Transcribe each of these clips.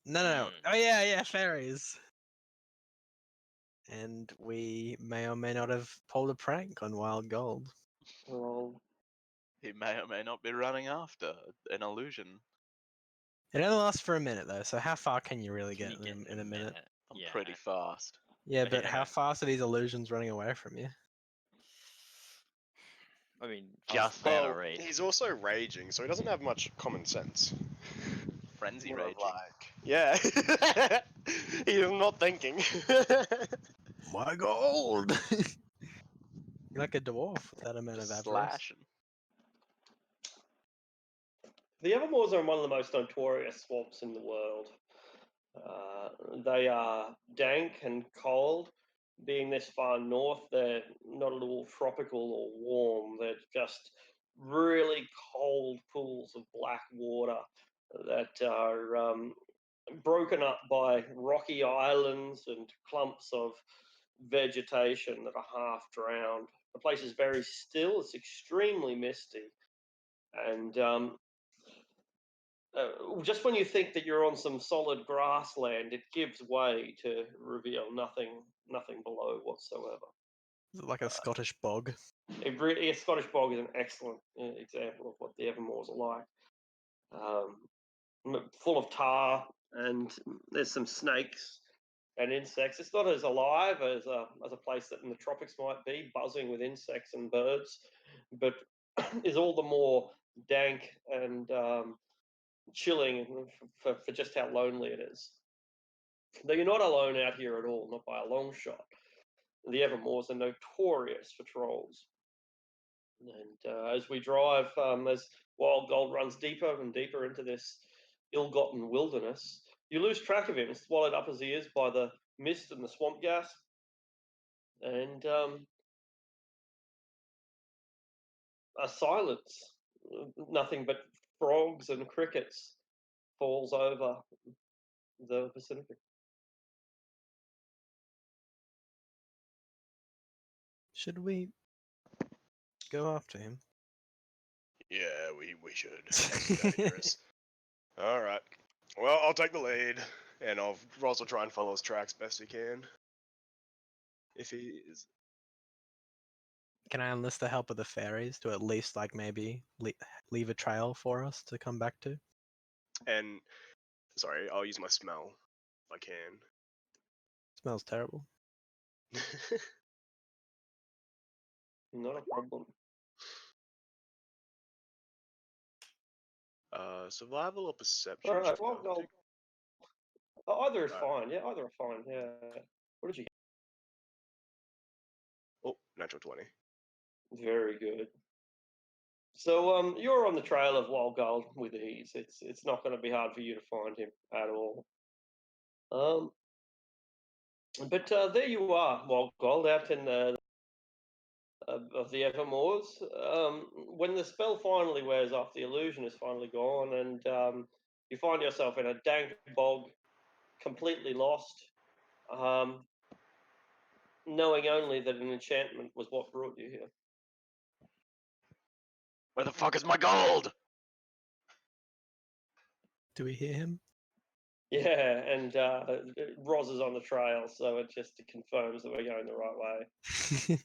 No. Oh yeah, fairies. And we may or may not have pulled a prank on Wild Gold. Well, He may or may not be running after an illusion. It only lasts for a minute though, so how far can you really Can get you in a minute? I'm Yeah. pretty fast. Yeah, but Yeah. how fast are these illusions running away from you? I mean, Just I'll out Well, of reach. he's also raging, so he doesn't have much common sense. Frenzy More of raging. like, yeah. He is not thinking. My gold! You're like a dwarf with that amount of Just avarice. slashing. the Evermoors are one of the most notorious swamps in the world. They are dank and cold. Being this far north, they're not at all tropical or warm. They're just really cold pools of black water that are broken up by rocky islands and clumps of vegetation that are half drowned. The place is very still, it's extremely misty. And just when you think that you're on some solid grassland, it gives way to reveal nothing below whatsoever. Is it like a Scottish bog? A Scottish bog is an excellent example of what the Evermoors are like. Full of tar, and there's some snakes and insects. It's not as alive as a place that in the tropics might be, buzzing with insects and birds, but is all the more dank and chilling for just how lonely it is. Though you're not alone out here at all, not by a long shot. The Evermoors are notorious for trolls. And as we drive, as Wild Gold runs deeper and deeper into this ill-gotten wilderness, you lose track of him, swallowed up as he is by the mist and the swamp gas. And a silence, nothing but frogs and crickets falls over the Pacific. Should we go after him? Yeah, we should. That's dangerous. All right. Well, I'll take the lead, and I'll also try and follow his tracks best we can. If he is, Can I enlist the help of the fairies to at least like maybe leave a trail for us to come back to? and sorry, I'll use my smell if I can. Smells terrible. Not a problem. Survival or perception? All right, check? well, I'll take- either is Alright. fine. Yeah, either are fine. Yeah. What did you Oh, natural 20. get? Very good. So you're on the trail of Wild Gold with ease. It's not going to be hard for you to find him at all. But there you are, Wild Gold, out in of the Evermoors. When the spell finally wears off, the illusion is finally gone, and you find yourself in a dank bog, completely lost, knowing only that an enchantment was what brought you here. Where the fuck is my gold? Do we hear him? Yeah, and Roz is on the trail, so it just confirms that we're going the right way.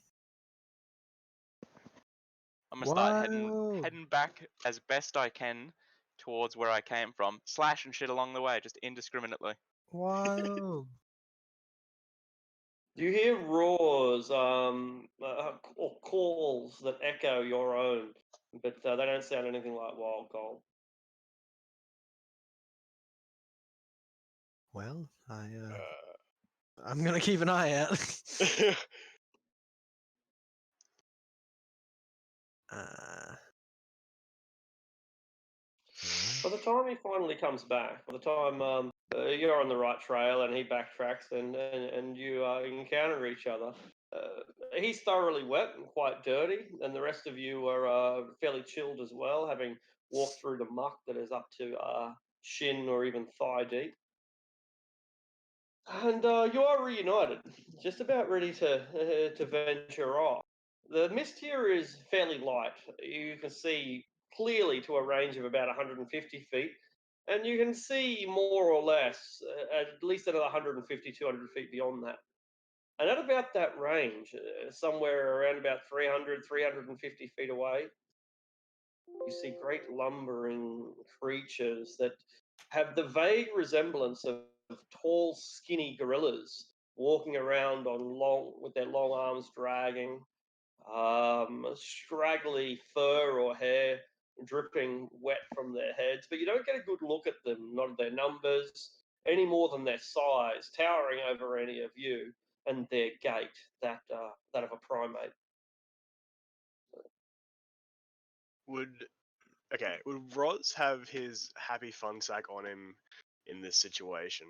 I'm gonna start Whoa. heading back as best I can towards where I came from, slashing shit along the way, just indiscriminately. Whoa. You hear roars or calls that echo your own, but they don't sound anything like Wild Gold. Well, I'm gonna keep an eye out. By the time he finally comes back, by the time you're on the right trail and he backtracks and you encounter each other, he's thoroughly wet and quite dirty, and the rest of you are fairly chilled as well, having walked through the muck that is up to shin or even thigh deep. And you are reunited, just about ready to venture off. The mist here is fairly light. You can see clearly to a range of about 150 feet, and you can see more or less at least another 150, 200 feet beyond that. And at about that range, somewhere around about 300, 350 feet away, you see great lumbering creatures that have the vague resemblance of tall, skinny gorillas walking around on long with their long arms dragging, straggly fur or hair dripping wet from their heads. But you don't get a good look at them, not at their numbers, any more than their size, towering over any of you, and their gait, that of a primate. Would Roz have his happy fun sack on him in this situation?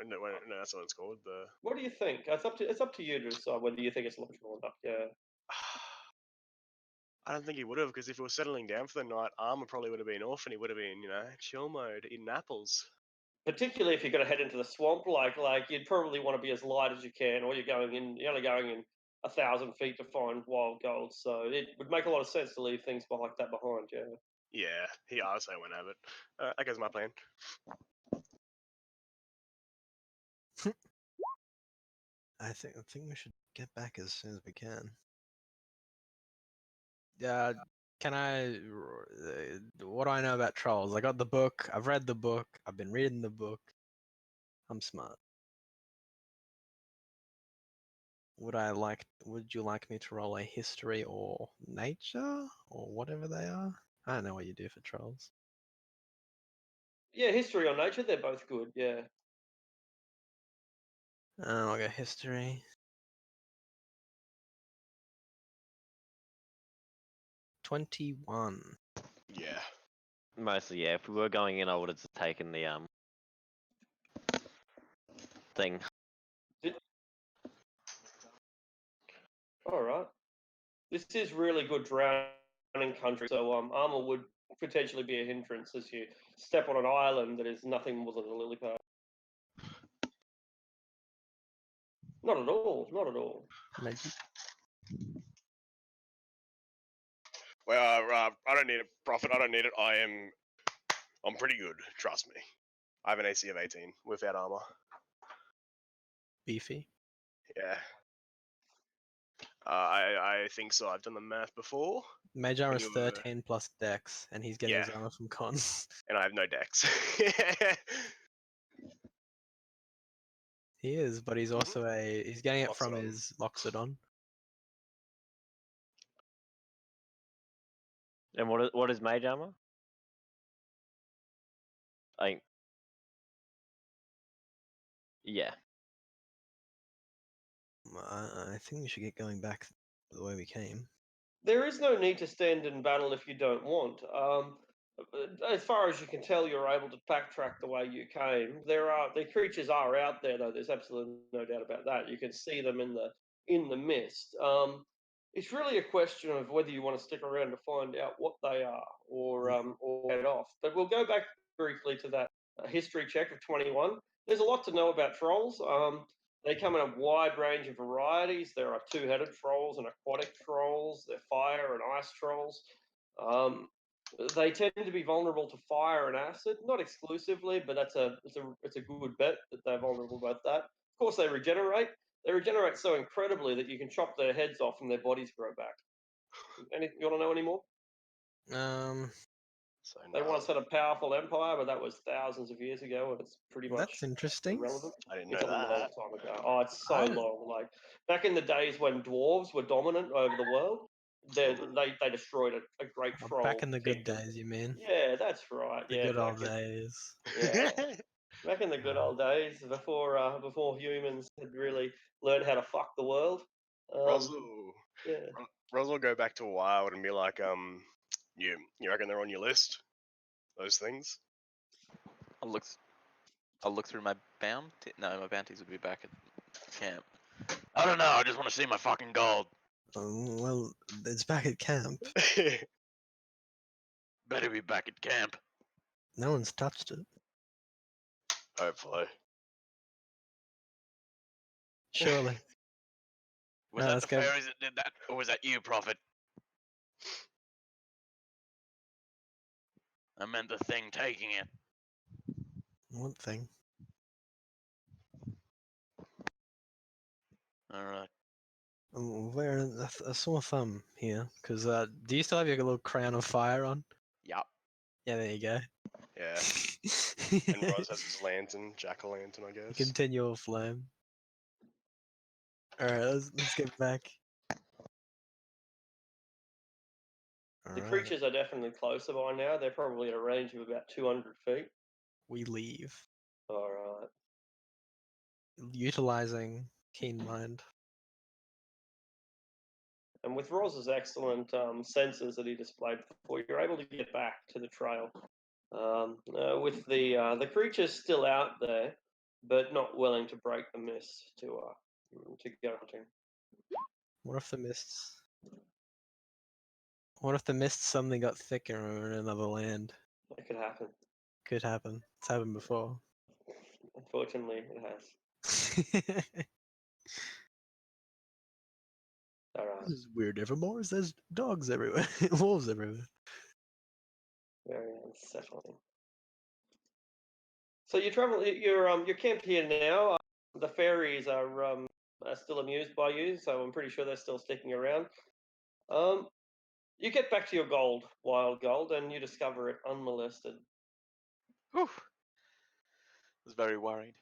No, that's what it's called. The What do you think? It's up to you to decide whether you think it's logical or not. Yeah. I don't think he would have, because if he was settling down for the night, armor probably would have been off, and he would have been, chill mode, eating apples. Particularly if you're going to head into the swamp, like you'd probably want to be as light as you can, or you're only going in 1,000 feet to find wild gold. So it would make a lot of sense to leave things like that behind. Yeah. Yeah, he asked, I won't have it. That goes my plan. I think we should get back as soon as we can. Yeah. Can I? What do I know about trolls? I got the book. I've read the book. I've been reading the book. I'm smart. Would you like me to roll a history or nature or whatever they are? I don't know what you do for trolls. Yeah, history or nature, they're both good. Yeah. I'll go history. 21. Yeah. Mostly, yeah. If we were going in, I would have just taken the thing. All right. This is really good drowning country, so armor would potentially be a hindrance as you step on an island that is nothing more than a lily pad. Not at all. Not at all. Magic. Well, I don't need it, Prophet. I don't need it. I'm pretty good. Trust me. I have an AC of 18 without armor. Beefy. Yeah. I think so. I've done the math before, Mage armor is you were- 13 plus dex, and he's getting his Yeah. armor from cons. and I have no dex. He is, but he's also he's getting it from Loxodon. his Loxodon. And what is mage armor? Yeah. I think we should get going back the way we came. There is no need to stand in battle if you don't want. As far as you can tell, you're able to backtrack the way you came. The creatures are out there, though. There's absolutely no doubt about that. You can see them in the mist. It's really a question of whether you want to stick around to find out what they are, or head off. But we'll go back briefly to that history check of 21. There's a lot to know about trolls. They come in a wide range of varieties. There are two-headed trolls and aquatic trolls. They're fire and ice trolls. They tend to be vulnerable to fire and acid, not exclusively, but it's a good bet that they're vulnerable to both that. Of course, they regenerate. They regenerate so incredibly that you can chop their heads off and their bodies grow back. You want to know any more? So They no, once had a powerful empire, but that was thousands of years ago, and it's pretty much That's interesting. irrelevant. I didn't It's a know long that. time ago. Oh, it's so I don't- long. Like back in the days when dwarves were dominant over the world, they destroyed a great troll. Back in the good kingdom. days, you mean? Yeah, that's right. The Yeah, good old back in- days. Yeah, back in the good old days before humans had really learned how to fuck the world. Yeah. Roz will go back to Wild and be like, you reckon they're on your list? Those things? I'll look through my bounty. No, my bounties would be back at camp. I don't know. I just want to see my fucking gold. Well, it's back at camp. Better be back at camp. No one's touched it. Hopefully. Surely. Was No, that let's the go- fairies that did that, or was that you, Prophet? I meant the thing taking it. One thing. Alright. I'm wearing a sore thumb here, because do you still have your little crown of fire on? Yup. Yeah, there you go. Yeah. And Roz has his lantern, jack-o'-lantern, I guess. Continual flame. Alright, let's get back. The Alright, creatures are definitely closer by now. They're probably at a range of about 200 feet. we leave. All right. Utilizing keen mind. And with Roz's excellent sensors that he displayed before, you're able to get back to the trail. With the creatures still out there, but not willing to break the mist to go hunting. What if the mists? What if the mists suddenly got thicker in another land? That could happen. Could happen. It's happened before. Unfortunately, it has. All right. This is weird Evermore. There's dogs everywhere. Wolves everywhere. Very unsettling. So you travel. You're camped here now. The fairies are still amused by you, so I'm pretty sure they're still sticking around. You get back to your gold, wild gold, and you discover it unmolested. Whew. I was very worried.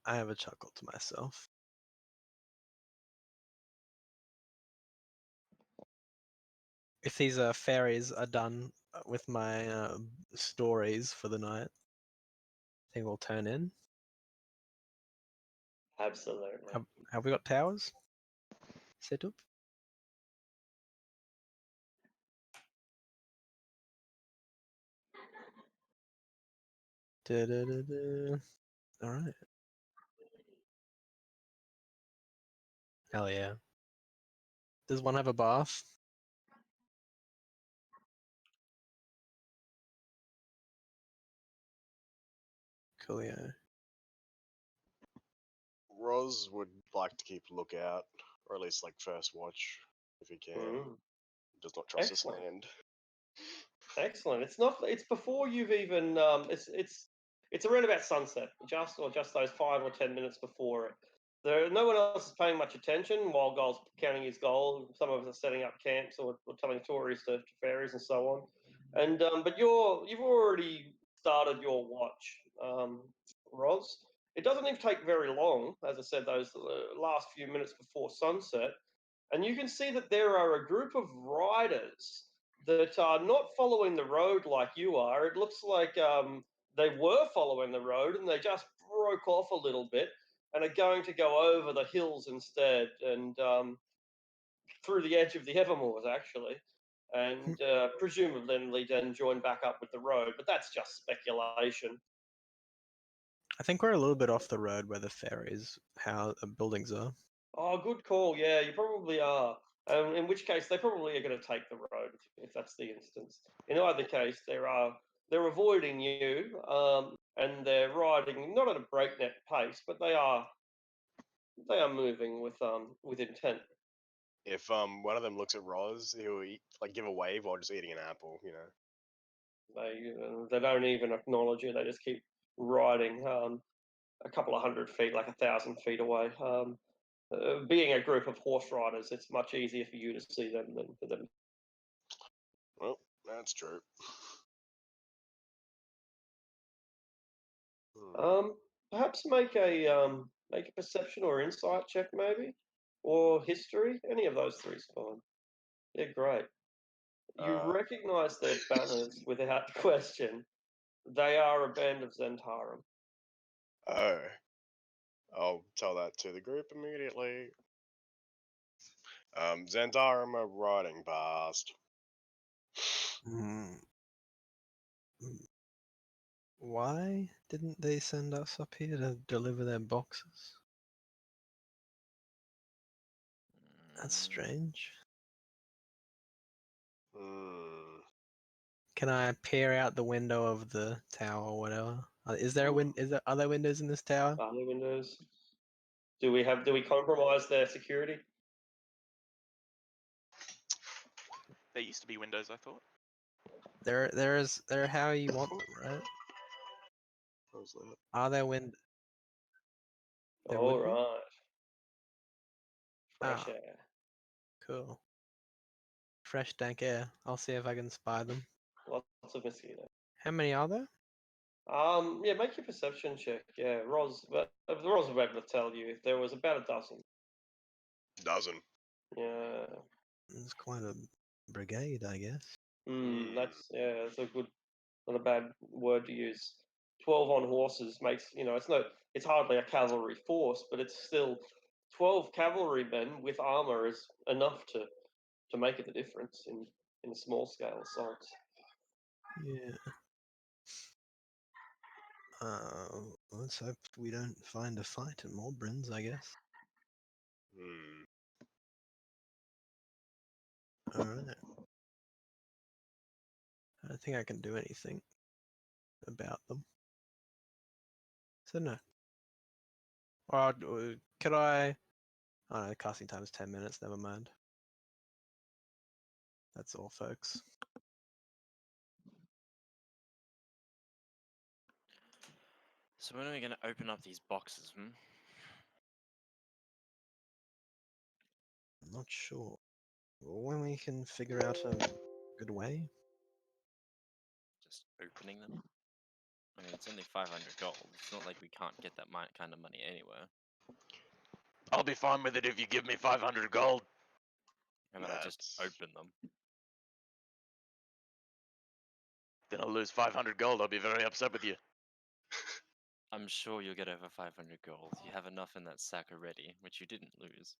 I have a chuckle to myself. If these fairies are done with my stories for the night, I think we'll turn in. Absolutely. Have we got towers set up? All right. Hell yeah. Does one have a bath? Coolio. Roz would like to keep lookout, or at least like first watch, if he can. Mm. Does not trust this Excellent. land. Excellent. It's not. It's before you've even. It's around about sunset, just those 5 or 10 minutes before it. No one else is paying much attention. While Gold's counting his gold, some of us are setting up camps or telling stories to fairies and so on. And but you've already started your watch, Roz. It doesn't even take very long, as I said, those last few minutes before sunset, and you can see that there are a group of riders that are not following the road like you are. It looks like they were following the road and they just broke off a little bit and are going to go over the hills instead and through the edge of the Evermoors, actually, and presumably then join back up with the road. But that's just speculation. I think we're a little bit off the road where the fairies, how buildings are. Oh, good call. Yeah, you probably are. In which case, they probably are going to take the road if that's the instance. In either case, they're avoiding you, and they're riding not at a breakneck pace, but they are moving with intent. If one of them looks at Roz, he'll give a wave while just eating an apple, you know. They don't even acknowledge you. They just keep riding a couple of 100 feet, like 1,000 feet away. Being a group of horse riders, it's much easier for you to see them than for them. Well, that's true. Perhaps make a perception or insight check, maybe, or history. Any of those three is fine. Yeah, great. You recognise their banners without question. They are a band of Zentarum. Oh. I'll tell that to the group immediately. Zentarum are riding past. Mm. Why didn't they send us up here to deliver their boxes? That's strange. Hmm. Can I peer out the window of the tower or whatever? Is there are there windows in this tower? Other windows. Do we compromise their security? There used to be windows, I thought. They're how you want them, right? How's that? Are there wind? There All would be? right. Fresh Ah. air. Cool. Fresh dank air. I'll see if I can spy them. Lots of mosquitoes. How many are there? Yeah, make your perception check. Yeah, Roz, but Roz will be able to tell you if there was about a dozen. Dozen. Yeah. It's quite a brigade, I guess. That's a good, not a bad word to use. 12 on horses makes it's hardly a cavalry force, but it's still 12 cavalrymen with armor is enough to make it the difference in small scale assaults. Yeah. Let's hope we don't find a fight at Morbrins, I guess. Hmm. Alright. I don't think I can do anything about them. So no. Or could I? Oh no, casting time is 10 minutes, never mind. That's all, folks. So when are we going to open up these boxes, I'm not sure. When we can figure out a good way? Just opening them? I mean, it's only 500 gold. It's not like we can't get that kind of money anywhere. I'll be fine with it if you give me 500 gold. How about I just That's- open them? Then I'll lose 500 gold. I'll be very upset with you. I'm sure you'll get over 500 gold. You have enough in that sack already, which you didn't lose.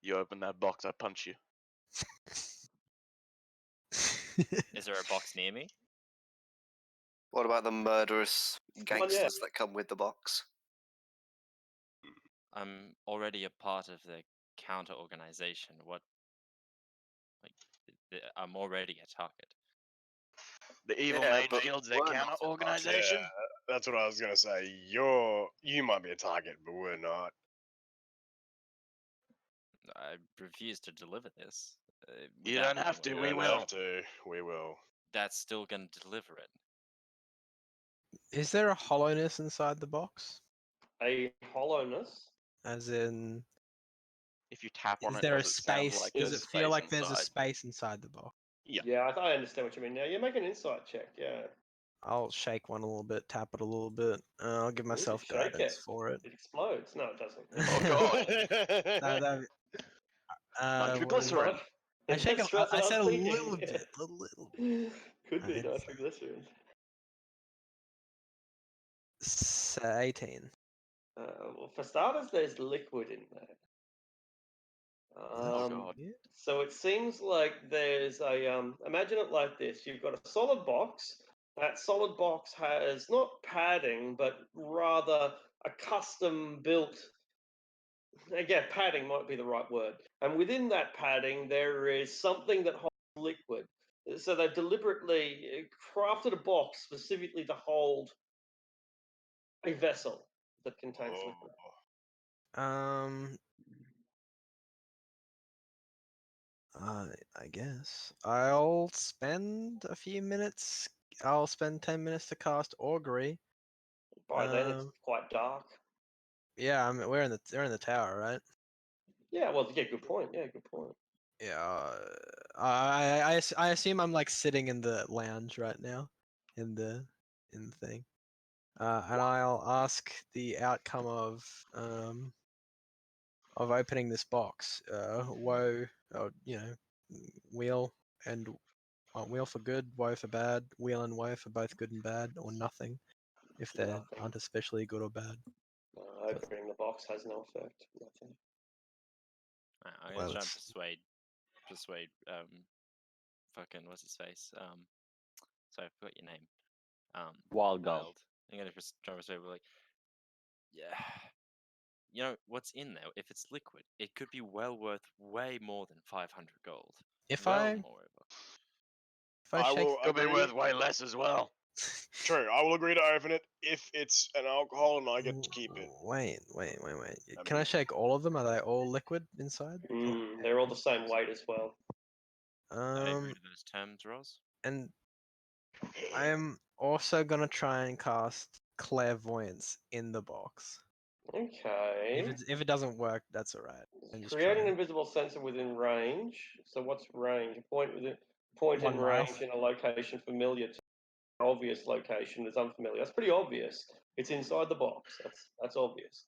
You open that box, I punch you. Is there a box near me? What about the murderous yeah. gangsters that come with the box? I'm already a part of the counter organization. I'm already a target. The evil Yeah, mage but shields their we're counter not a target. organization. Yeah, that's what I was gonna say. You might be a target, but we're not. I refuse to deliver this. You without don't have to, anyone we You don't will. have to. We will. That's still going to deliver it. Is there a hollowness inside the box? A hollowness. As in, If you tap on is it, there a does it sound space? like Does there's it feel space like there's a inside? space inside the box? Yeah. Yeah, I understand what you mean now. You make an insight check. Yeah. I'll shake one a little bit, tap it a little bit. I'll give myself shake guidance it. for it. It explodes. No, it doesn't. Oh god. What is it? Nitroglycerin. I shake That's it. what I was said a thinking, little yeah. bit, a little. Could be It's- nitroglycerin. 18. Well, for starters, there's liquid in there. Oh god. Yeah. So it seems like there's a imagine it like this: you've got a solid box. That solid box has not padding, but rather a custom built. Again, padding might be the right word. And within that padding, there is something that holds liquid. So they've deliberately crafted a box specifically to hold a vessel that contains liquid. Um, I guess I'll spend a few minutes. I'll spend 10 minutes to cast augury. By then, it's quite dark. Yeah, we're in the tower, right? Yeah, well, yeah, good point. Yeah, good point. Yeah. I assume I'm like sitting in the lounge right now, in the thing. And I'll ask the outcome of opening this box. Woe, wheel and wheel for good, woe for bad. Wheel and woe for both good and bad, or nothing, if they Nothing. aren't especially good or bad. Opening the box has no effect. Nothing. I'm Well, gonna try and it's- persuade fucking what's his face? Sorry, I forgot your name. Wild gold. I'm gonna try and persuade like, yeah. You know what's in there? If it's liquid, it could be well worth way more than 500 gold. If well, I moreover. I shake, will Could be agree. worth way less as well. True. I will agree to open it if it's an alcohol and I get to keep it. Wait. Can I shake all of them? Are they all liquid inside? They're all the same weight as well. I agree Um, to those terms, Roz. and I am also gonna try and cast clairvoyance in the box. Okay. If it doesn't work, that's alright. And just Create try an it. invisible sensor within range. So what's range? A point within point 1 in mile. range in a location familiar to an obvious location that's unfamiliar. That's pretty obvious. It's inside the box. That's obvious.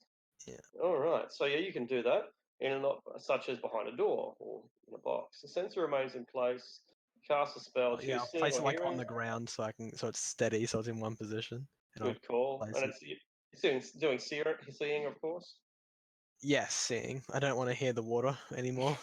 Yeah. All right. So yeah, you can do that in a not such as behind a door or in a box. The sensor remains in place. Cast a spell. Oh, yeah, Choose I'll seeing place it or like on hearing. the ground so it's steady, so it's in one position. And I'll Good call. place And it. it's doing seeing, of course. Yes, seeing. I don't want to hear the water anymore.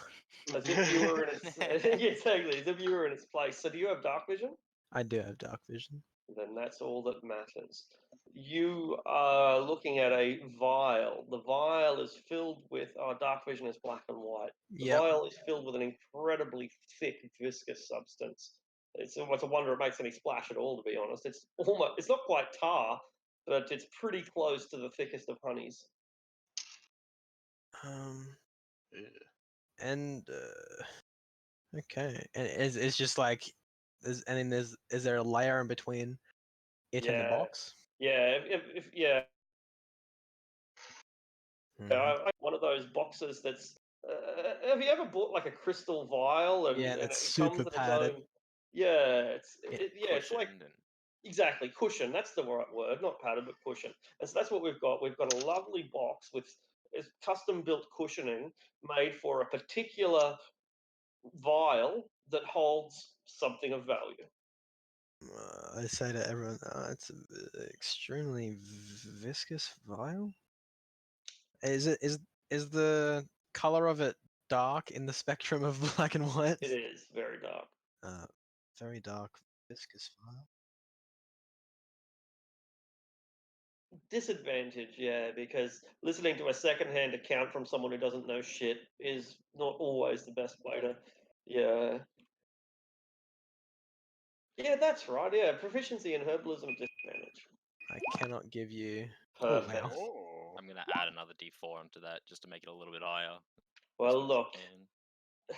As if you were in its yeah, exactly, as if you were in its place. So do you have dark vision? I do have dark vision. Then that's all that matters. You are looking at a vial. The vial is filled with dark vision is black and white. The Yep. vial is filled with an incredibly thick, viscous substance. It's almost a wonder it makes any splash at all, to be honest. It's not quite tar, but it's pretty close to the thickest of honeys. Yeah. And okay, and it's just like is there a layer in between it and the Yeah. box? Yeah, if yeah, Mhm. one of those boxes that's. Have you ever bought like a crystal vial and, Yeah, and that's it super comes in its padded. own? Yeah, Yeah. it's like Cushioned and exactly cushion. That's the right word, not padded, but cushion. And so that's what we've got. We've got a lovely box with custom built cushioning made for a particular vial that holds something of value. I say to everyone, it's extremely viscous vial. Is the color of it dark in the spectrum of black and white? It is very dark. Very dark viscous vial. Disadvantage, yeah, because listening to a secondhand account from someone who doesn't know shit is not always the best way to. Yeah. Yeah, that's right. Yeah, proficiency in herbalism disadvantage. I cannot give you. Perfect. wow. Oh. I'm gonna add another D4 onto that just to make it a little bit higher. Well, as much as I look, can.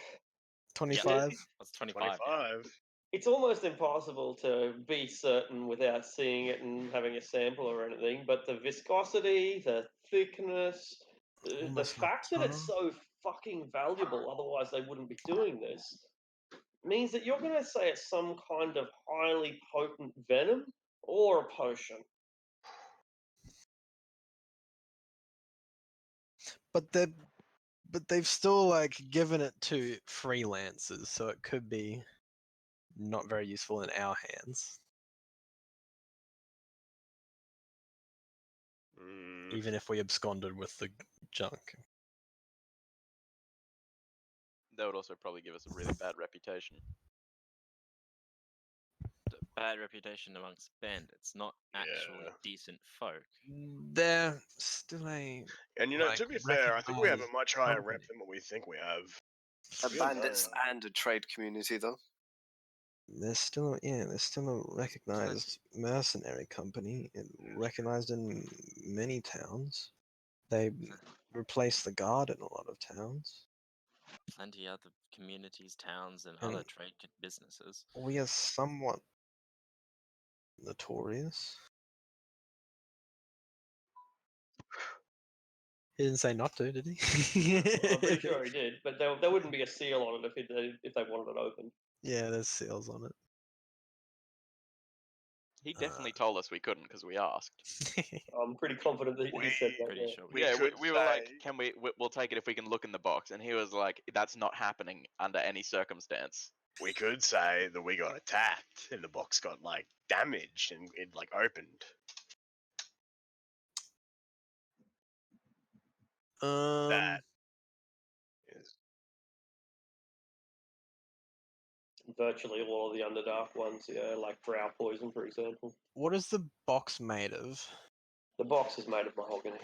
25. That's 25. 25. it's almost impossible to be certain without seeing it and having a sample or anything, but the viscosity, the thickness, the Almost like fact that it's tar. so fucking valuable, otherwise they wouldn't be doing this, means that you're going to say it's some kind of highly potent venom or a potion. But they've still like given it to freelancers, so it could be not very useful in our hands, Mm, even if we absconded with the junk. That would also probably give us a really bad reputation. Bad reputation amongst bandits, not actually Yeah. decent folk. They're still a and you know, like, to be fair, I think we have a recognized much higher rep company. than what we think we have. A Yeah, bandits no. and a trade community, though. They're still a recognized mercenary company, recognized in many towns. They replace the guard in a lot of towns. Plenty other communities, towns, and And other trade businesses. we are somewhat notorious. He didn't say not to, did he? Well, I'm pretty sure he did, but there wouldn't be a seal on it if they wanted it open. Yeah, there's seals on He definitely told us we couldn't because we asked. it. I'm pretty confident that he said that. Pretty Yeah. sure We Yeah, could we were like, say- can we'll take it if we can look in the box. And he was like, that's not happening under any circumstance. We could say that we got attacked and the box got like damaged and it like opened. That is Virtually all of the Underdark ones, yeah, like Brow Poison, for example. what is the box made of? The box is made of mahogany.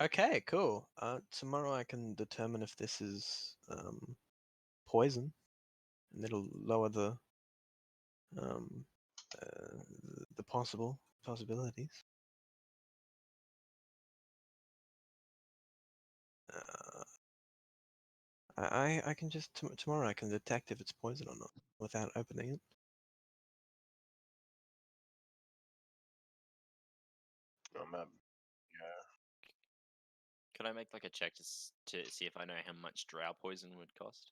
Okay, cool. Tomorrow I can determine if this is poison, and it'll lower the um the possibilities. I can just tomorrow I can detect if it's poison or not without opening it. Oh, man. Yeah. Could I make like a check to see if I know how much drow poison would cost?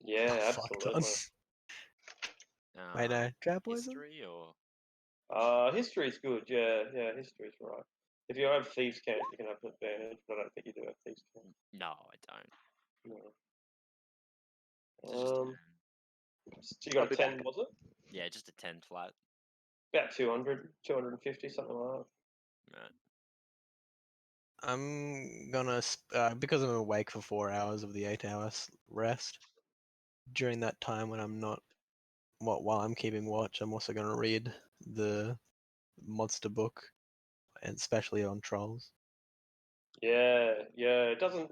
Yeah, Oh, fuck ton. absolutely. Wait, no, trap poison? History or History's good. Yeah, history's right. If you have thieves' cant, you can have an advantage, but I don't think you do have thieves' cant. no, I don't. No. So just So you got I'll a be 10, back. was it? yeah, just a 10 flat. About 200, 250, something like that. Right. I'm gonna because I'm awake for 4 hours of the 8 hours rest. During that time when I'm not, while I'm keeping watch, I'm also gonna read the monster book, and especially on trolls. Yeah. It doesn't.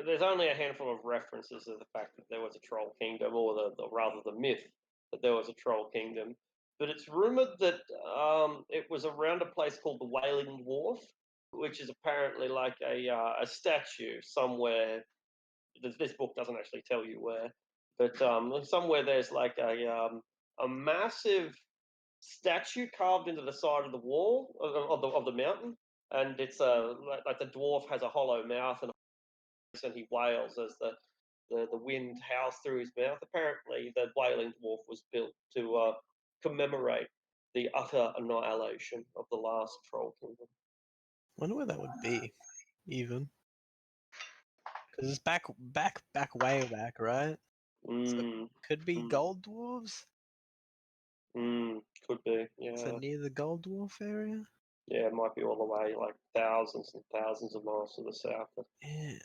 There's only a handful of references to the fact that there was a troll kingdom, or rather the myth that there was a troll kingdom. But it's rumored that it was around a place called the Wailing Dwarf, which is apparently like a statue somewhere. This book doesn't actually tell you where, but somewhere there's like a massive statue carved into the side of the wall of the mountain, and it's like the dwarf has a hollow mouth and he wails as the wind howls through his mouth. Apparently, the Wailing Dwarf was built to commemorate the utter annihilation of the last troll kingdom. Wonder where that would be, even. Because it's back, way back, right? Mm, Could be Mm. gold dwarves. could be, So yeah. near the gold dwarf area. Yeah, it might be all the way like thousands and thousands of miles to the south. Yeah.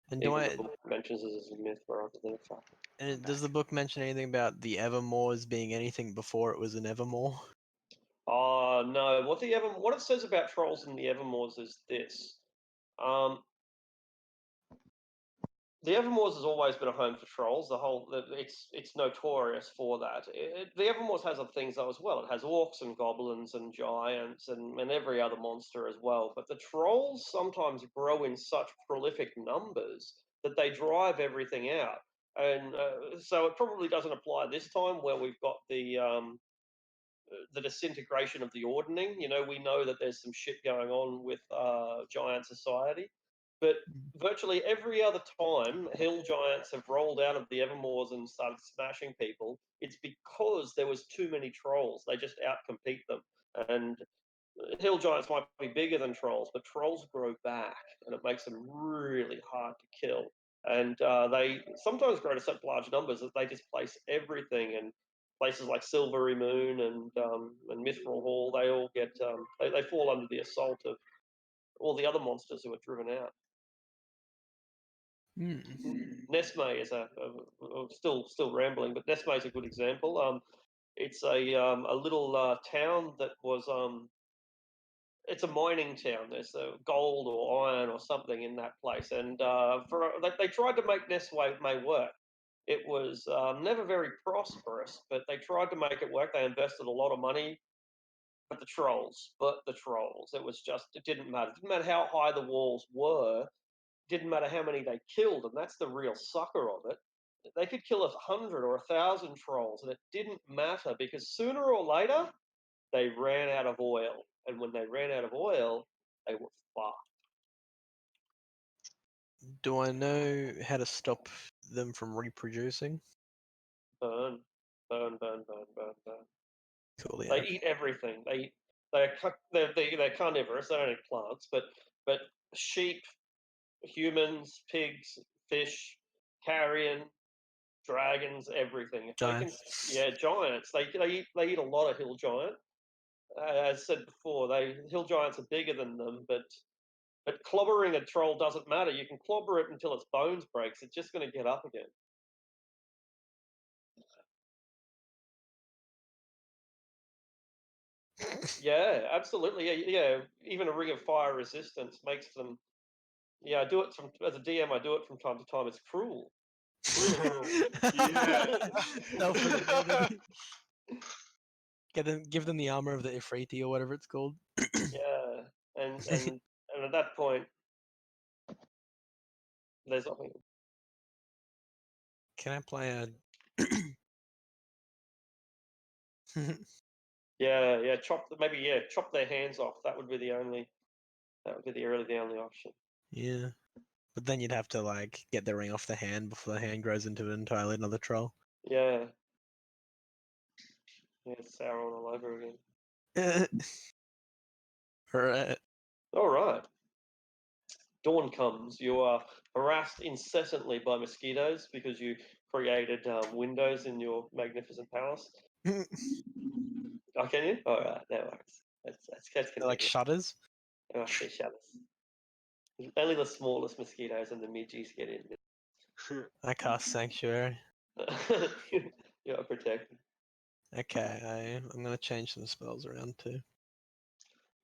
And do Even I? the book mentions it as a myth rather than a fact. And does the book mention anything about the Evermoors being anything before it was an Evermore? Oh no! What it says about trolls in the Evermoors is this: um, the Evermoors has always been a home for trolls. It's notorious for that. The Evermoors has other things though as well. It has orcs and goblins and giants and every other monster as well. But the trolls sometimes grow in such prolific numbers that they drive everything out. And so it probably doesn't apply this time where we've got the disintegration of the Ordning. You know, we know that there's some shit going on with giant society, but virtually every other time hill giants have rolled out of the Evermoors and started smashing people, it's because there was too many trolls. They just outcompete them, and hill giants might be bigger than trolls, but trolls grow back, and it makes them really hard to kill. And they sometimes grow to such large numbers that they displace everything. And places like Silvery Moon and Mithril Hall, they all get they fall under the assault of all the other monsters who are driven out. Nesme is still rambling, but Nesme is a good example. It's a little town that was it's a mining town. There's gold or iron or something in that place, and they tried to make Nesme work. It was never very prosperous, but they tried to make it work. They invested a lot of money. But the trolls, it didn't matter. It didn't matter how high the walls were. Didn't matter how many they killed, and that's the real sucker of it. They could kill 100 or 1,000 trolls, and it didn't matter because sooner or later they ran out of oil, and when they ran out of oil, they were fucked. Do I know how to stop them from reproducing? Burn, burn, burn, burn, burn, burn. Cool, yeah. They eat everything. They're carnivorous. They don't eat plants, but sheep, humans, pigs, fish, carrion, dragons, everything. If they can, Giants. yeah, giants. They eat a lot of hill giant. As said before, hill giants are bigger than them, but clobbering a troll doesn't matter. You can clobber it until its bones breaks. It's just going to get up again. Yeah, absolutely. Yeah. Even a ring of fire resistance makes them. Yeah, I do it as a DM. I do it from time to time. It's cruel. Really cruel. Self-inflicted. Give them the armor of the Ifriti or whatever it's called. Yeah, and at that point, there's nothing. Can I play a? Yeah, chop their hands off. That would be the only. That would be really the only option. Yeah, but then you'd have to like get the ring off the hand before the hand grows into an entirely another troll. Yeah. Yeah, it's Sauron all over again. Right. All right. Dawn comes. You are harassed incessantly by mosquitoes because you created windows in your magnificent palace. Oh, can you? All right, no worries. That's They're like convenient. shutters. Oh, they shut us. Only the smallest mosquitoes and the midgies get in. I cast sanctuary. You are protected. Okay, I'm gonna change some spells around too.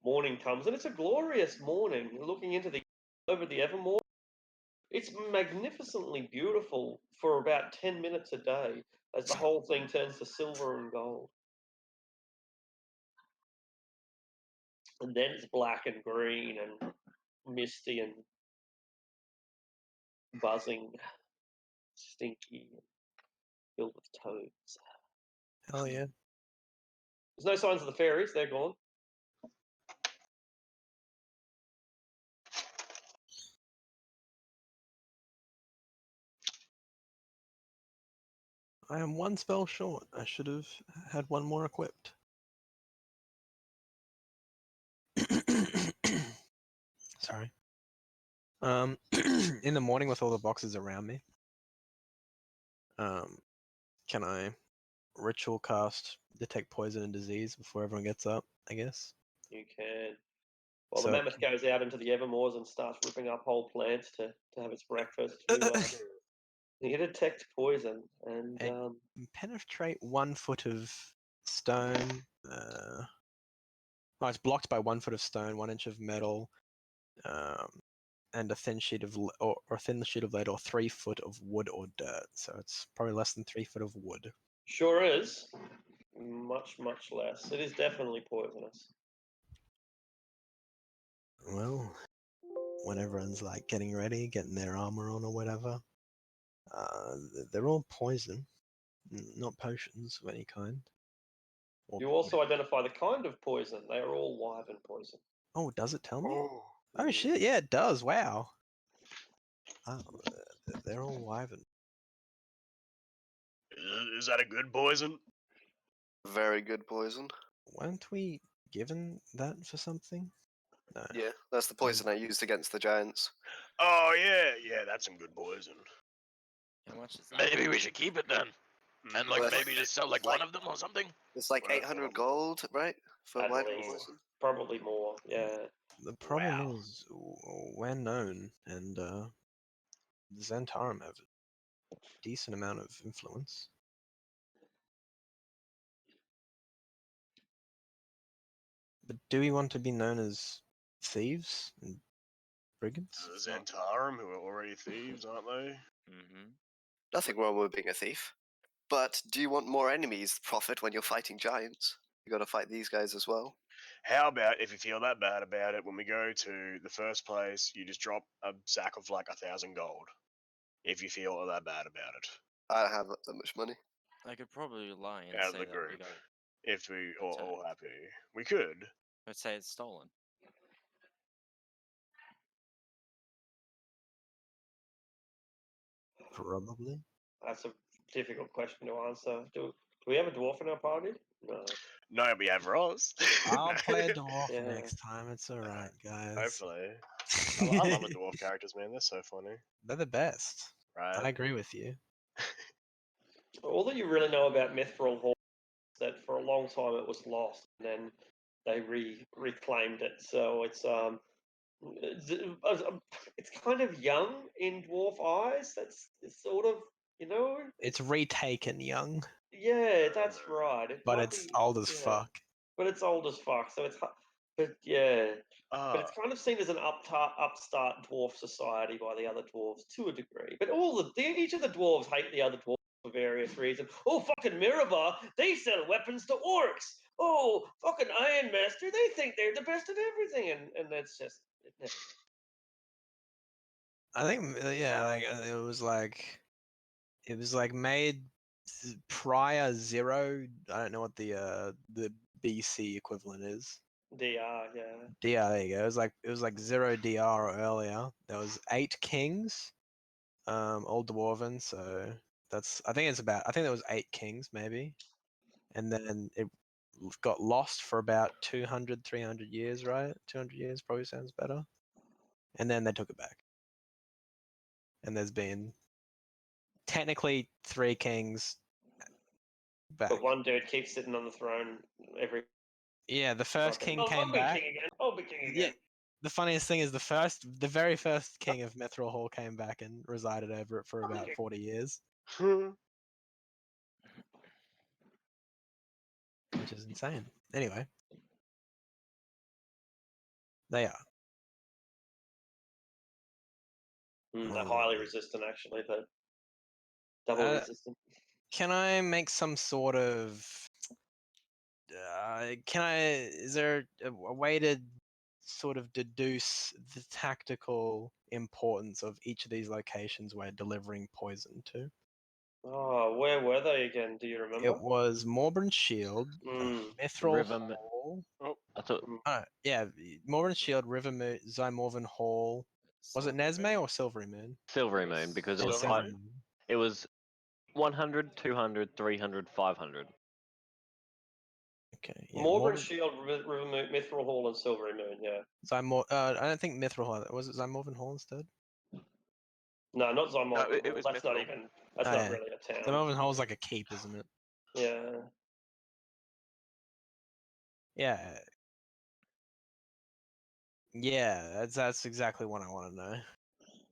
Morning comes, and it's a glorious morning. You're looking into the over the Evermore. It's magnificently beautiful for about 10 minutes a day as the whole thing turns to silver and gold. And then it's black and green and misty and buzzing, stinky, filled with toads. Hell yeah. There's no signs of the fairies, they're gone. I am one spell short. I should have had one more equipped. Sorry. In the morning with all the boxes around me, can I ritual cast detect poison and disease before everyone gets up? I guess. You can. Well, So- the mammoth goes out into the Evermoors and starts ripping up whole plants to have its breakfast. You detect poison and Hey. Penetrate 1 foot of stone. Oh, it's blocked by 1 foot of stone, 1 inch of metal, and a thin sheet of or a thin sheet of lead, or 3 foot of wood or dirt. So it's probably less than 3 foot of wood. sure is much less. It is definitely poisonous. Well, when everyone's like getting ready, getting their armor on or whatever, they're all poison, not potions of any kind. Or You also identify the kind of poison. They are all wyvern poison. oh, does it tell me? Oh, Oh shit! Yeah, it does. Wow. Oh, they're all wyvern. is that a good poison? Very good poison. Weren't we given that for something? No. Yeah, that's the poison I used against the giants. Oh yeah, that's some good poison. How much is that? Maybe we should keep it then, and like Well, maybe just sell like one of them or something. It's like Right, 800 well, gold, right? For At wyvern least. poison. Probably more. Yeah. The problem Wow. is we're known, and Zentarum have a decent amount of influence. But do we want to be known as thieves and brigands? The Zentarum, who are already thieves, aren't they? Mm-hmm. Nothing wrong with being a thief. But do you want more enemies, Prophet, when you're fighting giants? You gotta fight these guys as well. How about if you feel that bad about it, when we go to the first place, you just drop a sack of like 1,000 gold. If you feel that bad about it, I don't have that much money. I could probably lie and out of say the that we group, got. if we are all attacked. happy, we could. Let's say it's stolen. Probably. That's a difficult question to answer. Do we have a dwarf in our party? No. No, we have Ross. I'll play a dwarf Yeah. next time. It's alright, guys. Hopefully. I love the dwarf characters, man. They're so funny, They're the best. right? I agree with you. All that you really know about Mithril Hall is that for a long time it was lost, and then they reclaimed it. So it's kind of young in dwarf eyes. It's sort of, you know. It's retaken young, Yeah, that's right. It but might it's be, old as yeah, fuck. but it's old as fuck. So but yeah. But Ah, it's kind of seen as an upstart dwarf society by the other dwarves to a degree. But each of the dwarves hate the other dwarves for various reasons. Oh, fucking Mirabar, they sell weapons to orcs. Oh, fucking Iron Master, they think they're the best at everything, and that's just it never. I think, yeah, like it was like it was like made prior 0. I don't know what the BC equivalent is. DR, yeah. DR, there you go. It was like 0 DR or earlier. There was 8 kings, all dwarven. So I think there was 8 kings maybe, and then it got lost for about 200, 300 years, right? 200 years probably sounds better. And then they took it back. And there's been technically 3 kings back. But one dude keeps sitting on the throne every. Yeah, the first fucking- king I'll came be back. king again. I'll be king Yeah. again. The funniest thing is the very first king of Mithril Hall came back and resided over it for about 40 years, which is insane. Anyway, they are. They're highly resistant, actually, but double Uh, resistant. Can I make some sort of? Is there a way to sort of deduce the tactical importance of each of these locations we're delivering poison to? Oh, where were they again? Do you remember? It was Morbin Shield, Mm. Mithril River- Hall. I thought Yeah, Morbin Shield, River Moon, Zymorvan Hall. Was it Silver Nesme Moon? or Silvery Moon? Silvery Moon because it Oh, was Silvery Silvery Moon? Moon. it was 100, 200, 300, 500. Okay, yeah. Morgan Morbin, Shield, River Moon, Mithril Hall, and Silvery Moon. Yeah. I don't think Mithril Hall. Was it Zymorvan Hall instead? No, not Zymorgan No, it Hall. was That's not Mithril. even. That's Oh, not yeah. really a town. Zymorvan Hall is like a keep, isn't it? Yeah. Yeah. Yeah, that's exactly what I want to know.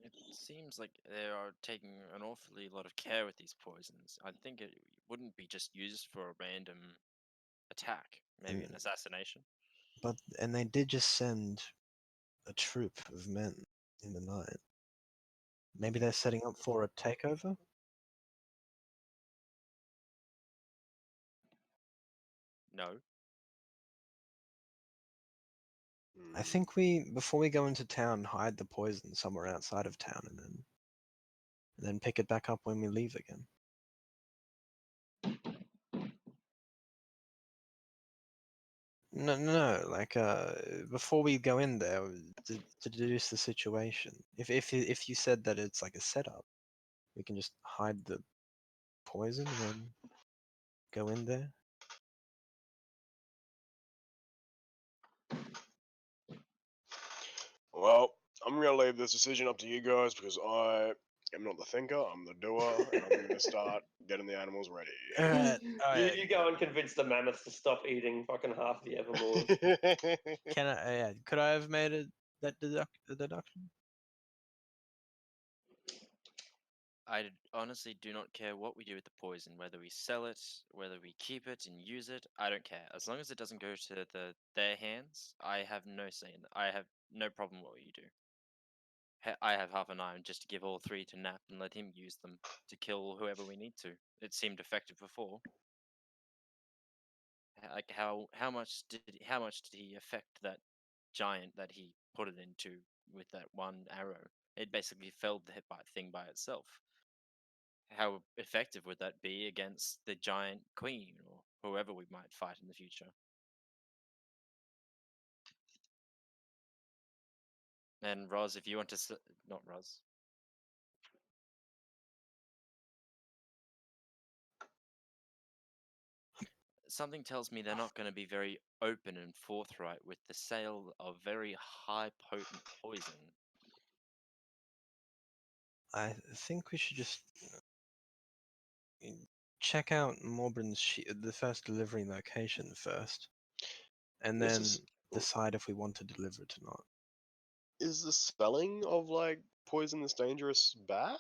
It seems like they are taking an awfully lot of care with these poisons. I think it wouldn't be just used for a random attack, maybe an assassination. And they did just send a troop of men in the night. Maybe they're setting up for a takeover? No. I think before we go into town, hide the poison somewhere outside of town and then pick it back up when we leave again. No, like before we go in there to deduce the situation. If you said that it's like a setup, we can just hide the poison and then go in there. Well, I'm gonna leave this decision up to you guys because I am not the thinker. I'm the doer, and I'm gonna start getting the animals ready. Alright, You go and convince the mammoths to stop eating fucking half the Everlord. Can I? Could I have made that deduction? I honestly do not care what we do with the poison, whether we sell it, whether we keep it and use it. I don't care. As long as it doesn't go to their hands, I have no say in that. I have no problem what you do. I have half an iron just to give all 3 to Nap and let him use them to kill whoever we need to. It seemed effective before. Like how much did he affect that giant that he put it into with that one arrow? It basically felled the thing by itself. How effective would that be against the giant queen or whoever we might fight in the future? And Roz, if you want to, not Roz. Something tells me they're not going to be very open and forthright with the sale of very high potent poison. I think we should just check out Morbin's the first delivery location first, and This then is- decide if we want to deliver it or not. Is the spelling of like poison that's dangerous bad?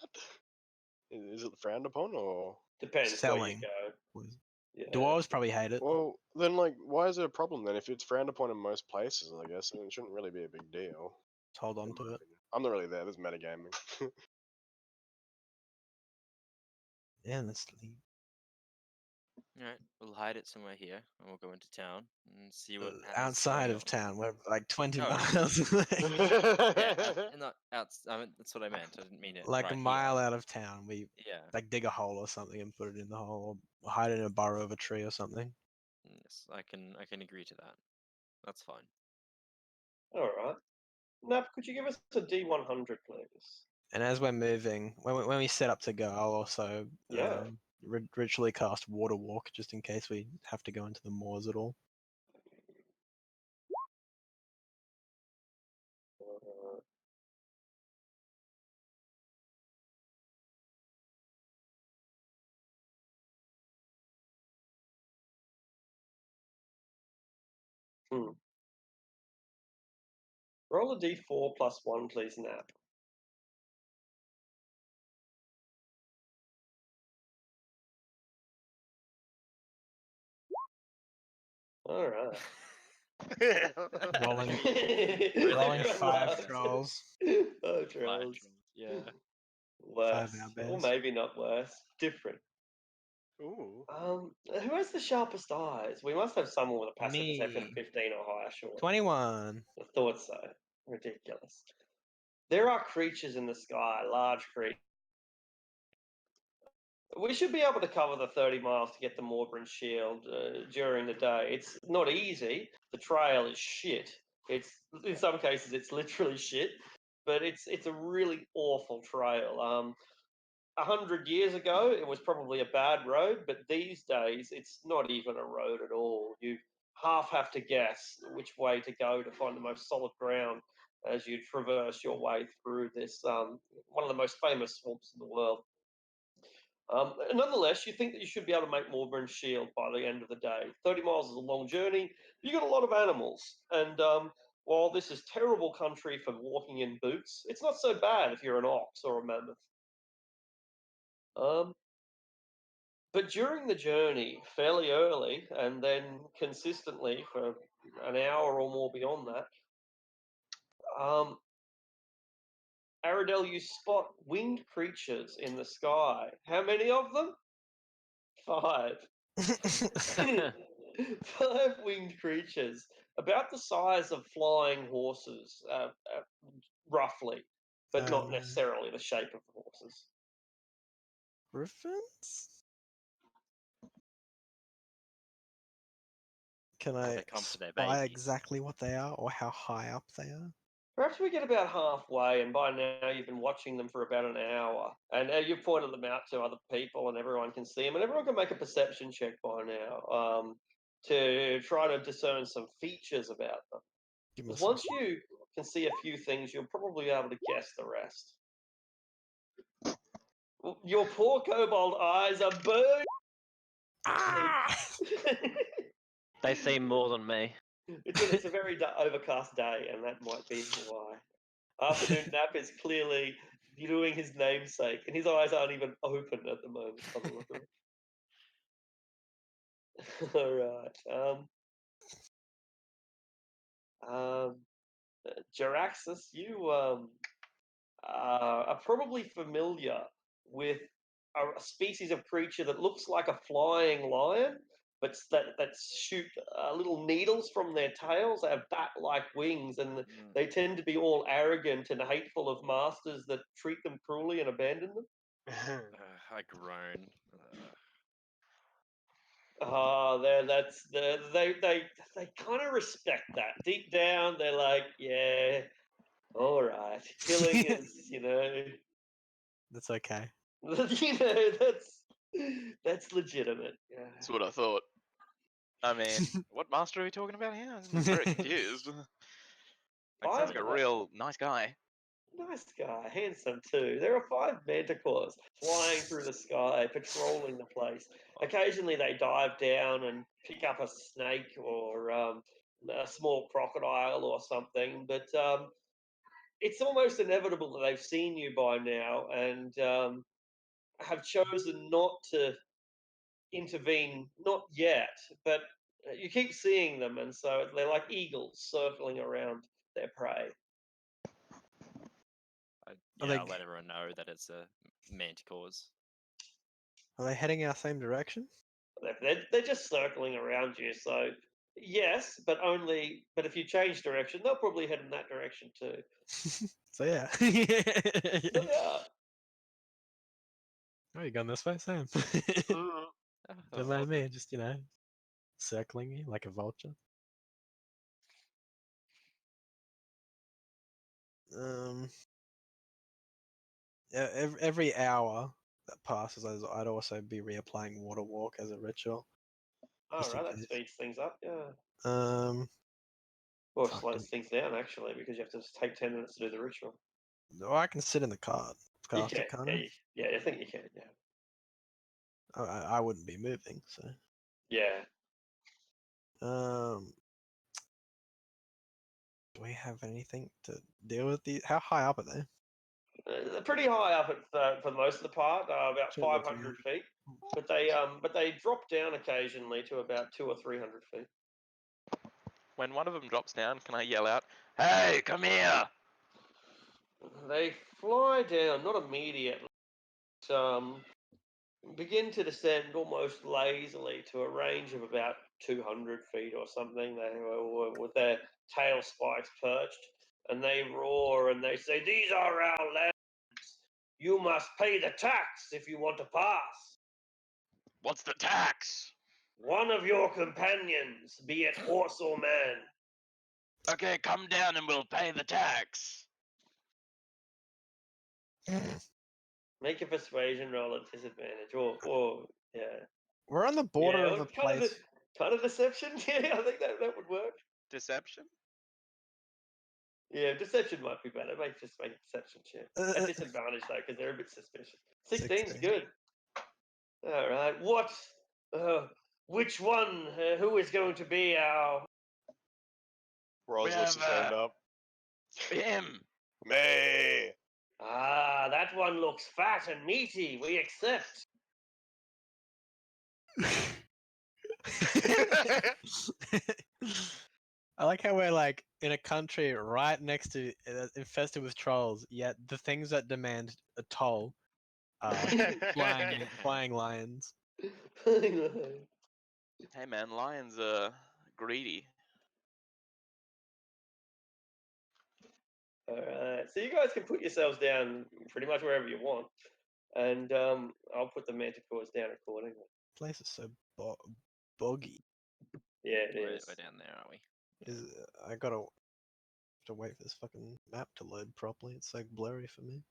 Is it frowned upon or? Depends where Selling you go. poison. Yeah. Dwarves probably hate it. Well, then like, why is it a problem then? If it's frowned upon in most places, I guess then it shouldn't really be a big deal. Hold on in to my it. opinion. I'm not really there. There's metagaming. Yeah, let's leave. Alright, we'll hide it somewhere here, and we'll go into town and see what happens. Outside going of on. town, we're like 20 Oh, miles away. Yeah, not out. I mean, that's what I meant. I didn't mean it. Like right a mile here. out of town. We Yeah. like dig a hole or something and put it in the hole, or hide it in a burrow of a tree or something. Yes, I can agree to that. That's fine. All right. Nap, could you give us a D100, please? And as we're moving, when we set up to go, I'll also Yeah. ritually cast Water Walk just in case we have to go into the moors at all. Uh, Roll a D4 plus 1, please, Nap. All right. Rolling, Really rolling good. 5 trolls, Oh, Fire trolls. trolls, Yeah. Worse. 5 Or owlbears. maybe not worse. Different. Ooh. Who has the sharpest eyes? We must have someone with a passive perception of Me. 15 or higher, surely. 21. I thought so. Ridiculous. There are creatures in the sky, large creatures. We should be able to cover the 30 miles to get to Morbryn Shield during the day. It's not easy. The trail is shit. It's in some cases it's literally shit, but it's a really awful trail. 100 years ago, it was probably a bad road, but these days it's not even a road at all. You half have to guess which way to go to find the most solid ground as you traverse your way through this one of the most famous swamps in the world. Nonetheless, you think that you should be able to make Morbryn Shield by the end of the day. 30 miles is a long journey. You got a lot of animals, and while this is terrible country for walking in boots, it's not so bad if you're an ox or a mammoth. But during the journey, fairly early, and then consistently for an hour or more beyond that, Aradel, you spot winged creatures in the sky. How many of them? 5. 5 winged creatures, about the size of flying horses, roughly, but not necessarily the shape of the horses. Griffins? Can They I come for their spy babies. exactly what they are or how high up they are? Perhaps we get about halfway, and by now you've been watching them for about an hour, and you've pointed them out to other people, and everyone can see them, and everyone can make a perception check by now to try to discern some features about them. Give me Because some. once you can see a few things, you'll probably be able to guess the rest. Your poor kobold eyes are burning. Ah! They see more than me. It's a very overcast day, and that might be why. Afternoon Nap is clearly doing his namesake, and his eyes aren't even open at the moment. By the look of it. All right. Jaraxxus, you are probably familiar with a species of creature that looks like a flying lion, but that shoot little needles from their tails. They have bat-like wings, and they tend to be all arrogant and hateful of masters that treat them cruelly and abandon them. I groan. They kind of respect that. Deep down, they're like, yeah, all right, killing is, That's okay. that's legitimate. Yeah. That's what I thought. I mean, what master are we talking about here? I'm very confused. Like, sounds like a real nice guy. Nice guy, handsome too. There are 5 manticores flying through the sky, patrolling the place. Occasionally, they dive down and pick up a snake or a small crocodile or something. But it's almost inevitable that they've seen you by now and have chosen not to intervene. Not yet, but you keep seeing them, and so they're like eagles circling around their prey. I'll let everyone know that it's a manticores. Are they heading our same direction? They're just circling around you. So yes, but only. But if you change direction, they'll probably head in that direction too. So yeah. So yeah. Oh, you going this way, Sam? Mm. Don't mind me, just circling you like a vulture. Yeah, every hour that passes, I'd also be reapplying water walk as a ritual. All Just in right, that case. speeds things up. Yeah. Fuck, Or slows do- things down actually, because you have to take 10 minutes to do the ritual. or I can sit in the cart, You cast can, it, kind yeah, of. I think you can. Yeah. I wouldn't be moving, so. Yeah. Do we have anything to deal with these? How high up are they? They're pretty high up for most of the part, about Sure, looking 500 feet. But they drop down occasionally to about 200 or 300 feet. When one of them drops down, can I yell out, "Hey, come here"? They fly down, not immediately. But, begin to descend almost lazily to a range of about 200 feet or something. They were with their tail spikes perched, and they roar and they say, "These are our lands. You must pay the tax if you want to pass. What's the tax? One of your companions, be it horse or man." Okay, come down and we'll pay the tax. Make a persuasion roll at disadvantage, or yeah. We're on the border Yeah, of a kind place. kind of deception. Yeah, I think that would work. Deception? Yeah, deception might be better. Just make a deception check. At disadvantage though, because they're a bit suspicious. 16's 16. good. All right. What? Which one? Who is going to be our? Roz We lifts his have, hand up. Him. May. Ah, that one looks fat and meaty. We accept. I like how we're like in a country right next to infested with trolls, yet the things that demand a toll are flying lions. Hey man, lions are greedy. All right. So you guys can put yourselves down pretty much wherever you want, and I'll put the manticores down accordingly. Place is so boggy. Yeah, it We're, is. we're down there, are we? I gotta have to wait for this fucking map to load properly. It's so blurry for me.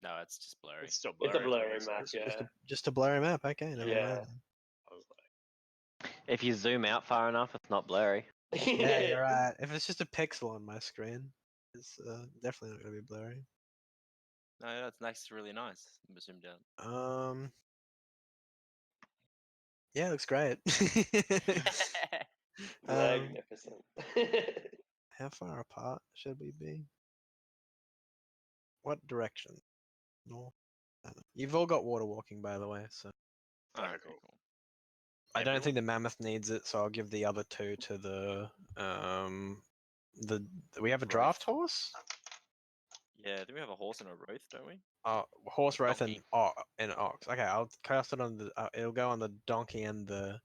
No, it's just blurry. It's still blurry. It's a to me, blurry so map. it's- Yeah. Just a blurry map. Okay, never Yeah. mind. I was like, If you zoom out far enough, it's not blurry. Yeah, you're right. If it's just a pixel on my screen, it's definitely not gonna be blurry. No, that's nice, really nice. Zoom down. Yeah, it looks great. Magnificent. How far apart should we be? What direction? North. I don't know. You've all got water walking, by the way, so Alright, Okay, cool. I don't think the mammoth needs it. So I'll give the other two to the we have a draft horse. Yeah, do we have a horse and a wraith, don't we? Horse, wraith, Donkey. and ox. Okay, I'll cast it on the. It'll go on the donkey and the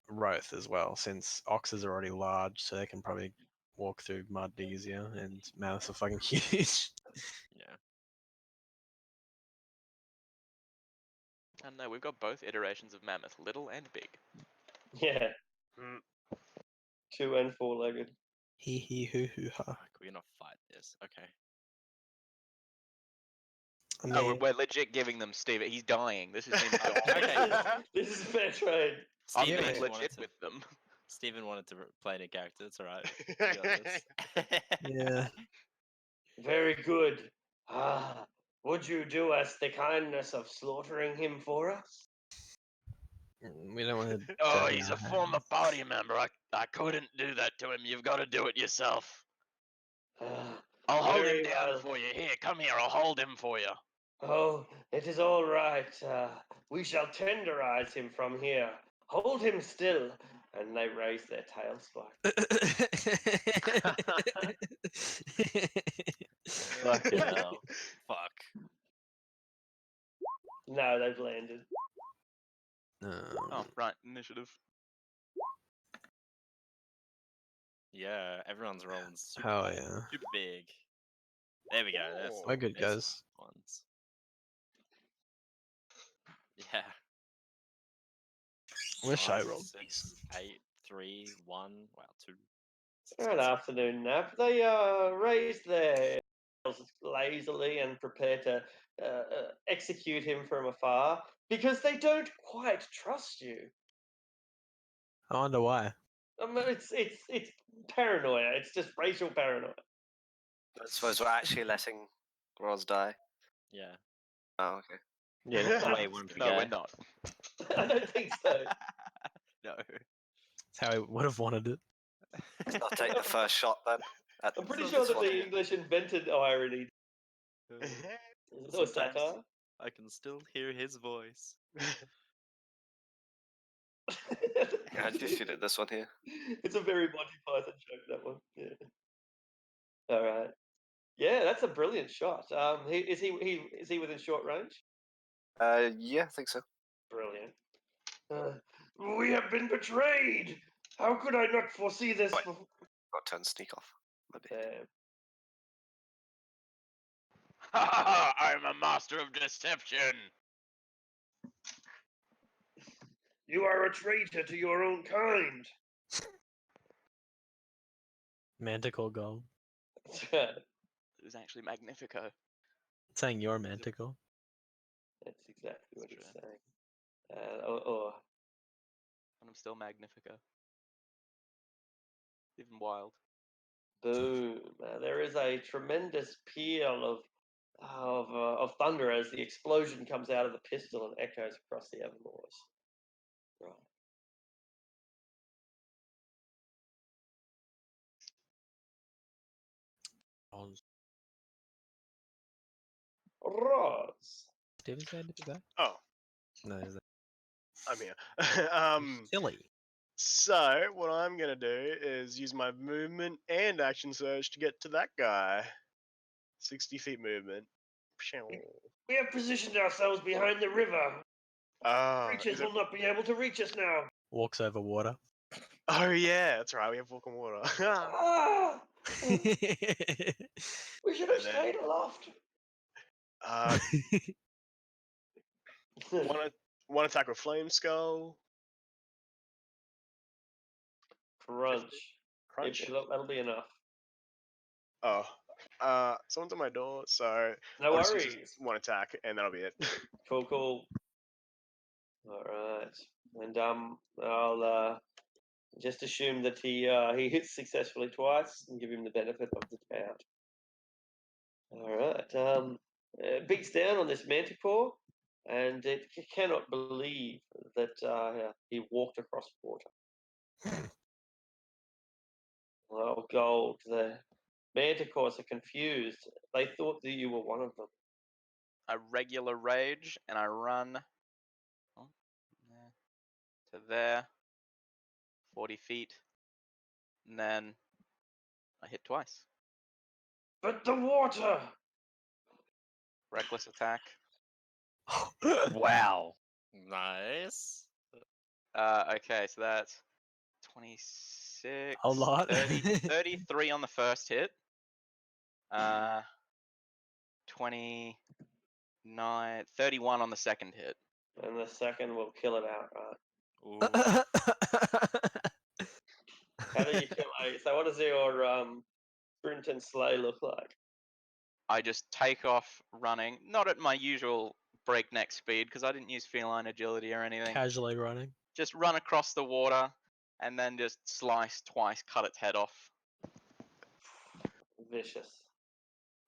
wraith as well, since oxes are already large, so they can probably walk through mud easier, and mammoths are fucking huge. Yeah. And no, we've got both iterations of mammoth, little and big. Yeah. Mm. 2 and 4-legged. Hee hee hoo hoo ha. Could we not fight this? Okay. I No, mean, we're legit giving them Steve. He's dying. This is him dying. Okay. This is fair trade. I'm Steven being actually wanted legit to- with them. Steven wanted to play any character. It's alright. We got this. yeah. Very good. Ah, would you do us the kindness of slaughtering him for us? We don't want to. Oh, he's a former party member. I couldn't do that to him. You've got to do it yourself. Ah, I'll hold Very him down well. for you. Here, come here. I'll hold him for you. oh, it is all right. We shall tenderize him from here. Hold him still. And they raise their tail spike. Fucking hell. Fuck. No, they've landed. Oh, right, initiative. Yeah, everyone's rolling super, Hell yeah. super big. There we go. That's Oh, My good there's guys. ones. Yeah. Wish I 5, rolled 6, decent. 8, 3, 1. Wow, 2. Good afternoon, Nap. They raise their tails lazily and prepare to execute him from afar because they don't quite trust you. I wonder why. It's paranoia. It's just racial paranoia. I suppose we're actually letting Roz die. Yeah. Oh, okay. Yeah, that's the way you want it to No, go. we're not. I don't think so. No. That's how I would have wanted it. I'll take the first shot then. I'm pretty sure this that one the here. English invented irony. Or Sometimes satire. I can still hear his voice. How did you feel it? This one here. It's a very Monty Python joke, that one. Yeah. All right. Yeah, that's a brilliant shot. Is he within short range? Yeah, I think so. Brilliant. We have been betrayed. How could I not foresee this? Wait. Got to turn sneak off. My bad. I'm a master of deception. You are a traitor to your own kind. Manticore gold. That's right. It was actually Magnifico. It's saying you're Manticore. That's exactly what That's he's true. saying. And I'm still Magnifico. Even wild. Boom! There is a tremendous peal of thunder as the explosion comes out of the pistol and echoes across the Evermoors. Right. Roz. Steve is glad to be back. Oh, No, he's I'm here. silly. So what I'm gonna do is use my movement and action surge to get to that guy. 60 feet movement. We have positioned ourselves behind the river. Oh, Creatures is it? will not be able to reach us now. Walks over water. Oh yeah, that's right. We have walking water. Ah! We should have And then- stayed aloft. one attack with flame skull. Crunch. Crunch. That'll be enough. Oh, someone's at my door, so No I'll just use worries. one attack, and that'll be it. Cool. All right, and I'll just assume that he hits successfully twice and give him the benefit of the doubt. All right, beats down on this manticore, and it cannot believe that he walked across water. Oh, Gold, the manticores are confused. They thought that you were one of them. I regular rage and I run to there, 40 feet, and then I hit twice. But the water! Reckless attack. Wow. Nice. Okay, so that's 26. A lot. 33 on the first hit. 29, 31 on the second hit. And the second will kill it outright. Ooh. How do you kill a... So what does your sprint and slay look like? I just take off running, not at my usual breakneck speed because I didn't use feline agility or anything. Casually running. Just run across the water and then just slice twice, cut its head off. Vicious.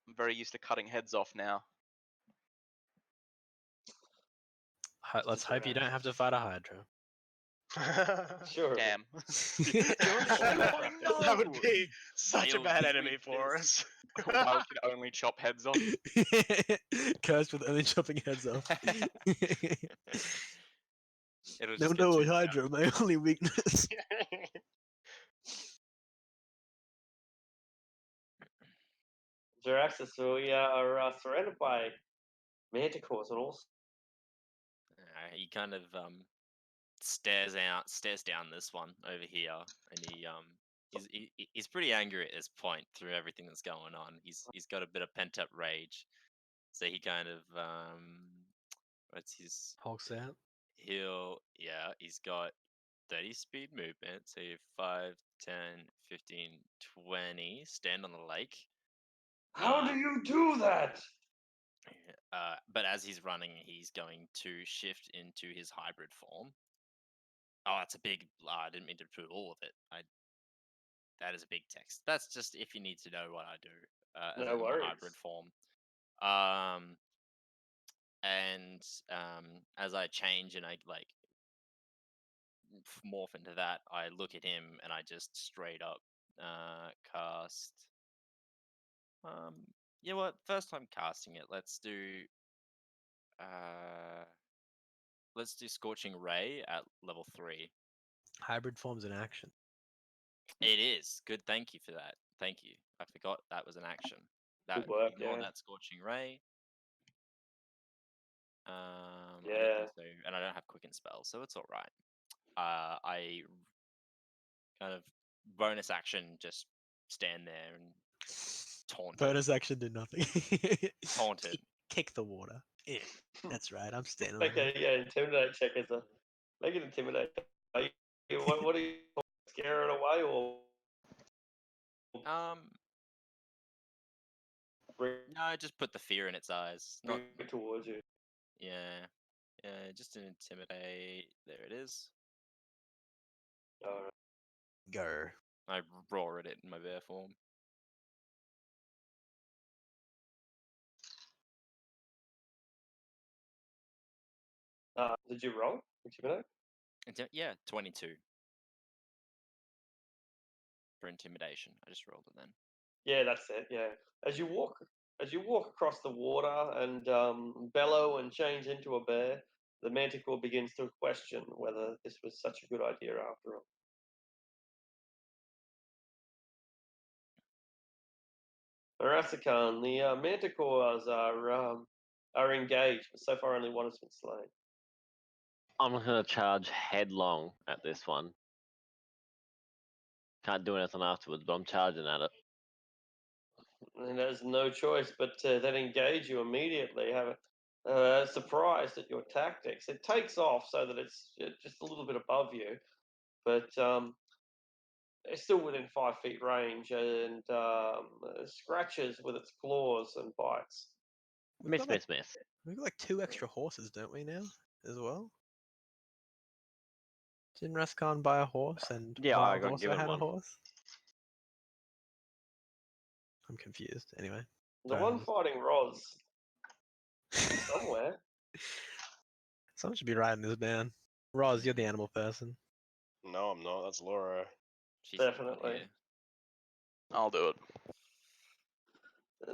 I'm very used to cutting heads off now. Let's hope you don't have to fight a Hydra. Sure. Damn. That would be such a Nailed bad his enemy weakness. for us. I could only chop heads off. Cursed with only chopping heads off. It'll No, just get too Hydra, my only weakness. Jaraxxus, we are surrounded by manticores on all he kind of stares down this one over here, and he's pretty angry at this point through everything that's going on. He's got a bit of pent up rage, so he kind of what's his Hulks out. he's got 30 speed movement, so 5, 10, 15, 20. Stand on the lake. How do you do that? But as he's running, he's going to shift into his hybrid form. Oh, that's a big. I didn't mean to put all of it. That is a big text. That's just if you need to know what I do. No in my worries. hybrid form. And as I change and I like morph into that, I look at him and I just straight up cast. You know what? First time casting it, let's do Scorching Ray at level 3. Hybrid forms in action. It is good. Thank you for that. Thank you. I forgot that was an action. Good work, Ignore yeah. that Scorching Ray. Yeah. And I don't have Quicken spells, so it's all right. I kind of bonus action just stand there and taunt. Bonus action did nothing. Taunted. Kick the water. Yeah, that's right. I'm standing. Make on a intimidate check as a make an intimidate. What are you scare it away or No, just put the fear in its eyes. Not bring it towards you? yeah, just an intimidate. There it is. Alright. Go. I roar at it in my bear form. Did you roll? Intimidate? Yeah, 22 for intimidation. I just rolled it then. Yeah, that's it. Yeah, as you walk across the water and bellow and change into a bear, the manticore begins to question whether this was such a good idea after all. Arasakan, the manticores are engaged, but so far only one has been slain. I'm not gonna charge headlong at this one. Can't do anything afterwards, but I'm charging at it. And there's no choice but to then engage you immediately. Have surprised at your tactics. It takes off so that it's just a little bit above you, but it's still within 5 feet range and scratches with its claws and bites. We've got Miss. We've got like 2 extra horses, don't we now? As well. Didn't Raskan buy a horse and Yeah, I Wild got also given had one. a horse? I'm confused. Anyway. The Sorry, one fighting Roz somewhere. Someone should be writing this down. Roz, you're the animal person. No, I'm not. That's Laura. She's not Definitely. here. I'll do it.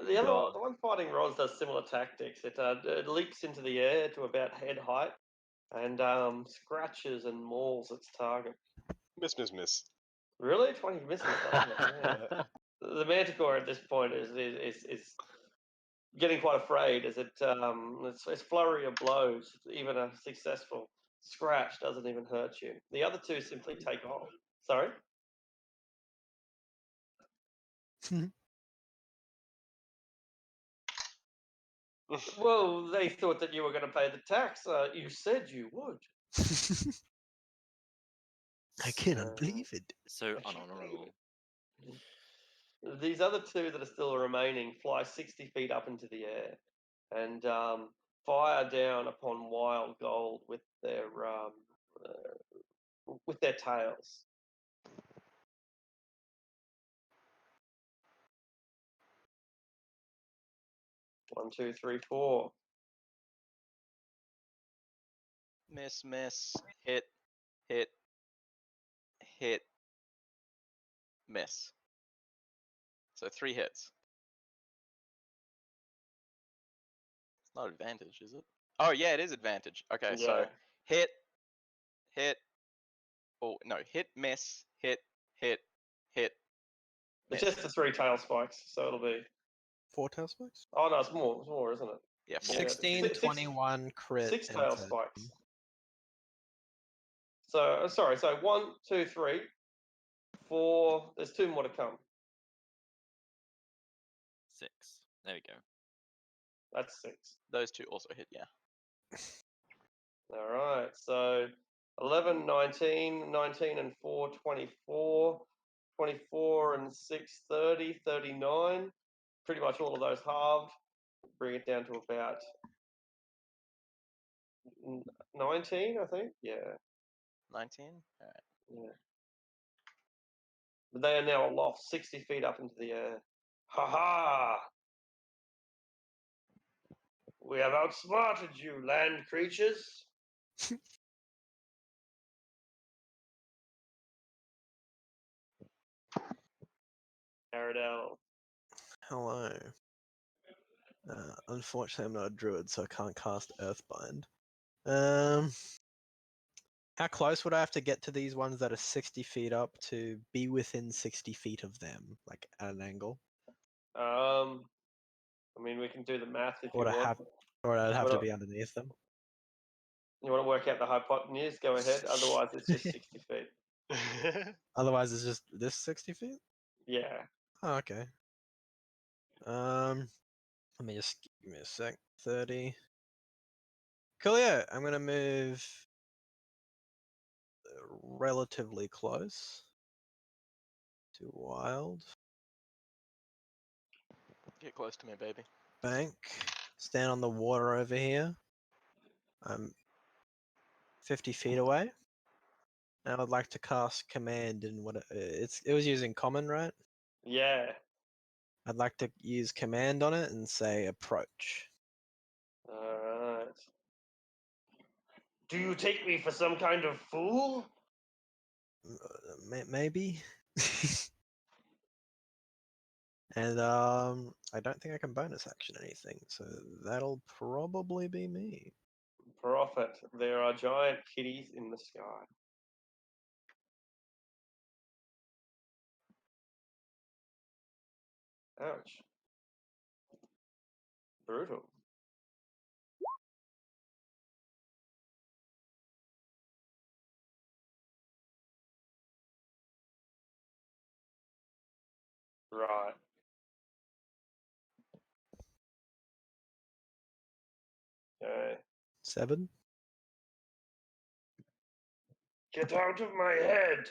The one fighting Roz does similar tactics. It leaps into the air to about head height and scratches and mauls its target. Miss. Really, 20 misses. doesn't it? Yeah. The manticore at this point is getting quite afraid as its flurry of blows. Even a successful scratch doesn't even hurt you. The other two simply take off. Sorry. Well, they thought that you were going to pay the tax. You said you would. I cannot believe it. So I can't unhonorable. These other two that are still remaining fly 60 feet up into the air and fire down upon Wild Gold with their tails. One, two, three, four. Miss. Hit. Miss. So 3 hits. It's not advantage, is it? Oh yeah, it is advantage. Okay, so Yeah. hit. Oh no, hit, miss, hit. It's Miss. just the 3 tail spikes, so it'll be. 4 tail spikes? Oh no, it's more, isn't it? Yeah, 4. Yeah, 16, six- 21, crit. 6 and tail 13. spikes. So sorry. So 1, 2, 3, 4. There's 2 more to come. 6. There we go. That's 6. Those two also hit, yeah. All right. So 11, 19, 19 and 4, 24, 24 and 6, 30, 39. Pretty much all of those halved. Bring it down to about 19, I think. Yeah. 19? Alright. Yeah. But they are now aloft 60 feet up into the air. Ha ha! We have outsmarted you, land creatures. Aradel. Hello. Unfortunately, I'm not a druid, so I can't cast Earthbind. How close would I have to get to these ones that are 60 feet up to be within 60 feet of them, like at an angle? I mean, we can do the math if you Or want. I'd have to Well, be underneath them? You want to work out the hypotenuse? Go ahead. Otherwise, it's just 60 feet. Otherwise, it's just this 60 feet? Yeah. Oh, okay. Let me just give me a sec. 30. Cool, yeah. I'm gonna move relatively close to wild. Get close to me, baby. Bank. Stand on the water over here. I'm 50 feet away. And I would like to cast command in what it was using common, right? Yeah. I'd like to use command on it and say approach. All right. Do you take me for some kind of fool? Maybe. And I don't think I can bonus action anything, so that'll probably be me. Prophet, there are giant kitties in the sky. Ouch. Brutal. Right. Okay. 7. Get out of my head!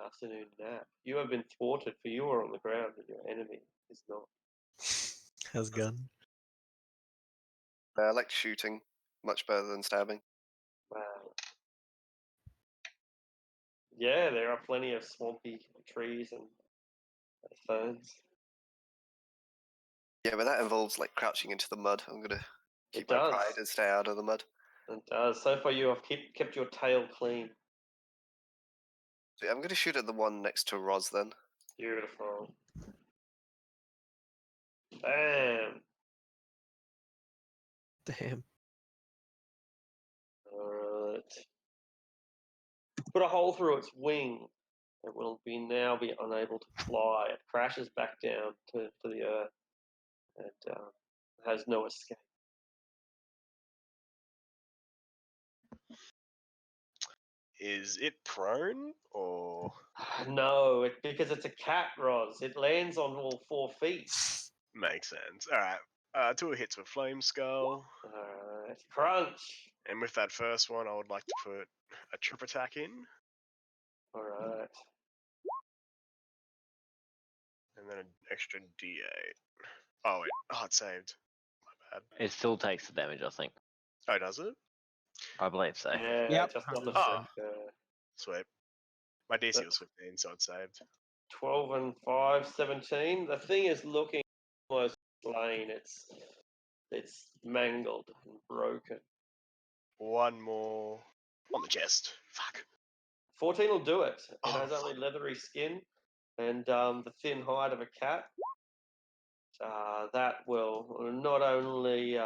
Afternoon nap. You have been thwarted, for you are on the ground and your enemy is not. Has gun. I like shooting much better than stabbing. Wow. Yeah, there are plenty of swampy trees and ferns. Yeah, but that involves like crouching into the mud. I'm gonna keep my does. pride and stay out of the mud. It does. So far, you have kept your tail clean. So yeah, I'm gonna shoot at the one next to Roz then. Beautiful. Bam. Damn. Alright. Put a hole through its wing. It will now be unable to fly. It crashes back down to the earth. It has no escape. Is it prone or No, because it's a cat, Roz. It lands on all 4 feet. makes sense? All right. 2 hits with Flame Skull, Alright. Crunch. and with that first one, I would like to put a trip attack in, Alright. and then an extra D8. Oh wait, it saved. My bad. It still takes the damage, I think. Oh, does it? I believe so. Yeah, Yep, just not the 100%. trick. Sweet. My DC But- was 15, so it saved. 12 and 5, 17. The thing is looking almost slain. It's mangled and broken. One more on the chest. Fuck. 14 will do it. It Oh, has only leathery skin and the thin hide of a cat. That will not only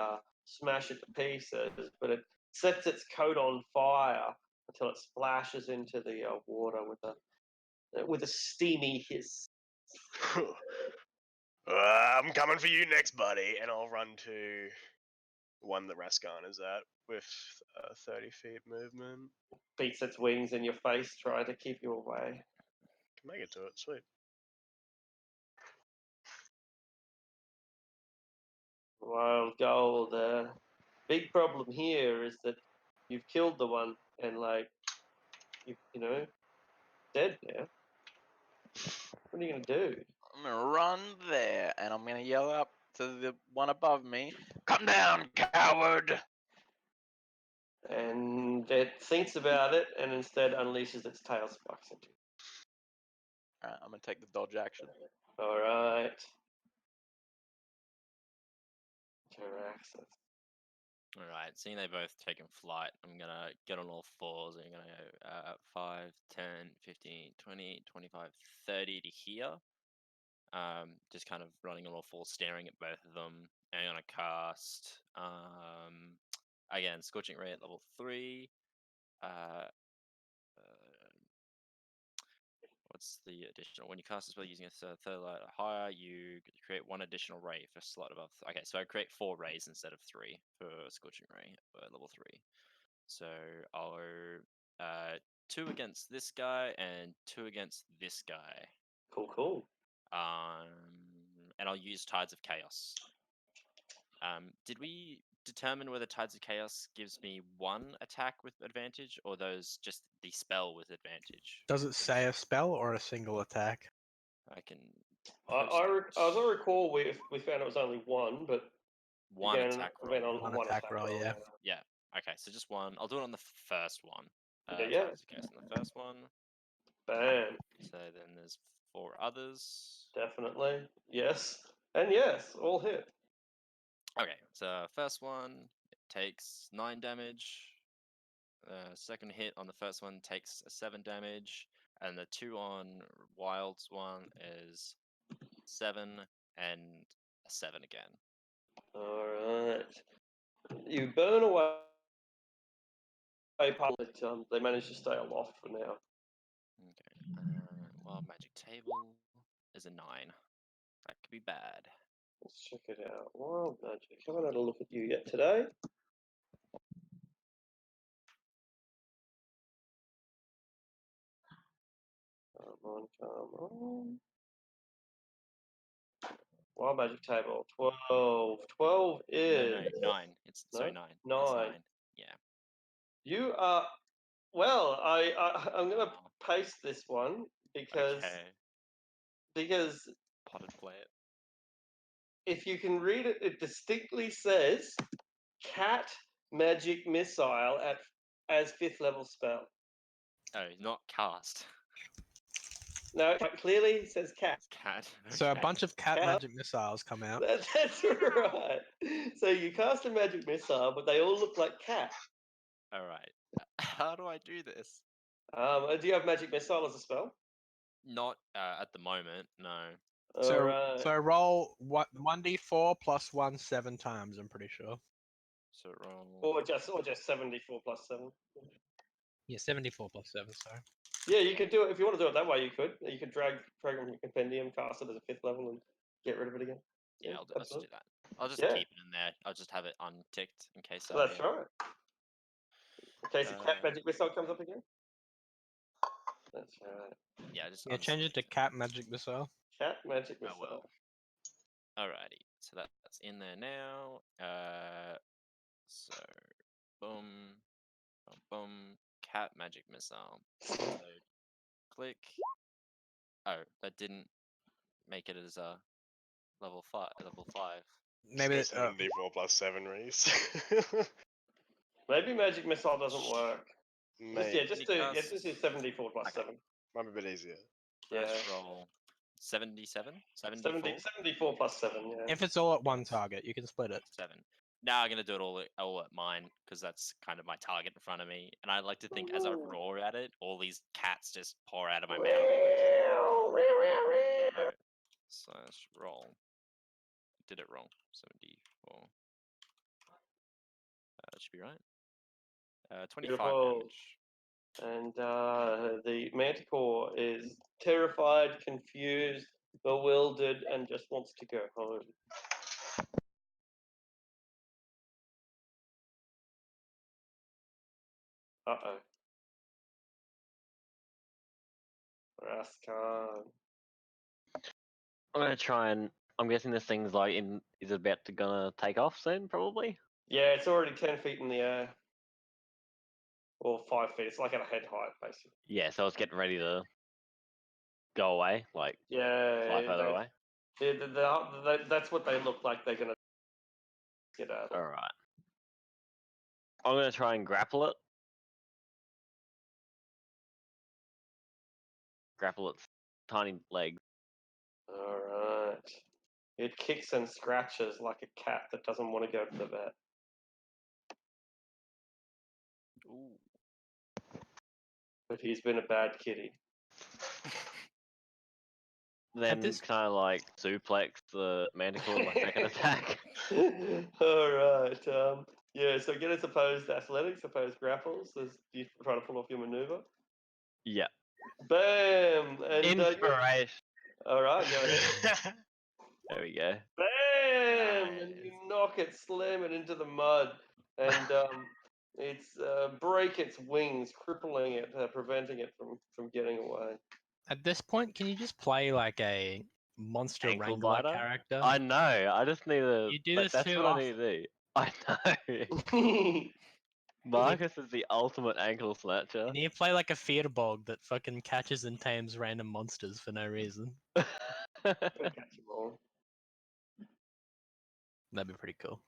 smash it to pieces, but it sets its coat on fire until it splashes into the water with a steamy hiss. I'm coming for you next, buddy, and I'll run to one that Raskan is at with 30 feet movement. Beats its wings in your face, trying to keep you away. Can make it to it. Sweet. Wild gold. Big problem here is that you've killed the one, and like, you know, dead now. What are you gonna do? I'm gonna run there, and I'm gonna yell up to the one above me, "Come down, coward!" And it thinks about it, and instead unleashes its tail spikes into you. Alright, I'm gonna take the dodge action. All right. Jaraxxus. Alright, seeing they both taken flight, I'm gonna get on all fours and I'm gonna go 5, 10, 15, 20, 25, 30 to here. Just kind of running on all fours, staring at both of them. And I'm gonna cast again, Scorching Ray at level 3. What's the additional? When you cast a spell using a third light or higher, you create one additional ray for slot above. Okay, so I create 4 rays instead of 3 for Scorching Ray at level 3. So I'll 2 against this guy and 2 against this guy. Cool. And I'll use Tides of Chaos. Did we determine whether Tides of Chaos gives me 1 attack with advantage, or those just the spell with advantage? Does it say a spell or a single attack? I can. As I recall, we found it was only 1, but One again, attack I mean, roll. on One attack roll, yeah. Yeah. Okay, so just 1. I'll do it on the first one. Yeah. Tides of Chaos on the first one. Bam. So then there's 4 others. Definitely. Yes. And yes, all hit. Okay, so first one takes 9 damage. Second hit on the first one takes 7 damage, and the 2 on Wild's one is 7 and a 7 again. Alright. You burn away part of it, they manage to stay aloft for now. Okay. Wild Magic Table is a 9. That could be bad. Let's check it out. Wild magic. Haven't had a look at you yet today. Come on. Wild magic table. 12. 12 is. No, 9. It's No? sorry, 9. 9. It's 9. Yeah. You are. Well, I'm gonna paste this one because Potted play it. if you can read it, it distinctly says Cat Magic Missile as 5th level spell. Oh, not cast. No, it clearly says cat. It's cat. So a Okay. bunch of cat Cat. magic missiles come out. That's right. So you cast a magic missile, but they all look like cat. All right. How do I do this? Do you have magic missile as a spell? Not at the moment. No. So Alright. so roll 1d4 plus 1 7 times. I'm pretty sure. So roll. Or just 74 plus 7. Yeah, 74 plus 7. Sorry. Yeah, you could do it if you want to do it that way. You could drag program your compendium, cast it as a 5th level, and get rid of it again. Yeah, Yeah, let's do absolutely. that. I'll just Yeah. keep it in there. I'll just have it unticked in case So that's right. In case a cat Uh, magic missile comes up again. That's right. Yeah, just Yeah, change it to unselect cat magic missile. Cat magic I missile. will. Alrighty, so that's in there now. So boom, boom, boom, cat magic missile. So click. Oh, that didn't make it as a level 5. Level 5. Maybe It's 74 plus 7, Reese. Maybe magic missile doesn't work. Mate, Just You do 74 plus Okay. 7. might be a bit easier. Yeah. Let's roll 77, 74, 74 plus 7. Yeah. if it's all at one target, you can split it. 7. Now I'm gonna do it all at mine because that's kind of my target in front of me, and I like to think as I Ooh. roar at it, all these cats just pour out of my mouth. Slash roll. Did it wrong. 74. That should be right. 25 Beautiful. damage. And the manticore is terrified, confused, bewildered, and just wants to go home. Uh-oh. Raskan. I'm gonna try and. I'm guessing this thing's like is about to gonna take off soon, probably. Yeah, it's already 10 feet in the air. Or 5 feet. It's like at a head height, basically. Yeah, so it's getting ready to go away, like Yeah, fly further away. that's what they look like they're gonna get out of. All right. I'm gonna try and grapple it. Grapple its tiny legs. Alright. It kicks and scratches like a cat that doesn't want to go to the vet. Ooh. But he's been a bad kitty. Then this- kind of like suplex the manticore with my second attack. Alright. Yeah, so get its opposed athletics, opposed grapples. You try to pull off your maneuver. Yeah. Bam! And Inspiration. alright, go ahead. There we go. Bam! And you Nice. knock it, slam it into the mud, and it's break its wings, crippling it, preventing it from getting away. At this point, can you just play like a monster Ankle wrangler biter? character? I know. I just need to. You do this That's too what I need to do. I know. Marcus is the ultimate ankle snatcher. You need to play like a Fearbog that fucking catches and tames random monsters for no reason. Catch 'em all. That'd be pretty cool.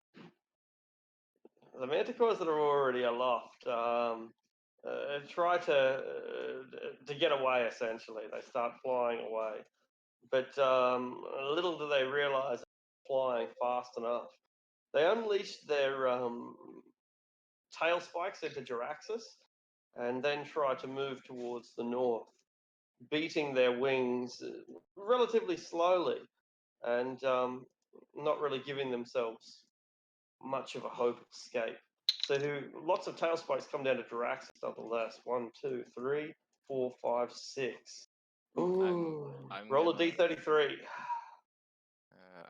The manticores that are already aloft try to get away. Essentially, they start flying away, but little do they realise they're flying fast enough. They unleash their tail spikes into Jaraxxus, and then try to move towards the north, beating their wings relatively slowly, and not really giving themselves much of a hope of escape. So lots of tail spikes come down to Jaraxxus nonetheless. 1, 2, 3, 4, 5, 6. Ooh. I'm Roll a gonna- d33.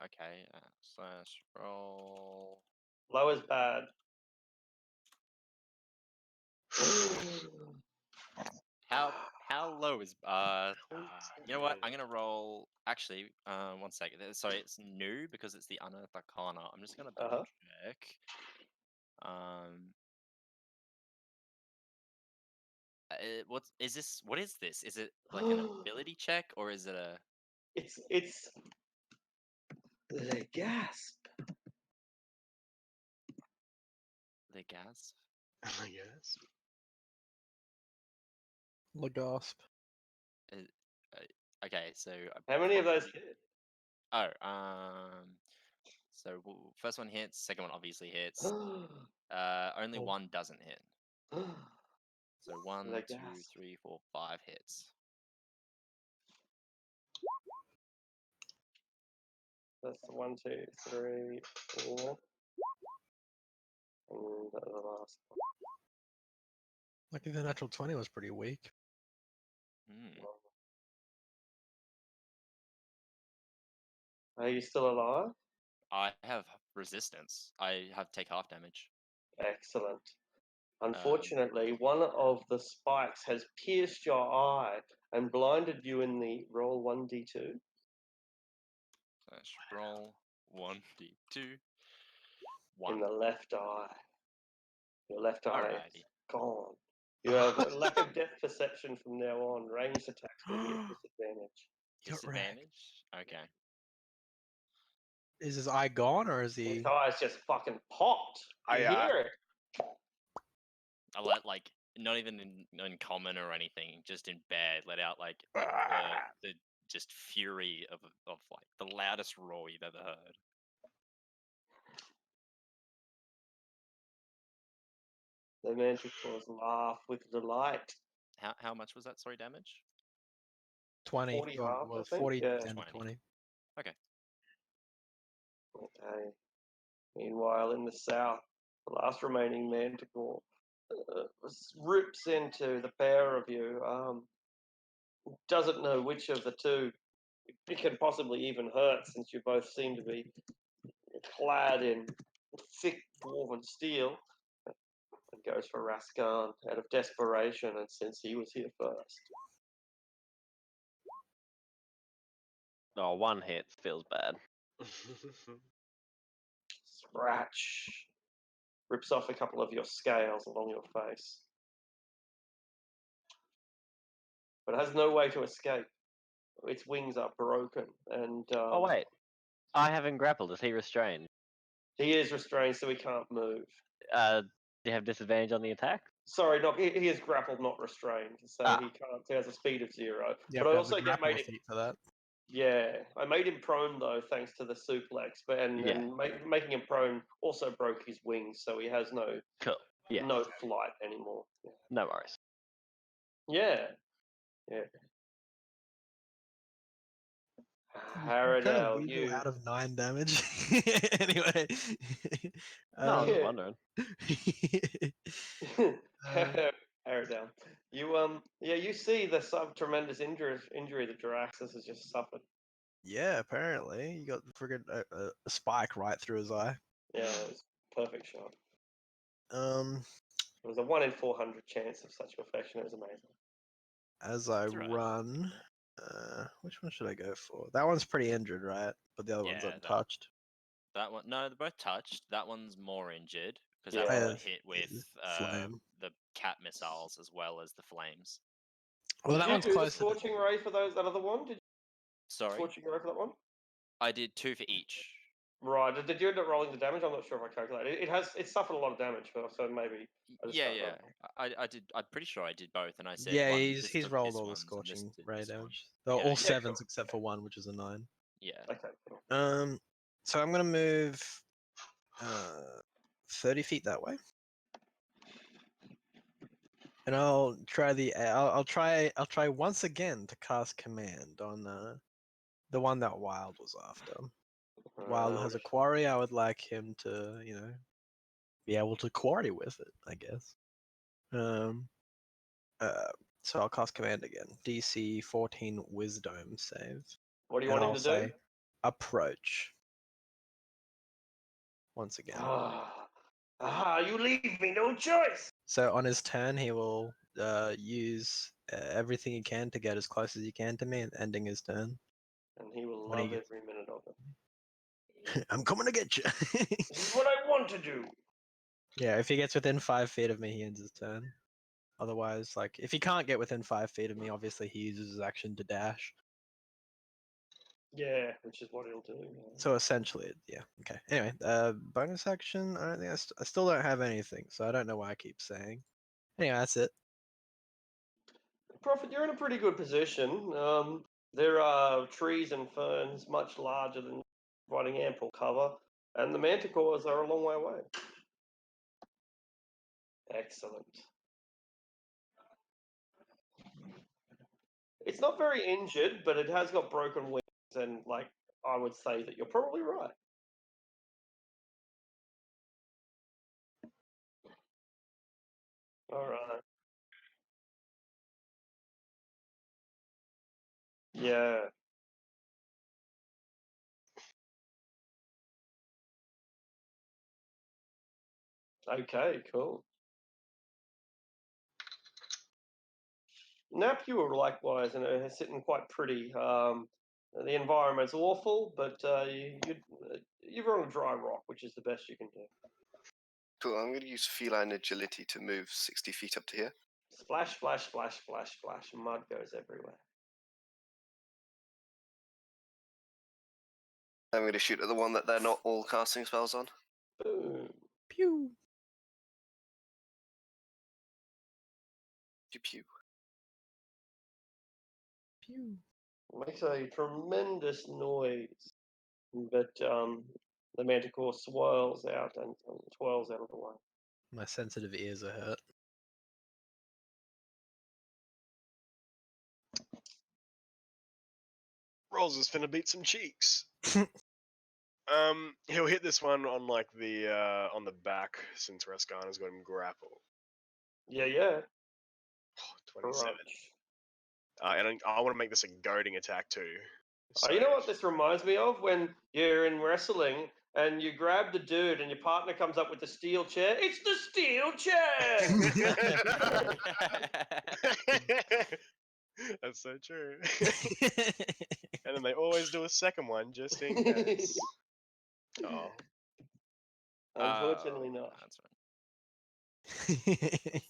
Okay. Slash roll. Low is bad. How low is you know what? I'm gonna roll. Actually, 1 second. Sorry, it's new because it's the Unearthed Arcana. I'm just gonna double check. What is this? What is this? Is it like an ability check or is it a? It's the gasp. The gas? I guess. Lagasp. Okay, so How many of those probably- hit? Oh, so first one hits, second one obviously hits. Only Oh. one doesn't hit. So 1, The 2, gas. 3, 4, 5 hits. That's 1, 2, 3, 4. And the last one. Lucky the natural 20 was pretty weak. Hmm. Are you still alive? I have resistance. I have take half damage. Excellent. Unfortunately, one of the spikes has pierced your eye and blinded you in the roll 1d2. Slash roll 1d2. In 1. the left eye. Your left eye is Alrighty. gone. You have a lack of depth perception from now on. Ranged attacks will be at disadvantage. Got wrecked. Disadvantage? Okay. Is his eye gone or is he? His eyes just fucking popped. You hear it? I let like not even in common or anything, just in bed, let out like the just fury of like the loudest roar you've ever heard. The manticores laugh with delight. How much was that? Sorry, damage. 20. 40 or, half, I well, think, 40 yeah. down to 20. 20. Okay. Meanwhile, in the south, the last remaining manticore rips into the pair of you. Doesn't know which of the two it can possibly even hurt, since you both seem to be clad in thick dwarven steel. And goes for Raskan out of desperation, and since he was here first. Oh, one hit feels bad. Scratch. Rips off a couple of your scales along your face. But it has no way to escape. Its wings are broken, and Oh wait, I haven't grappled. Is he restrained? he is restrained, so he can't move. Do you have disadvantage on the attack? Sorry, Doc, he is grappled, not restrained, so Ah. he can't. He has a speed of 0. You but have I to also have a get grapple made him. feat for that. Yeah, I made him prone though, thanks to the suplex. But Yeah. making him prone also broke his wings, so he has Cool. Yeah. no flight anymore. No worries. Yeah, yeah. Kind of Haradale, weasel you. out of 9 damage. Anyway. No, I was Yeah. just wondering. Haradale, you see the tremendous injury that Jaraxxus has just suffered. Yeah, apparently. You got friggin' a spike right through his eye. Yeah, it was a perfect shot. Um, It was a 1 in 400 chance of such perfection. It was amazing. as I That's right. run, which one should I go for? That one's pretty injured, right? But the other one's Yeah, that- untouched. That one, no, they're both touched. That one's more injured because Yeah. that one Yeah, got hit with flame. the cat missiles as well as the flames. Well, Did that you one's do the closer. Scorching Ray for that other one? Did you Sorry, Scorching Ray for that one? I did 2 for each. Right. Did you end up rolling the damage? I'm not sure if I calculated. It suffered a lot of damage, so maybe. I just Yeah, don't yeah. know. I did. I'm pretty sure I did both, and I said Yeah, one, he's this rolled this all the one's and this scorching did ray this one. damage. They're Yeah, all yeah. sevens cool. except for one, which is a 9. Yeah. Okay. Cool. So I'm gonna move 30 feet that way, and I'll try once again to cast command on the one that Wild was after. Wild has a quarry. I would like him to, be able to quarry with it, I guess. So I'll cast command again. DC 14 Wisdom save. What do you And want I'll him to say do? approach. Once again. You leave me no choice. So on his turn, he will use everything he can to get as close as he can to me, and ending his turn. And he will When love he- every minute of it. I'm coming to get you. This is what I want to do. Yeah, if he gets within 5 feet of me, he ends his turn. Otherwise, like, if he can't get within 5 feet of me, obviously he uses his action to dash. Yeah, which is what he'll do. So essentially, yeah. Okay. Anyway, bonus action. I don't think I still don't have anything, so I don't know why I keep saying. Anyway, that's it. Prophet, you're in a pretty good position. There are trees and ferns much larger than providing ample cover, and the manticores are a long way away. Excellent. It's not very injured, but it has got broken wings, and I would say that you're probably right. All right. Yeah. Okay, cool. Napu likewise, and are sitting quite pretty. The environment's awful, but you're on a dry rock, which is the best you can do. Cool, I'm going to use feline agility to move 60 feet up to here. Splash, splash, splash, splash, splash. Mud goes everywhere. I'm going to shoot at the one that they're not all casting spells on. Boom. Pew. Pew pew. Pew. Makes a tremendous noise, but the manticore swirls out and twirls out of the way. My sensitive ears are hurt. Rolls is finna beat some cheeks. He'll hit this one on on the back since Rascana's got him grappled. Yeah. 27. Crunch. And I want to make this a goading attack too. You know So- what this reminds me of? When you're in wrestling and you grab the dude, and your partner comes up with the steel chair. It's the steel chair. That's so true. And then they always do a second one just in case. Oh. Unfortunately not. That's right.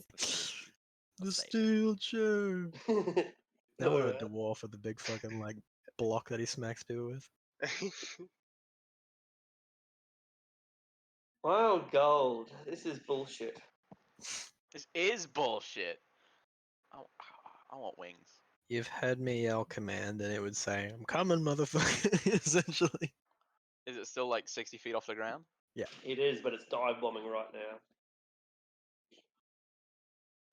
The Save it. steel chair. Now we're a Alright. dwarf with the big fucking like block that he smacks people with. Wild gold. This is bullshit. This is bullshit. I want wings. You've heard me yell command and it would say, I'm coming, motherfucker, essentially. Is it still like 60 feet off the ground? It is, but it's dive bombing right now.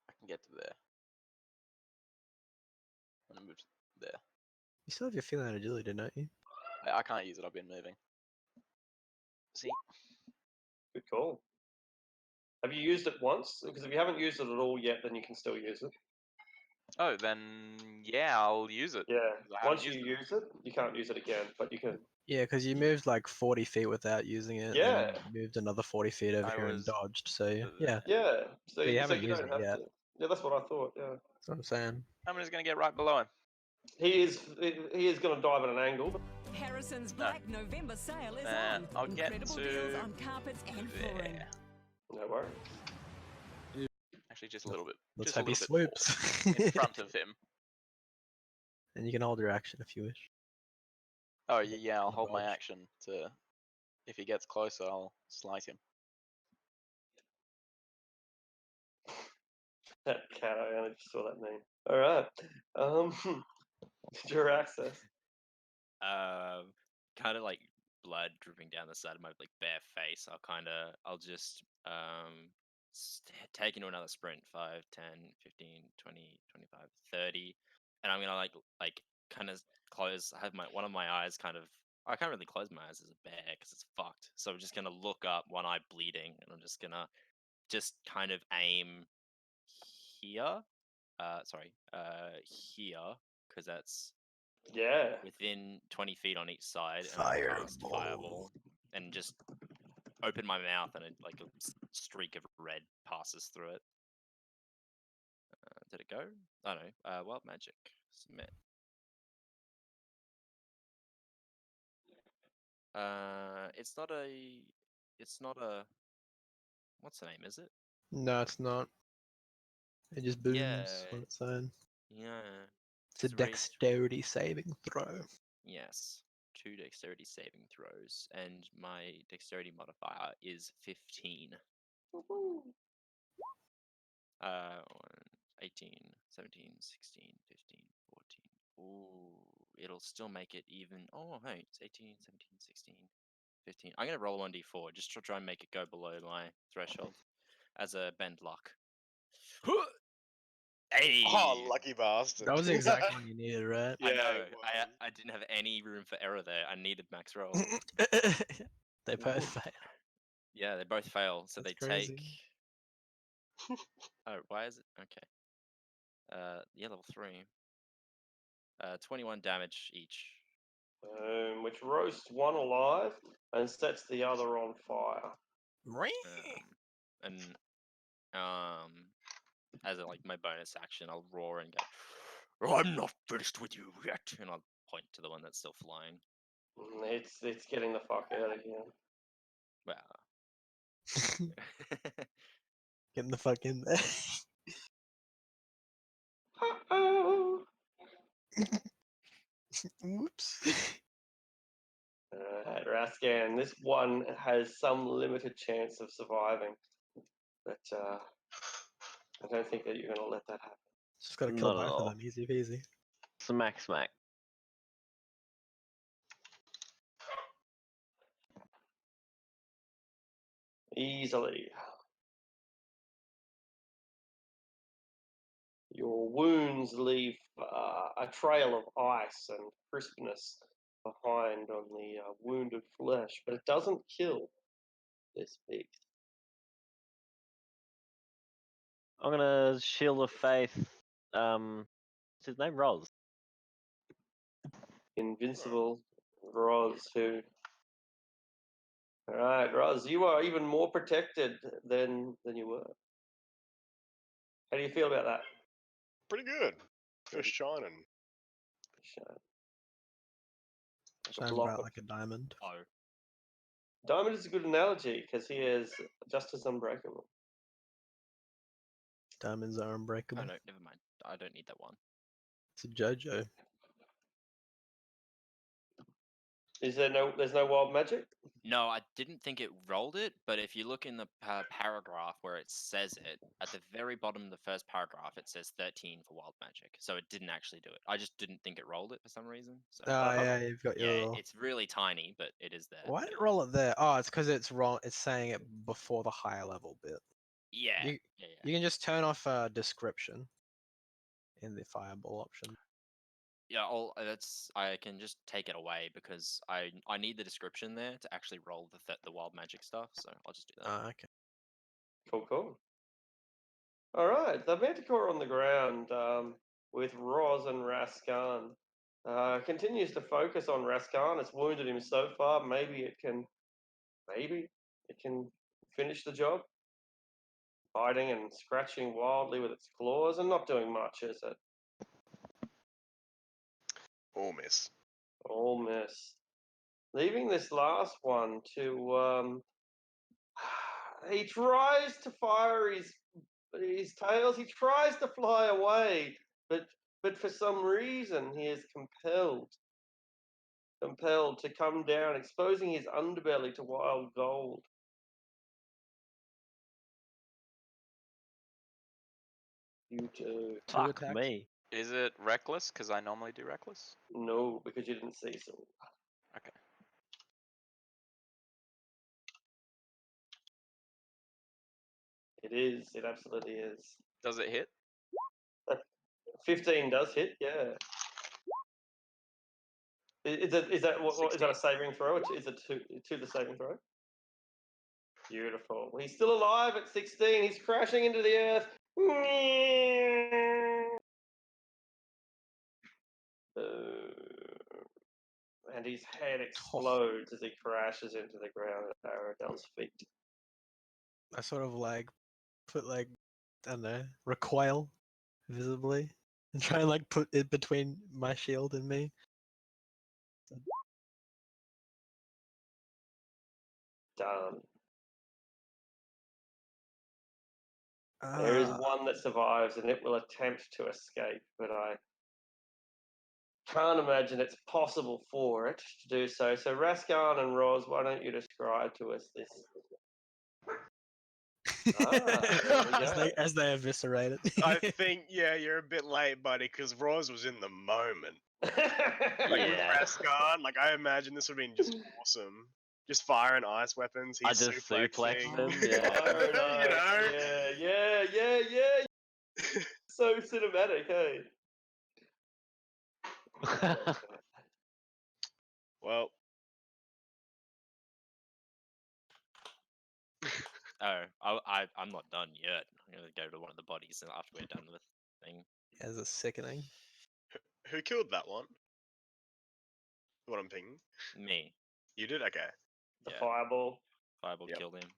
I can get to there. I'm gonna move to there. You still have your feeling agility, don't you? I can't use it. I've been moving. See, Good call. Have you used it once? Because if you haven't used it at all yet, then you can still use it. oh then yeah, I'll use it. Yeah. 'cause I haven't Once you used use it, you can't use it again, but you can. Yeah, because you moved like 40 feet without using it. Yeah. And you moved another 40 feet over I here and was- dodged. So yeah, Yeah. So, But you so haven't you used don't it have yet. to. Yeah, that's what I thought. Yeah. That's what I'm saying. I'm just gonna get right below him. He is going to dive at an angle. Harrison's Black November sale is Nah, on. I'll get Incredible deals to on carpets and flooring. there. No worries. Actually, just a little bit. Let's just a hope he little bit swoops. in front of him. And you can hold your action if you wish. Oh yeah, I'll hold my dodge. action to. If he gets closer, I'll slice him. That cat, I only just saw that name. All right. Your access. Kind of like blood dripping down the side of my like bare face. I'll just take into another sprint 5, 10, 15, 20, 25, 30, and I'm gonna like kind of close. I have one of my eyes kind of. I can't really close my eyes as a bear because it's fucked. So I'm just gonna look up, one eye bleeding, and I'm just gonna kind of aim here. Here, because that's Yeah. within 20 feet on each side. And Fireball. cast fireball, and just open my mouth, and like a streak of red passes through it. Did it go? Oh no. Wild magic. Submit. It's not a. What's the name? Is it? No, it's not. It just booms Yeah. on its own. Yeah. It's a It's very dexterity saving throw. Yes. 2 dexterity saving throws, and my dexterity modifier is 15. 18, 17, 16, 15, 14. Ooh, it'll still make it even. Oh, hey, it's 18, 17, 16, 15. I'm going to roll 1d4 just to try and make it go below my threshold as a bend luck. Hey! Oh, lucky bastard. That was the exact one you needed, right? I Yeah, know. it I didn't have any room for error there. I needed max roll. They both fail. Yeah, they both fail, so That's they crazy. take. Oh, why is it? Okay. Yeah, level 3. 21 damage each. Which roasts one alive and sets the other on fire. And as a, like my bonus action, I'll roar and go, "I'm not finished with you yet," and I'll point to the one that's still flying. It's getting the fuck out of here. Wow. Getting the fuck in there. Uh-oh. Whoops. Alright, Rascan, this one has some limited chance of surviving, but I don't think that you're going to let that happen. Just gotta kill Not at both of all. them, easy peasy. Smack, smack. Easily. Your wounds leave a trail of ice and crispness behind on the wounded flesh, but it doesn't kill this beast. I'm gonna Shield of Faith. What's his name? Roz. Invincible Roz, who All right, Roz, you are even more protected than you were. How do you feel about that? Pretty good. Just shining. Shine. Shine block bright of- like a diamond. Oh, Diamond is a good analogy because he is just as unbreakable. Diamonds are oh unbreakable. no, never mind. I don't need that one. It's a JoJo. Is there there's no wild magic? No, I didn't think it rolled it, but if you look in the paragraph where it says it, at the very bottom of the first paragraph, it says 13 for wild magic. So it didn't actually do it. I just didn't think it rolled it for some reason. So Oh yeah, you've got your yeah, little. it's really tiny, but it is there. Why did it roll it there? Oh, it's because it's wrong. It's saying it before the higher level bit. Yeah, You- yeah. You can just turn off description in the fireball option. Yeah, that's I can just take it away because I need the description there to actually roll the wild magic stuff. So I'll just do that. Okay. Cool. All right, the Manticore on the ground with Roz and Raskan continues to focus on Raskan. It's wounded him so far. Maybe it can finish the job. Biting and scratching wildly with its claws and not doing much, is it? All miss. All miss. Leaving this last one to he tries to fire his tails. He tries to fly away, but for some reason he is compelled to come down, exposing his underbelly to wild gold. You do. Two Fuck attacks. me. Is it reckless? Because I normally do reckless. No, because you didn't see some. Okay. It is. It absolutely is. Does it hit? 15 does hit. Yeah. Is that what is that a saving throw? Is it to the saving throw? Beautiful. He's still alive at 16. He's crashing into the earth. And his head explodes as he crashes into the ground at Aradell's feet. I sort of like put like I don't know, recoil visibly and try and like put it between my shield and me. Done. There is one that survives and it will attempt to escape, but I can't imagine it's possible for it to do so. So Raskan and Roz, why don't you describe to us this? As they eviscerate it. I think, yeah, you're a bit late, buddy, because Roz was in the moment. Like, with Yeah. Raskan, like, I imagine this would have been just awesome. Just firing ice weapons. I He's just suplexed suplexing. him. Yeah. You know? Yeah. So cinematic, hey. Well, Oh, I'm not done yet. I'm gonna go to one of the bodies and after we're done with the thing. As a sickening. who killed that one? What I'm thinking. Me. You did? Okay. The Yeah. fireball. Fireball Yep. killed him.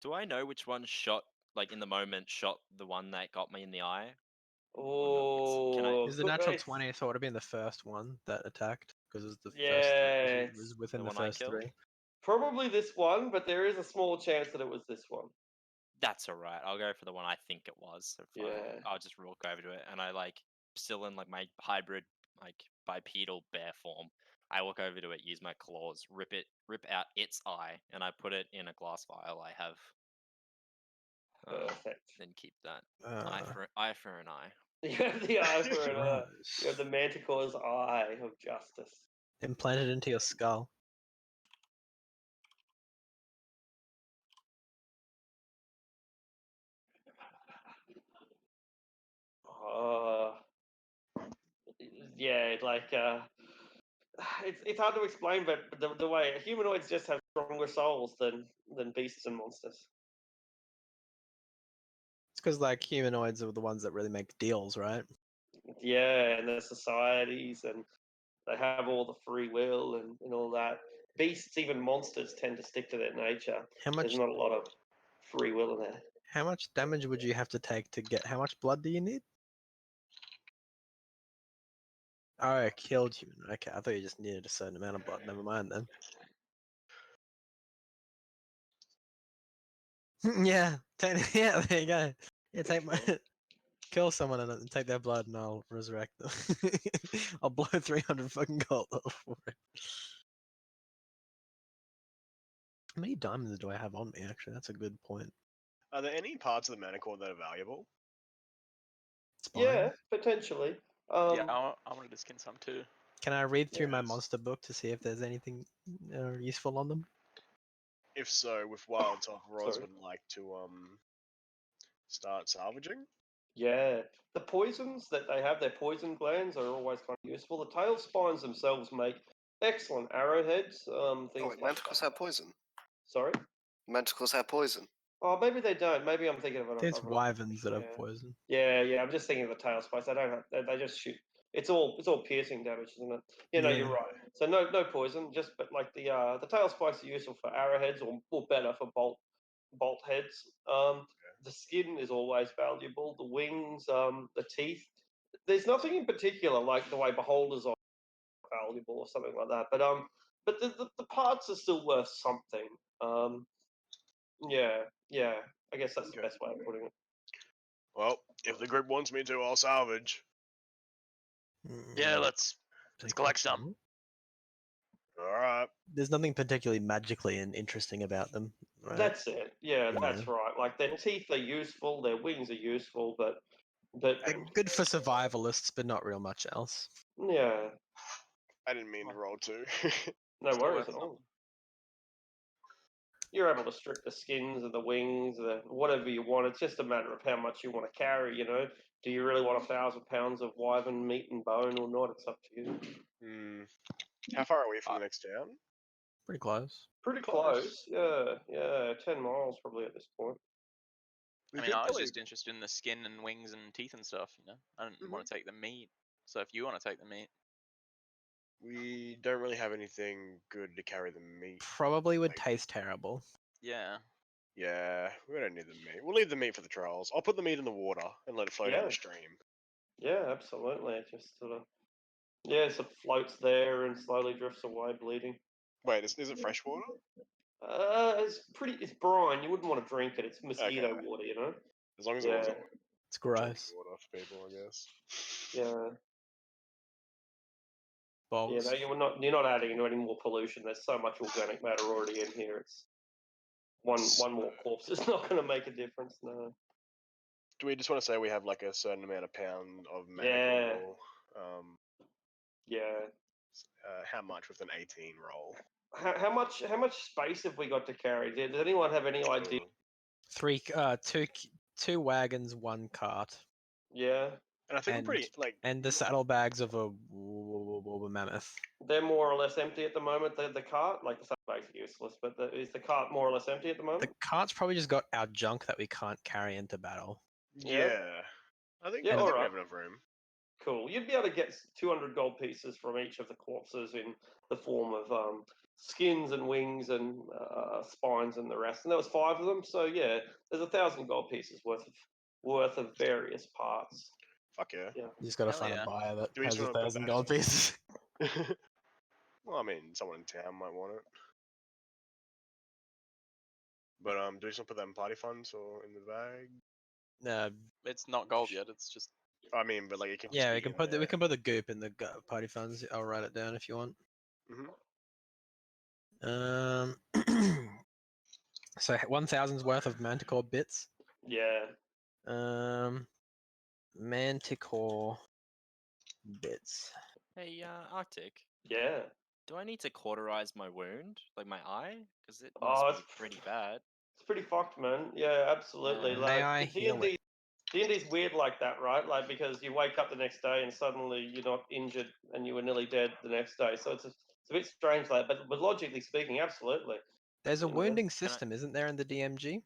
Do I know which one shot, like in the moment, shot the one that got me in the eye? Can I- Oh, It was the good natural race. 20, so it would have been the first one that attacked because it was the Yeah, first. It was it's within the the one I first killed? three. Probably this one, but there is a small chance that it was this one. That's alright. I'll go for the one I think it was. So fine. Yeah. I'll just walk over to it, and I like still in like my hybrid, like bipedal bear form. I walk over to it, use my claws, rip out its eye, and I put it in a glass vial I have. Perfect. Then keep that eye for an eye. You have the eye for an eye. gross. You have the Manticore's eye of justice. Implanted into your skull. Yeah, like it's hard to explain, but the way humanoids just have stronger souls than beasts and monsters. It's because like humanoids are the ones that really make deals, right? Yeah, and their societies, and they have all the free will and all that. beasts, even monsters, tend to stick to their nature. How much There's not a lot of free will in there. how much damage would you have to take to get how much blood do you need? Oh, I killed human. Okay, I thought you just needed a certain amount of blood. Never mind then. Yeah, yeah, there you go. Yeah, take my kill someone and take their blood and I'll resurrect them. I'll blow 300 fucking gold off for it. How many diamonds do I have on me? Actually, that's a good point. Are there any parts of the mana core that are valuable? Yeah, Spine. potentially. Yeah, I wanted to skin some too. Can I read through my Yes. monster book to see if there's anything useful on them? If so, with Wild Top, Roz Sorry. would like to start salvaging. Yeah, the poisons that they have, their poison glands are always kind of useful. The tail spines themselves make excellent arrowheads. Oh, Things wait, like manticores have poison. Sorry. Manticores have poison. Oh, maybe they don't. Maybe I'm thinking of an. There's of an- wyverns that have yeah. poison. Yeah. I'm just thinking of the tail spikes. They don't have. They just shoot. It's all piercing damage, isn't it? Yeah, no, you're Yeah. right. So no poison. Just but like the tail spikes are useful for arrowheads or better for bolt heads. The skin is always valuable. The wings, the teeth. There's nothing in particular like the way beholders are valuable or something like that. But the parts are still worth something. Yeah. I guess that's the Okay. best way of putting it. Well, if the group wants me to, I'll salvage. Yeah, Mm, let's take collect that some. down. Alright. There's nothing particularly magically and interesting about them. Right? That's it. Yeah, that's Yeah. right. Like their teeth are useful, their wings are useful, but They're good for survivalists, but not real much else. yeah, I didn't mean to roll two. no Still worries worth at all. something. You're able to strip the skins and the wings, whatever you want. It's just a matter of how much you want to carry. Do you really want 1,000 pounds of wyvern meat and bone or not? It's up to you. How far are we from the next town? Pretty close. Pretty Close. close. Yeah. 10 miles probably at this point. We I mean, could I was probably- just interested in the skin and wings and teeth and stuff. I don't want to take the meat. So if you want to take the meat, We don't really have anything good to carry the meat. Probably would Like- taste terrible. yeah. Yeah, we don't need the meat. We'll leave the meat for the trolls. I'll put the meat in the water and let it float down Yeah. the stream. Yeah, absolutely. It just sort of, so it floats there and slowly drifts away, bleeding. Wait, is it fresh water? It's brine. You wouldn't want to drink it. It's mosquito Okay. water, As long as it Yeah. wasn't It's drinking gross. water for people, I guess. Yeah. Bogs. No, you're not adding into any more pollution. There's so much organic matter already in here. It's one more corpse is not going to make a difference. No. Do we just want to say we have like a certain amount of pound of Yeah. medical? Yeah. How much with an 18 roll? How much space have we got to carry? Does anyone have any idea? Two wagons, one cart, Yeah. And I think And- we're pretty like and the saddlebags of a mammoth. They're more or less empty at the moment. The cart, like the saddlebags are useless, but is the cart more or less empty at the The moment? cart's probably just got our junk that we can't carry into battle. yeah. I think, Yeah, I think we alright. have enough room. Cool. You'd be able to get 200 gold pieces from each of the corpses in the form of skins and wings and spines and the rest. And there was 5 of them, so yeah, there's 1,000 gold pieces worth of various parts. Fuck yeah. Yeah. You just gotta Hell find yeah. a buyer that Do we has just wanna put 1,000 that- gold pieces. Well, I mean, someone in town might want it. But do we just want to put that in party funds or in the bag? It's not gold yet. It's just I mean, but like it can. just Yeah, be we can in put there. we can put the goop in the party funds. I'll write it down if you want. Mhm. So 1,000's worth of manticore bits. Yeah. Manticore bits. Hey, Arctic. Yeah. Do I need to cauterize my wound, like my eye? Because it Oh, must be it's- pretty bad. It's pretty fucked, man. Yeah, absolutely. Yeah. May Like I heal it? D&D's weird like that, right? Like because you wake up the next day and suddenly you're not injured and you were nearly dead the next day. So it's a bit strange like that. But logically speaking, absolutely. There's a Yeah. wounding system, isn't there, in the DMG?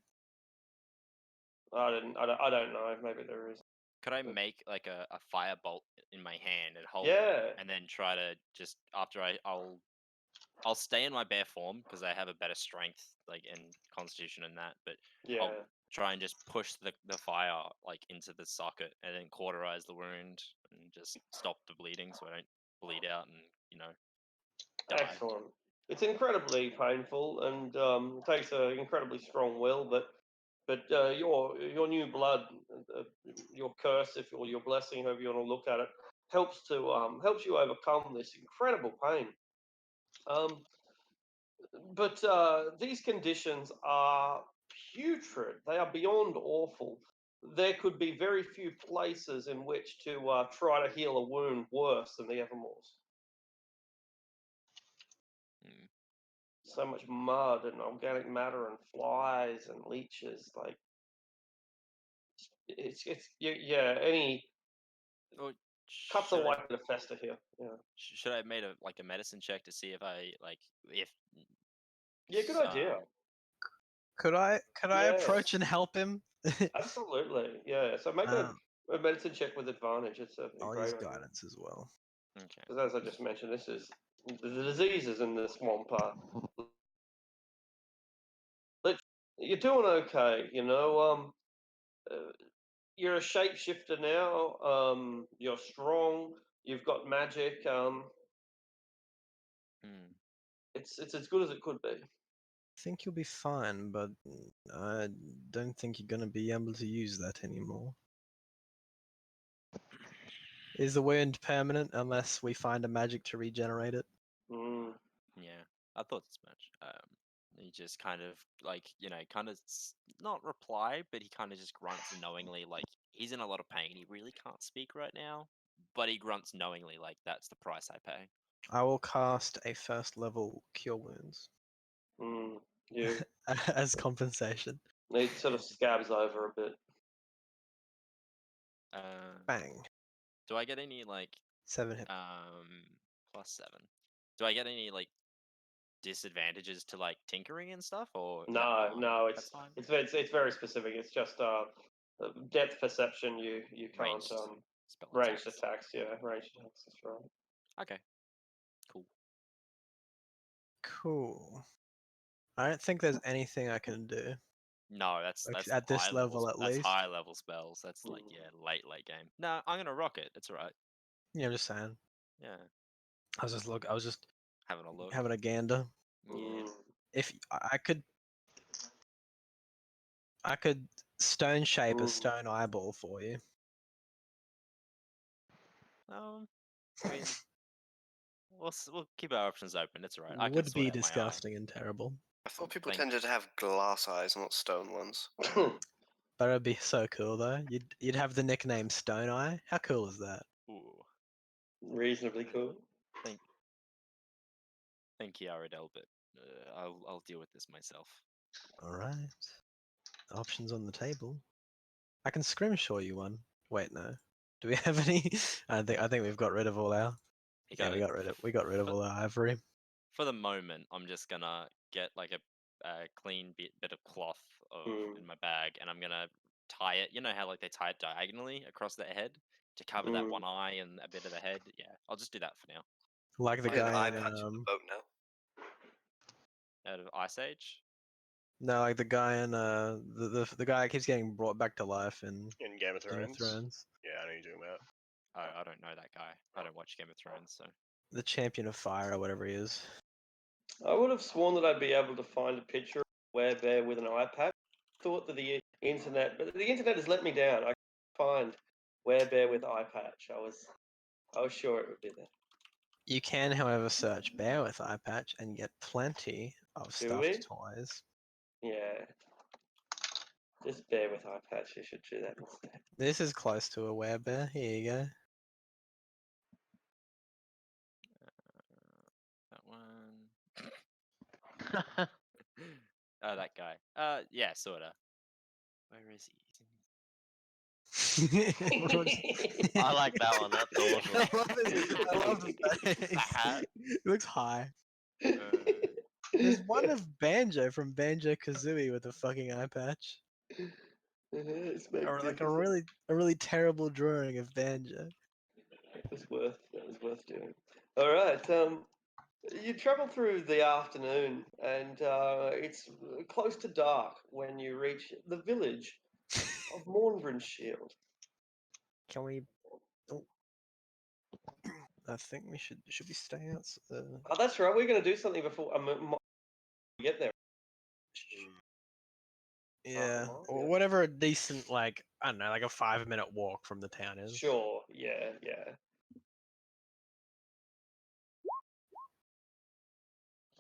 I don't know. Maybe there is. Could I make like a fire bolt in my hand and hold Yeah. it, and then try to just after I'll I'll stay in my bear form because I have a better strength, like in constitution and that. But Yeah. try and just push the fire like into the socket and then cauterize the wound and just stop the bleeding so I don't bleed out and die. Excellent. It's incredibly painful and it takes an incredibly strong will, but your new blood, your curse, or your blessing, however you want to look at it, helps you overcome this incredible pain. But these conditions are putrid. They are beyond awful. There could be very few places in which to try to heal a wound worse than the Evermoors. Mm. So much mud and organic matter and flies and leeches. Like any Or cuts should are I, likely to fester here. Yeah. should I have made a medicine check to see if if Yeah, good uh, idea. Could I Yeah. approach and help him? Absolutely. Yeah. So make a medicine check with advantage. It's a I'll great use idea. guidance as well. Okay. 'Cause as I just mentioned, this is the diseases in the swamp are. You're doing okay, you're a shapeshifter now. You're strong. You've got magic. Hmm. It's as good as it could be. I think you'll be fine, but I don't think you're gonna be able to use that anymore. Is the wound permanent unless we find a magic to regenerate it? Mm. Yeah, I thought as much. He just kind of not reply, but he kind of just grunts knowingly, like he's in a lot of pain. He really can't speak right now, but he grunts knowingly, like that's the price I pay. I will cast a first level Cure Wounds Mm. You. as compensation. It sort of scabs over a bit. Bang. Do I get any 7 hit. +7? Do I get any disadvantages to tinkering and stuff, or is that No, fine? no, That's fine. it's very specific. It's just depth perception. You can't Ranged spell ranged attacks. attacks. Yeah, ranged attacks. That's right. Okay, cool. Cool. I don't think there's anything I can do. No, that's At this high level, at that's least. high level spells. That's late game. No, I'm gonna rock it. It's alright. Yeah, I'm just saying. Yeah, I was just having a look. having a gander. Yeah. Mm. If I could stone shape a Mm. stone eyeball for you. I mean, we'll keep our options open. It's alright. I can Would sort be out my eye. disgusting and terrible. I thought people Thank- tended to have glass eyes, not stone ones. But it'd be so cool though. You'd have the nickname Stone Eye. How cool is that? Ooh, Reasonably cool. thank you, Aradel, but I'll deal with this myself. All right. Options on the table. I can scrimshaw you one. Wait, no. Do we have any? I think we've got rid of all our. Yeah, we got rid of all our ivory. For the moment, I'm just gonna get a clean bit of cloth in my bag, and I'm gonna tie it. You know how they tie it diagonally across the head to cover that one eye and a bit of the head. Yeah, I'll just do that for now. Like the Find an eye guy in patch in the boat now. Out of Ice Age. no, like the guy in the guy that keeps getting brought back to life in In Game of Game of Thrones. Thrones. Yeah, I know you're talking about. Oh, I don't know that guy. I don't watch Game of Thrones, so. The champion of fire or whatever he is. I would have sworn that I'd be able to find a picture of a werebear with an eye patch. Thought that the internet, but the internet has let me down. I can't find werebear with eye patch. I was sure it would be there. You can, however, search bear with eye patch and get plenty of Do we? stuffed toys. Yeah. Just bear with eye patch. You should do that instead. This is close to a werebear. Here you go. That one. Oh, that guy. Yeah, sorta. Where is he? I like that one. That's awesome. I love the face. hat. It looks high. Uh, There's one of Banjo from Banjo Kazooie with a fucking eye patch. It's Or like a magnificent. really terrible drawing of Banjo. That was worth doing. All right. You travel through the afternoon, and it's close to dark when you reach the village of Mornbryn Shield. Can we? Oh. I think we should we stay out? Oh, that's right. We're going to do something before we get there. Yeah, mile, or yeah. whatever a decent like I don't know, like a 5-minute walk from the town is. Sure. Yeah. Yeah.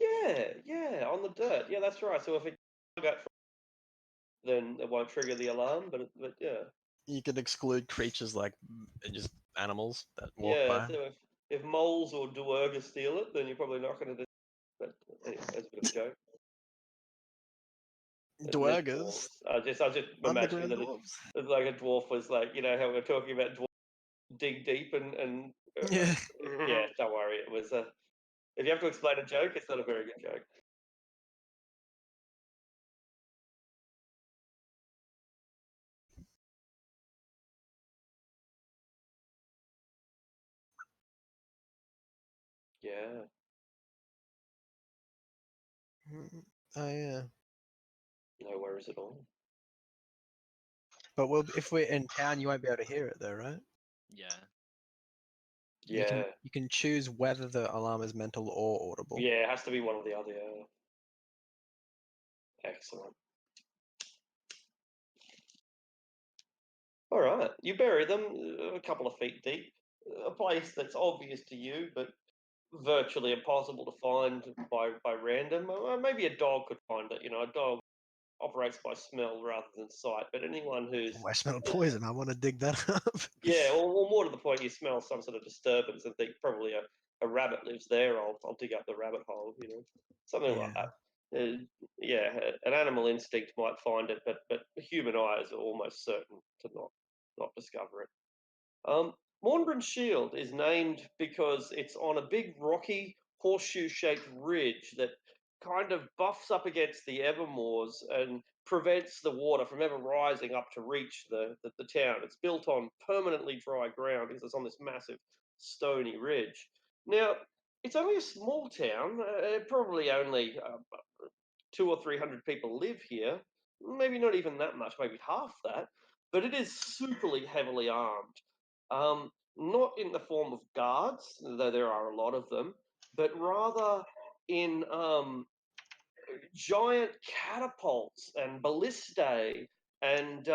Yeah. Yeah. On the dirt. Yeah, that's right. So if it then it won't trigger the alarm. But yeah. You could exclude creatures like just animals that walk Yeah. by. So if moles or duergar steal it, then you're probably not going to. But anyway, that's a bit of a joke. Duergars, I just imagine underground that dwarves. it's like a dwarf was like, you know how we're talking about dwarf dig deep and Yeah. yeah, don't worry. It was if you have to explain a joke, it's not a very good joke. Yeah. Oh yeah. No worries at all. But if we're in town, you won't be able to hear it though, right? Yeah. Yeah. You can choose whether the alarm is mental or audible. Yeah, it has to be one or the other. Yeah. Excellent. All right, you bury them a couple of feet deep, a place that's obvious to you, but virtually impossible to find by random. Maybe a dog could find it. You know, a dog operates by smell rather than sight. But anyone who's Oh, I smell poison. I want to dig that up. yeah, or more to the point, you smell some sort of disturbance and think probably a rabbit lives there. I'll dig up the rabbit hole. You know, something like Yeah. that. Yeah, an animal instinct might find it, but human eyes are almost certain to not discover it. Mornbryn Shield is named because it's on a big rocky horseshoe-shaped ridge that kind of buffs up against the Evermoors and prevents the water from ever rising up to reach the town. It's built on permanently dry ground because it's on this massive stony ridge. Now, it's only a small town, probably only 200 or 300 people live here. Maybe not even that much, maybe half that. But it is superly heavily armed. Not in the form of guards, though there are a lot of them, but rather in giant catapults and ballistae and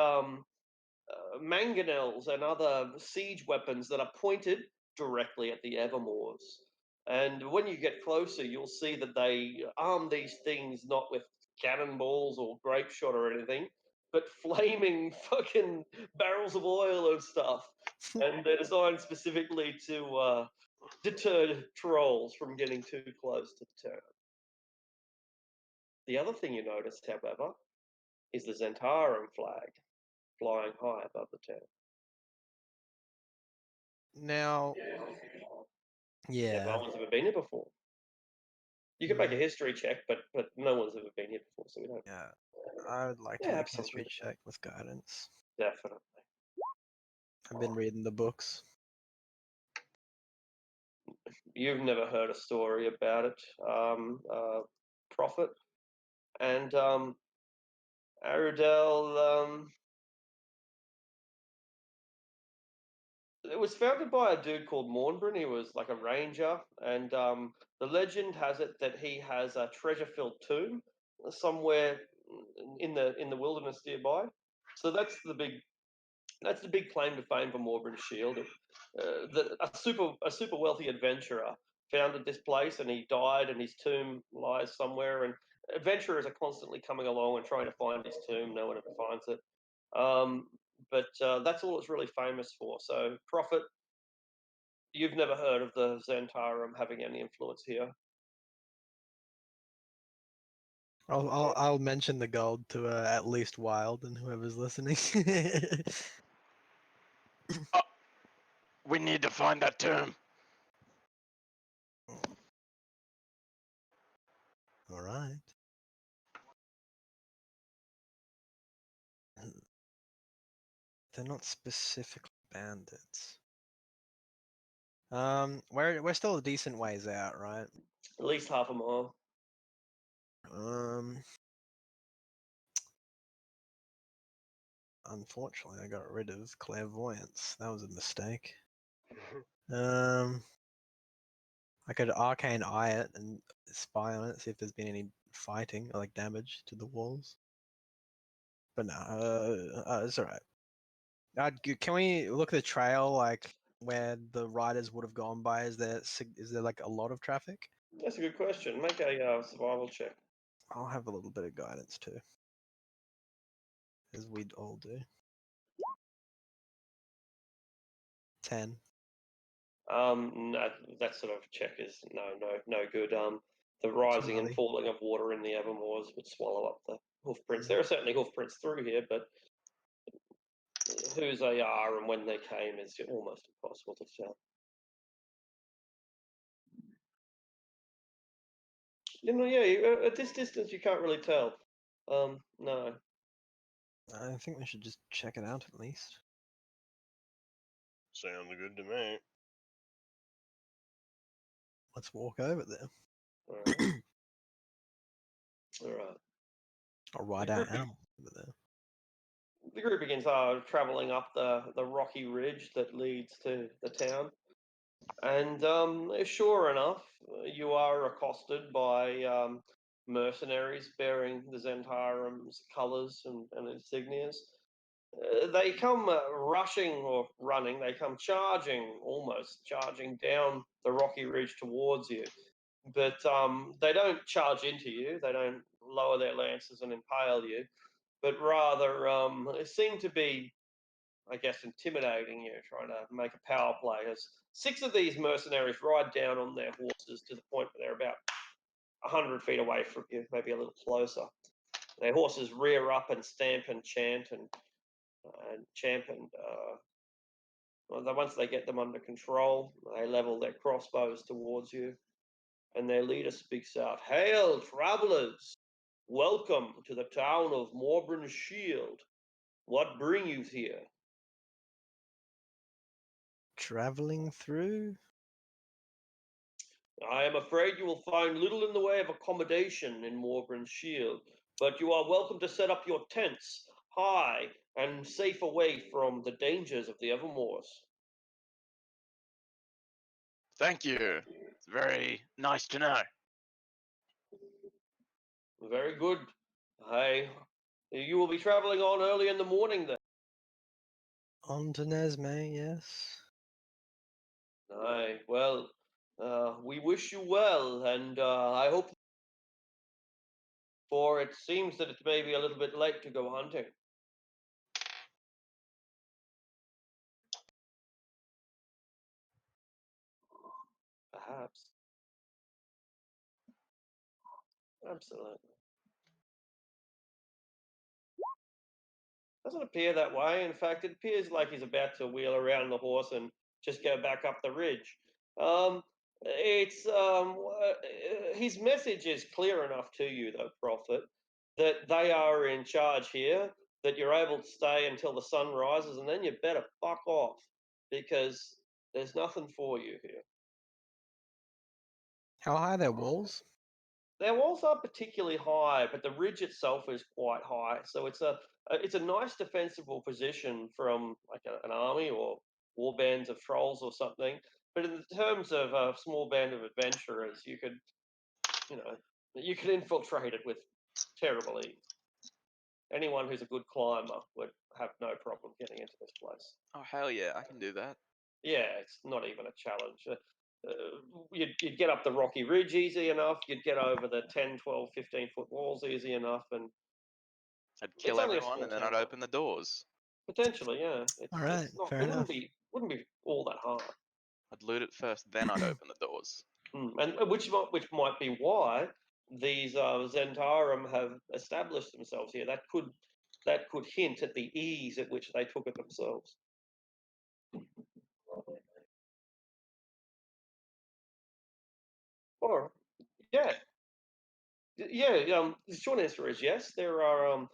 mangonels and other siege weapons that are pointed directly at the Evermoors. And when you get closer, you'll see that they arm these things not with cannonballs or grape shot or anything, but flaming fucking barrels of oil and stuff. And they're designed specifically to deter trolls from getting too close to the town. The other thing you notice, however, is the Zentarum flag flying high above the town. Now, Yeah, no yeah. one's ever been here before. You can make a history check, but no one's ever been here before, so we don't. Yeah. I would like to Yeah, make a history absolutely. check with guidance. Definitely. I've been reading the books. You've never heard a story about it, Prophet, and Aridel. It was founded by a dude called Mornbryn. He was like a ranger, and the legend has it that he has a treasure-filled tomb somewhere in the wilderness nearby. So that's the big claim to fame for Mornbryn Shield. A super wealthy adventurer founded this place, and he died, and his tomb lies somewhere. And adventurers are constantly coming along and trying to find his tomb. No one ever finds it. But that's all it's really famous for. So, Prophet, you've never heard of the Zentarum having any influence here? I'll mention the gold to at least Wild and whoever's listening. We need to find that tomb. All right. They're not specifically bandits. We're still a decent ways out, right? At least half a mile. Unfortunately, I got rid of clairvoyance. That was a mistake. I could arcane eye it and spy on it, see if there's been any fighting or like damage to the walls. But no, it's alright. Can we look at the trail, like where the riders would have gone by? Is there like a lot of traffic? That's a good question. Make a survival check. I'll have a little bit of guidance too, as we'd all do. 10. No, that sort of check is no good. The rising and Gnarly. falling of water in the Evermoors would swallow up the hoof prints. There are certainly hoof prints through here, but whose they are and when they came is almost impossible to tell. At this distance you can't really tell. No. I think we should just check it out at least. Sounds good to me. Let's walk over there. Alright. Alright. I'll ride our animal over there. The group begins traveling up the rocky ridge that leads to the town. And sure enough, you are accosted by mercenaries bearing the Zentarim's colours and insignias. They come rushing or running, they come almost charging down the rocky ridge towards you. But they don't charge into you, they don't lower their lances and impale you, but rather seem to be, I guess, intimidating you, trying to make a power play. As 6 of these mercenaries ride down on their horses to the point where they're about 100 feet away from you, maybe a little closer. Their horses rear up and stamp and chant and champ, and once they get them under control, they level their crossbows towards you, and their leader speaks out, "Hail, travellers! Welcome to the town of Morbran's Shield. What bring you here?" Traveling through? "I am afraid you will find little in the way of accommodation in Morbran's Shield, but you are welcome to set up your tents high and safe away from the dangers of the Evermoors." Thank you. It's very nice to know. "Very good. You will be travelling on early in the morning then?" On to Nesme, yes. "Aye, well, we wish you well, and I hope, for it seems that it may be a little bit late to go hunting." "Perhaps." "Absolutely." "Doesn't appear that way. In fact, it appears like he's about to wheel around the horse and just go back up the ridge. His message is clear enough to you, though, Prophet, that they are in charge here, that you're able to stay until the sun rises, and then you better fuck off, because there's nothing for you here." How high are their walls? Their walls aren't particularly high, but the ridge itself is quite high. So it's a nice defensible position from like an army or war bands of trolls or something. But in terms of a small band of adventurers, you could infiltrate it with terrible ease. Anyone who's a good climber would have no problem getting into this place. Oh hell yeah, I can do that. Yeah, it's not even a challenge. You'd get up the rocky ridge easy enough. You'd get over the 10, 12, 15-foot walls easy enough, and I'd kill only a everyone small and then I'd town. open the doors. Potentially, yeah. All right, fair enough. Wouldn't be all that hard. I'd loot it first, then I'd open the doors. And which might be why these Zentarum have established themselves here. That could hint at the ease at which they took it themselves. Or yeah. The short answer is yes. There are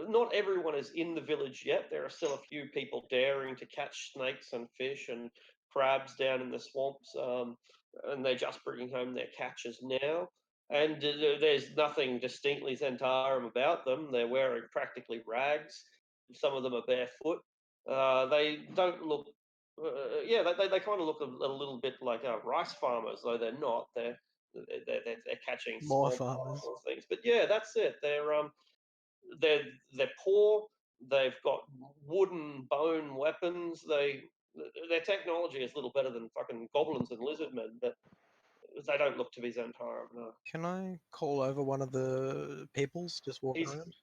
not everyone is in the village yet. There are still a few people daring to catch snakes and fish and crabs down in the swamps. and they're just bringing home their catches now. And there's nothing distinctly Zentarum about them. They're wearing practically rags. Some of them are barefoot. They don't look. Yeah, they kind of look a little bit like rice farmers, though they're not. They're catching More small farmers. things. But yeah, that's it. They're poor. They've got wooden bone weapons. Their technology is a little better than fucking goblins and lizardmen, but they don't look to be Zentarum. No. Can I call over one of the peoples just walking He's- around?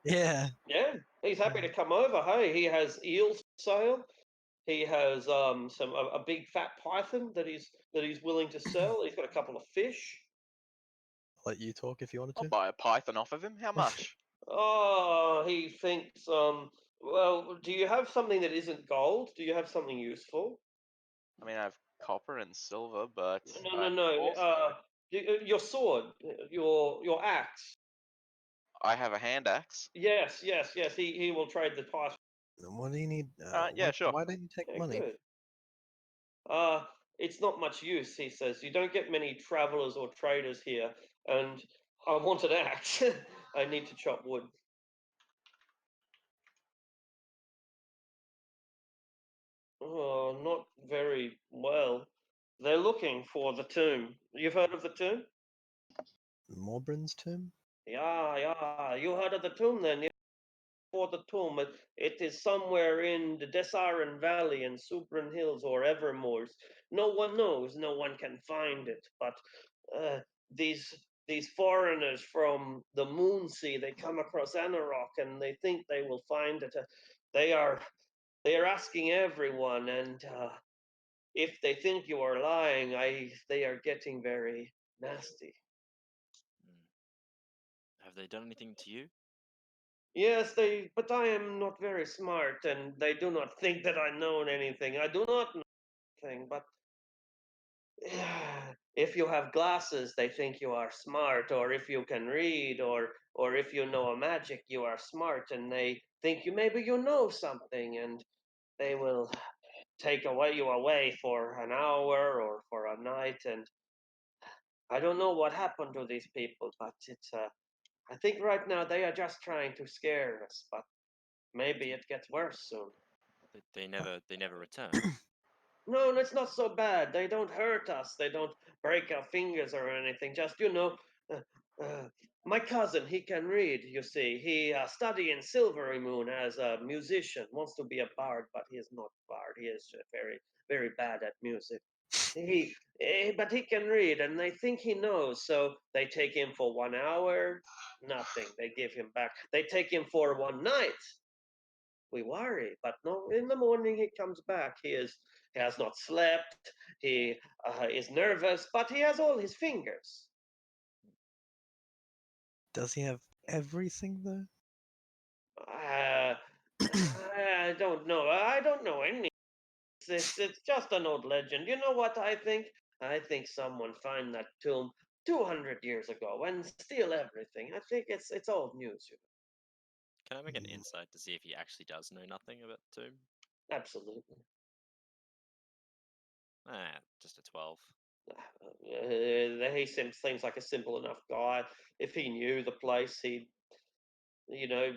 Yeah. Yeah, he's happy to come over. Hey, he has eels for sale. He has a big fat python that he's willing to sell. He's got a couple of fish. I'll let you talk if you wanted I'll to. buy a python off of him. How much? Oh, he thinks well, do you have something that isn't gold? Do you have something useful? I mean, I have copper and silver, but No. Your sword, your axe. I have a hand axe. Yes. He will trade the python. What do you need? Yeah, sure. Why don't you take Yeah, money? good. It's not much use, he says. You don't get many travelers or traders here, and I want an axe. I need to chop wood. Oh, not very well. They're looking for the tomb. You've heard of the tomb? Morbrin's tomb? Yeah. You heard of the tomb then? Yeah. For the tomb, it is somewhere in the Desarin Valley in Subran Hills or Evermoors. No one knows. No one can find it. But these foreigners from the Moonsea, they come across Anarok and they think they will find it. They are asking everyone, and if they think you are lying, they are getting very nasty. Have they done anything to you? Yes, but I am not very smart, and they do not think that I know anything. I do not know anything, but if you have glasses, they think you are smart, or if you can read, or if you know a magic, you are smart, and they think maybe you know something, and they will take you away for an hour or for a night, and I don't know what happened to these people, but it's I think right now they are just trying to scare us, but maybe it gets worse soon. They never return. No, it's not so bad. They don't hurt us. They don't break our fingers or anything. Just, my cousin, he can read, you see. He studied in Silvery Moon as a musician, wants to be a bard, but he is not bard. He is very, very bad at music. But he can read, and they think he knows, so they take him for 1 hour, nothing. They give him back. They take him for one night. We worry, but no. In the morning he comes back. He has not slept. He is nervous, but he has all his fingers. Does he have everything though? I don't know. I don't know any. It's just an old legend. You know what I think? I think someone found that tomb 200 years ago and steal everything. I think it's old news. Can I make an insight to see if he actually does know nothing about the tomb? Absolutely. Just a 12. He seems like a simple enough guy. If he knew the place, he'd,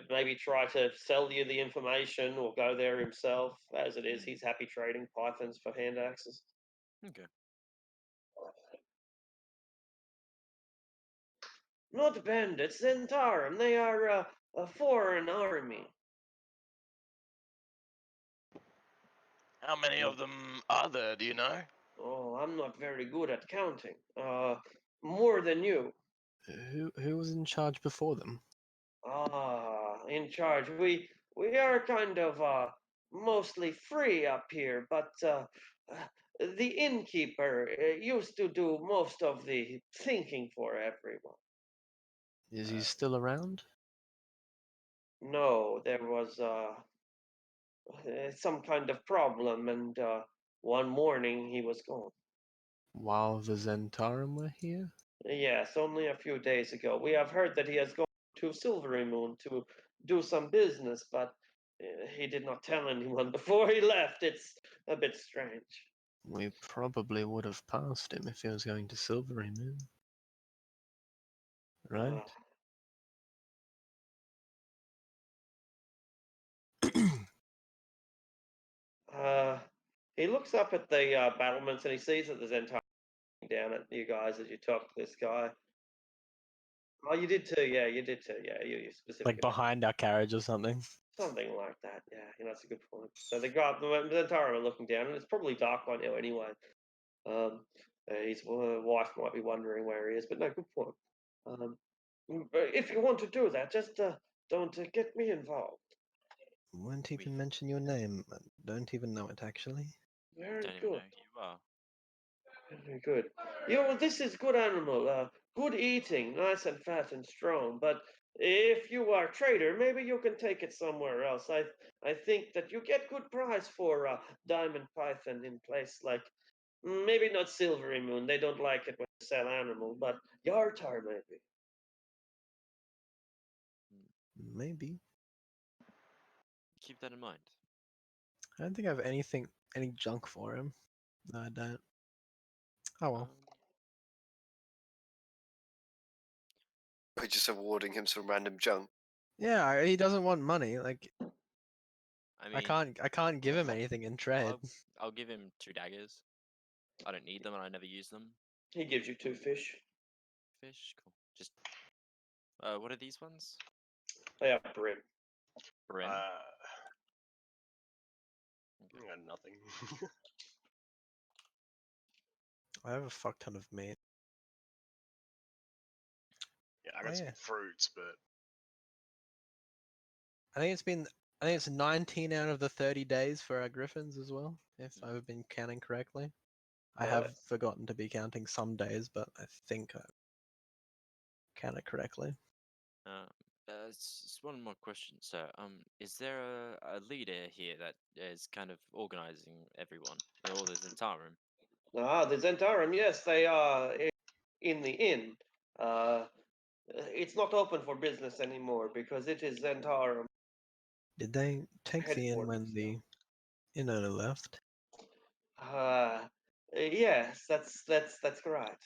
maybe try to sell you the information or go there himself. As it is, he's happy trading pythons for hand axes. Okay. Not bandits, Zentarum. They are a foreign army. How many of them are there? Do you know? Oh, I'm not very good at counting. More than you. Who was in charge before them? In charge. We are kind of mostly free up here, but the innkeeper used to do most of the thinking for everyone. Is he still around? No, there was some kind of problem, and one morning he was gone. While the Zentarum were here? Yes, only a few days ago. We have heard that he has gone to Silvery Moon to do some business, but he did not tell anyone before he left. It's a bit strange. We probably would have passed him if he was going to Silvery Moon. Right? He looks up at the battlements and he sees that there's entire down at you guys as you talk to this guy. Oh, you did too. Yeah, you did too. Yeah, you specifically. Like behind our carriage or something. Something like that. Yeah, that's a good point. So the guy, the entire are looking down, and it's probably dark by now anyway. His wife might be wondering where he is, but no, good point. But if you want to do that, just don't get me involved. Won't even mention your name. I don't even know it actually. Very Don't even know good. who you are. Very good. This is good animal. Good eating, nice and fat and strong. But if you are a trader, maybe you can take it somewhere else. I think that you get good price for diamond python in place like maybe not Silvery Moon. They don't like it when you sell animal, but Yartar maybe. Maybe. Keep that in mind. I don't think I have any junk for him. No, I don't. Oh well. We're just awarding him some random junk. Yeah, he doesn't want money. Like I mean, I can't give him anything in trade. I'll give him 2 daggers. I don't need them and I never use them. He gives you 2 fish. Fish, cool. Just what are these ones? They are brim. Brim. I got nothing. I have a fuck ton of meat. Yeah, I got some yeah. fruits, but I think it's 19 out of the 30 days for our griffins as well, if I've been counting correctly. I have forgotten to be counting some days, but I think I counted correctly. Just one more question, sir. Is there a leader here that is kind of organizing everyone, all the Zentarum? The Zentarum, yes, they are in the inn. It's not open for business anymore because it is Zentarum. Did they take the inn when Headquarters, the inn owner left? Yes, that's correct.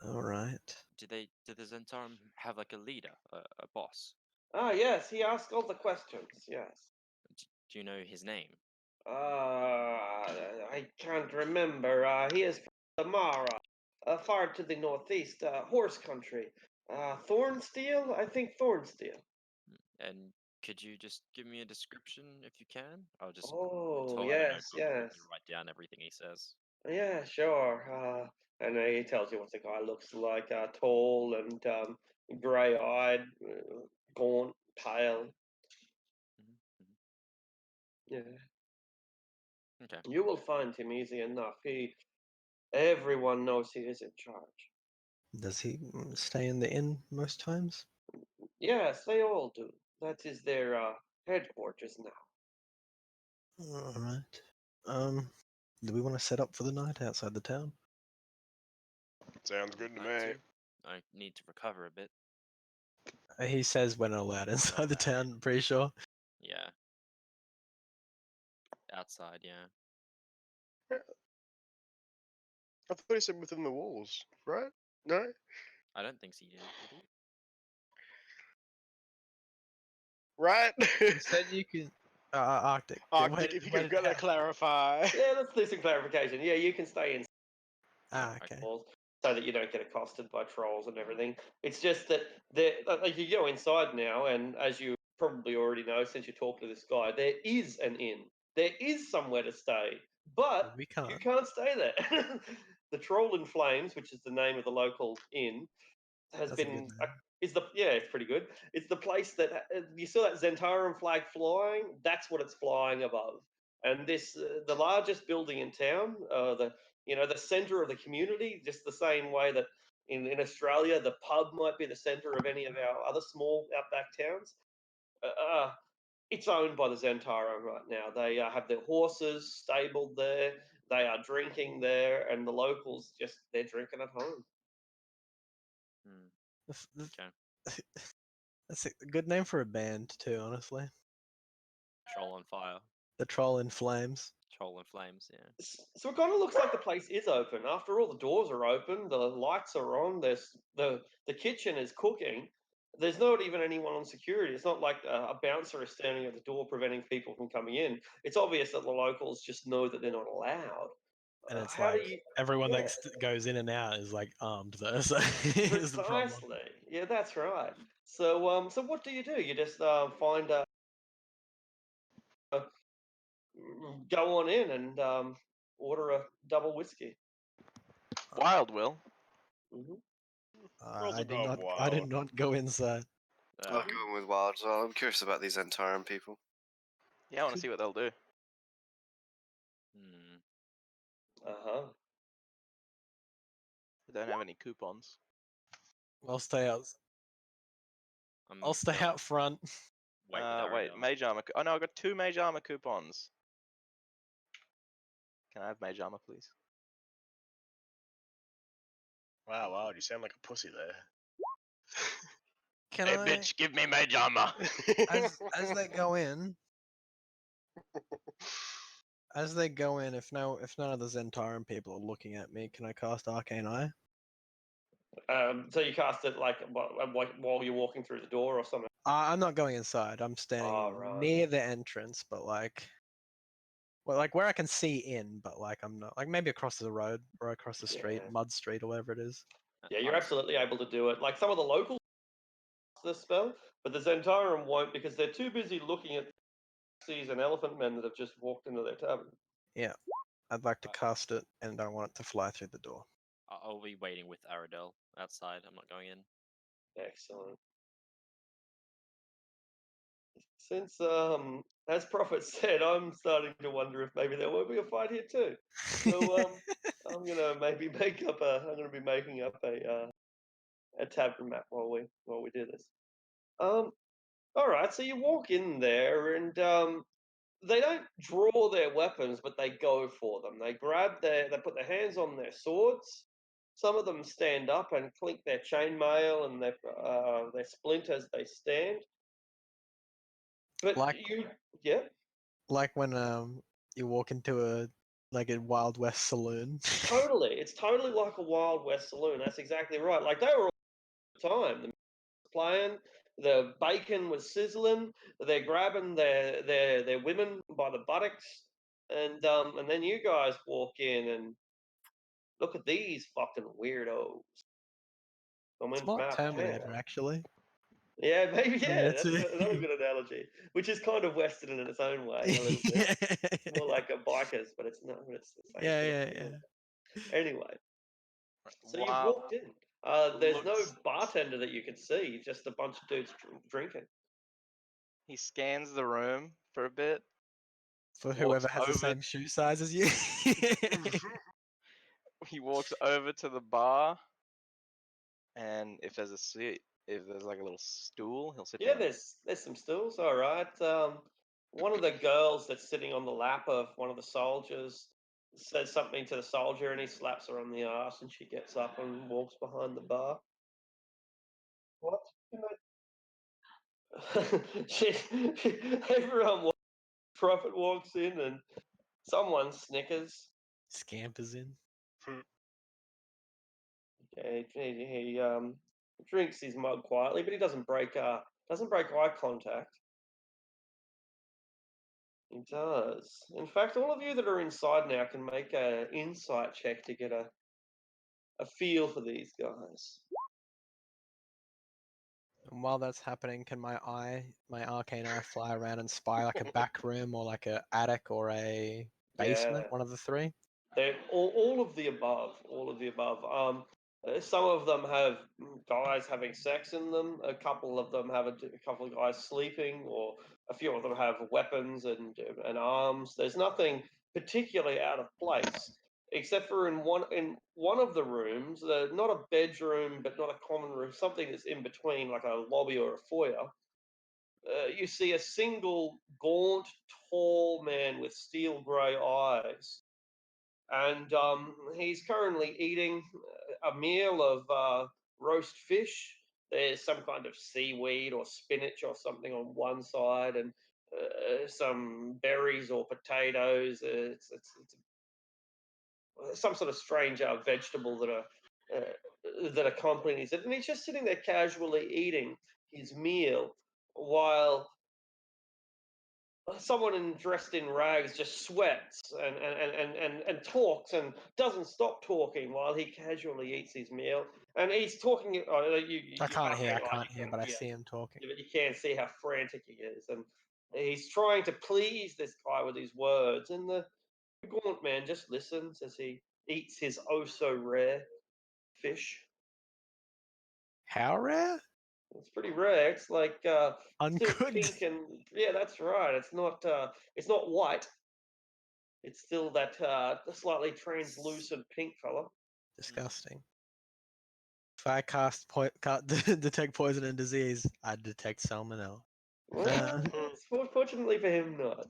All right. Did the Zentarum have like a leader, a boss? Yes, he asked all the questions. Yes. Do you know his name? I can't remember. He is from Samara, far to the northeast, horse country. Thornsteel? I think Thornsteel. And could you just give me a description if you can? I'll just Oh, I don't know, yes, probably yes. write down everything he says. Yeah, sure. And he tells you what the guy looks like, tall and grey-eyed, gaunt, pale. Yeah. Okay. You will find him easy enough. Everyone knows he is in charge. Does he stay in the inn most times? Yes, they all do. That is their headquarters now. All right. Do we want to set up for the night outside the town? sounds good to Like me. to. I need to recover a bit. He says we're not allowed inside the town, I'm pretty sure. Yeah. Outside, yeah. I thought he said within the walls, right? No? I don't think he did he? Right? He said you can. Arctic. Arctic, if you could have got that clarify. Yeah, let's do some clarification. Yeah, you can stay in Okay. walls so that you don't get accosted by trolls and everything. It's just that like you go inside now, and as you probably already know since you talked to this guy, there is an inn. There is somewhere to stay, but We you can't. can't stay there. The Troll in Flames, which is the name of the local inn, has That's a good been name. it's pretty good. It's the place that you saw that Zentarum flag flying. That's what it's flying above. And this the largest building in town, the center of the community, just the same way that in Australia the pub might be the center of any of our other small outback towns. It's owned by the Zentarum right now. They have their horses stabled there. They are drinking there, and the locals they're drinking at home. Okay. That's a good name for a band too, honestly. Troll on fire. The Troll in Flames. Troll in flames. Yeah. So it kind of looks like the place is open. After all, the doors are open, the lights are on. There's the kitchen is cooking. There's not even anyone on security. It's not like a bouncer is standing at the door preventing people from coming in. It's obvious that the locals just know that they're not allowed. And it's How do like you? everyone Yeah. that goes in and out is like armed though. So is the problem. Precisely. Yeah, that's right. So what do? You just find go on in and order a double whiskey. Wild Will. Hmm Rolls I will did go not. I wild. did not go inside. I'll go in with wild as well. I'm curious about these Zentaran people. Yeah, I want to see what they'll do. Hmm. Uh-huh. They don't have any coupons. I'll stay out. I'm I'll stay gonna out front. Wait, with Wait, Aradel. mage armor. Oh no, I got 2 mage armor coupons. Can I have mage armor, please? Wow, you sound like a pussy there. Can Hey, I? bitch, give me mage armor. As they go in, if none of the Zentaran people are looking at me, can I cast Arcane Eye? So you cast it like while you're walking through the door or something. I'm not going inside. I'm standing Oh, right. near the entrance, but like where I can see in, but like I'm not like maybe across the road or across the street, Yeah. Mud Street or whatever it is. Yeah, you're I'm- absolutely able to do it. Like some of the locals cast this spell, but the Zentarum won't because they're too busy looking at seas and elephant men that have just walked into their tavern. Yeah, I'd like to cast it, and I want it to fly through the door. I'll be waiting with Aradel outside. I'm not going in. Excellent. Since as Prophet said, I'm starting to wonder if maybe there won't be a fight here too. So I'm gonna maybe make up I'm gonna be making up a tavern map while we do this. All right, so you walk in there and they don't draw their weapons, but they go for them. They put their hands on their swords. Some of them stand up and clink their chainmail and their splint as they stand. But yeah, Like when you walk into a Wild West saloon. totally. It's totally like a Wild West saloon. That's exactly right. Like they were all the time. The music was playing, the bacon was sizzling. They're grabbing their women by the buttocks, and then you guys walk in and look at these fucking weirdos. Smart Terminator, actually. Yeah, maybe. Yeah, that's that's it. another good analogy. Which is kind of Western in its own way. A little bit. It's more like a bikers, but it's not. It's the same. Yeah, sort of yeah, thing. yeah. Anyway, so you've Wow. walked in. There's no Looks- bartender that you can see. Just a bunch of dudes drinking. He scans the room for a bit. For whoever Walks has the over- same shoe size as you. He walks over to the bar, and if there's a seat, if there's like a little stool, he'll sit Yeah, down. there's some stools. All right. One of the girls that's sitting on the lap of one of the soldiers says something to the soldier, and he slaps her on the ass, and she gets up and walks behind the bar. What? she, everyone, Prophet walks in, and someone snickers. Scampers in. Yeah, he drinks his mug quietly, but he doesn't break eye contact. He does. In fact, all of you that are inside now can make an insight check to get a feel for these guys. And while that's happening, can my arcane eye fly around and spy like a back room or like a attic or a basement? Yeah. One of the three. They're all of the above. All of the above. Some of them have guys having sex in them. A couple of them have a couple of guys sleeping, or a few of them have weapons and arms. There's nothing particularly out of place, except for in one of the rooms, not a bedroom, but not a common room, something that's in between, like a lobby or a foyer. You see a single gaunt, tall man with steel grey eyes, and he's currently eating a meal of roast fish. There's some kind of seaweed or spinach or something on one side, and some berries or potatoes. It's some sort of strange vegetable that accompanies it, and he's just sitting there casually eating his meal while someone dressed in rags just sweats and talks and doesn't stop talking while he casually eats his meal. And he's talking. I can't hear, can, but I see him talking. but you can't see how frantic he is, and he's trying to please this guy with his words. And the gaunt man just listens as he eats his oh so rare fish. How rare? It's pretty rare. It's like still Uncooked. pink and yeah, that's right. It's not white. It's still that slightly translucent pink color. Disgusting. If I detect poison and disease, I'd detect salmonella. Well, fortunately for him, not.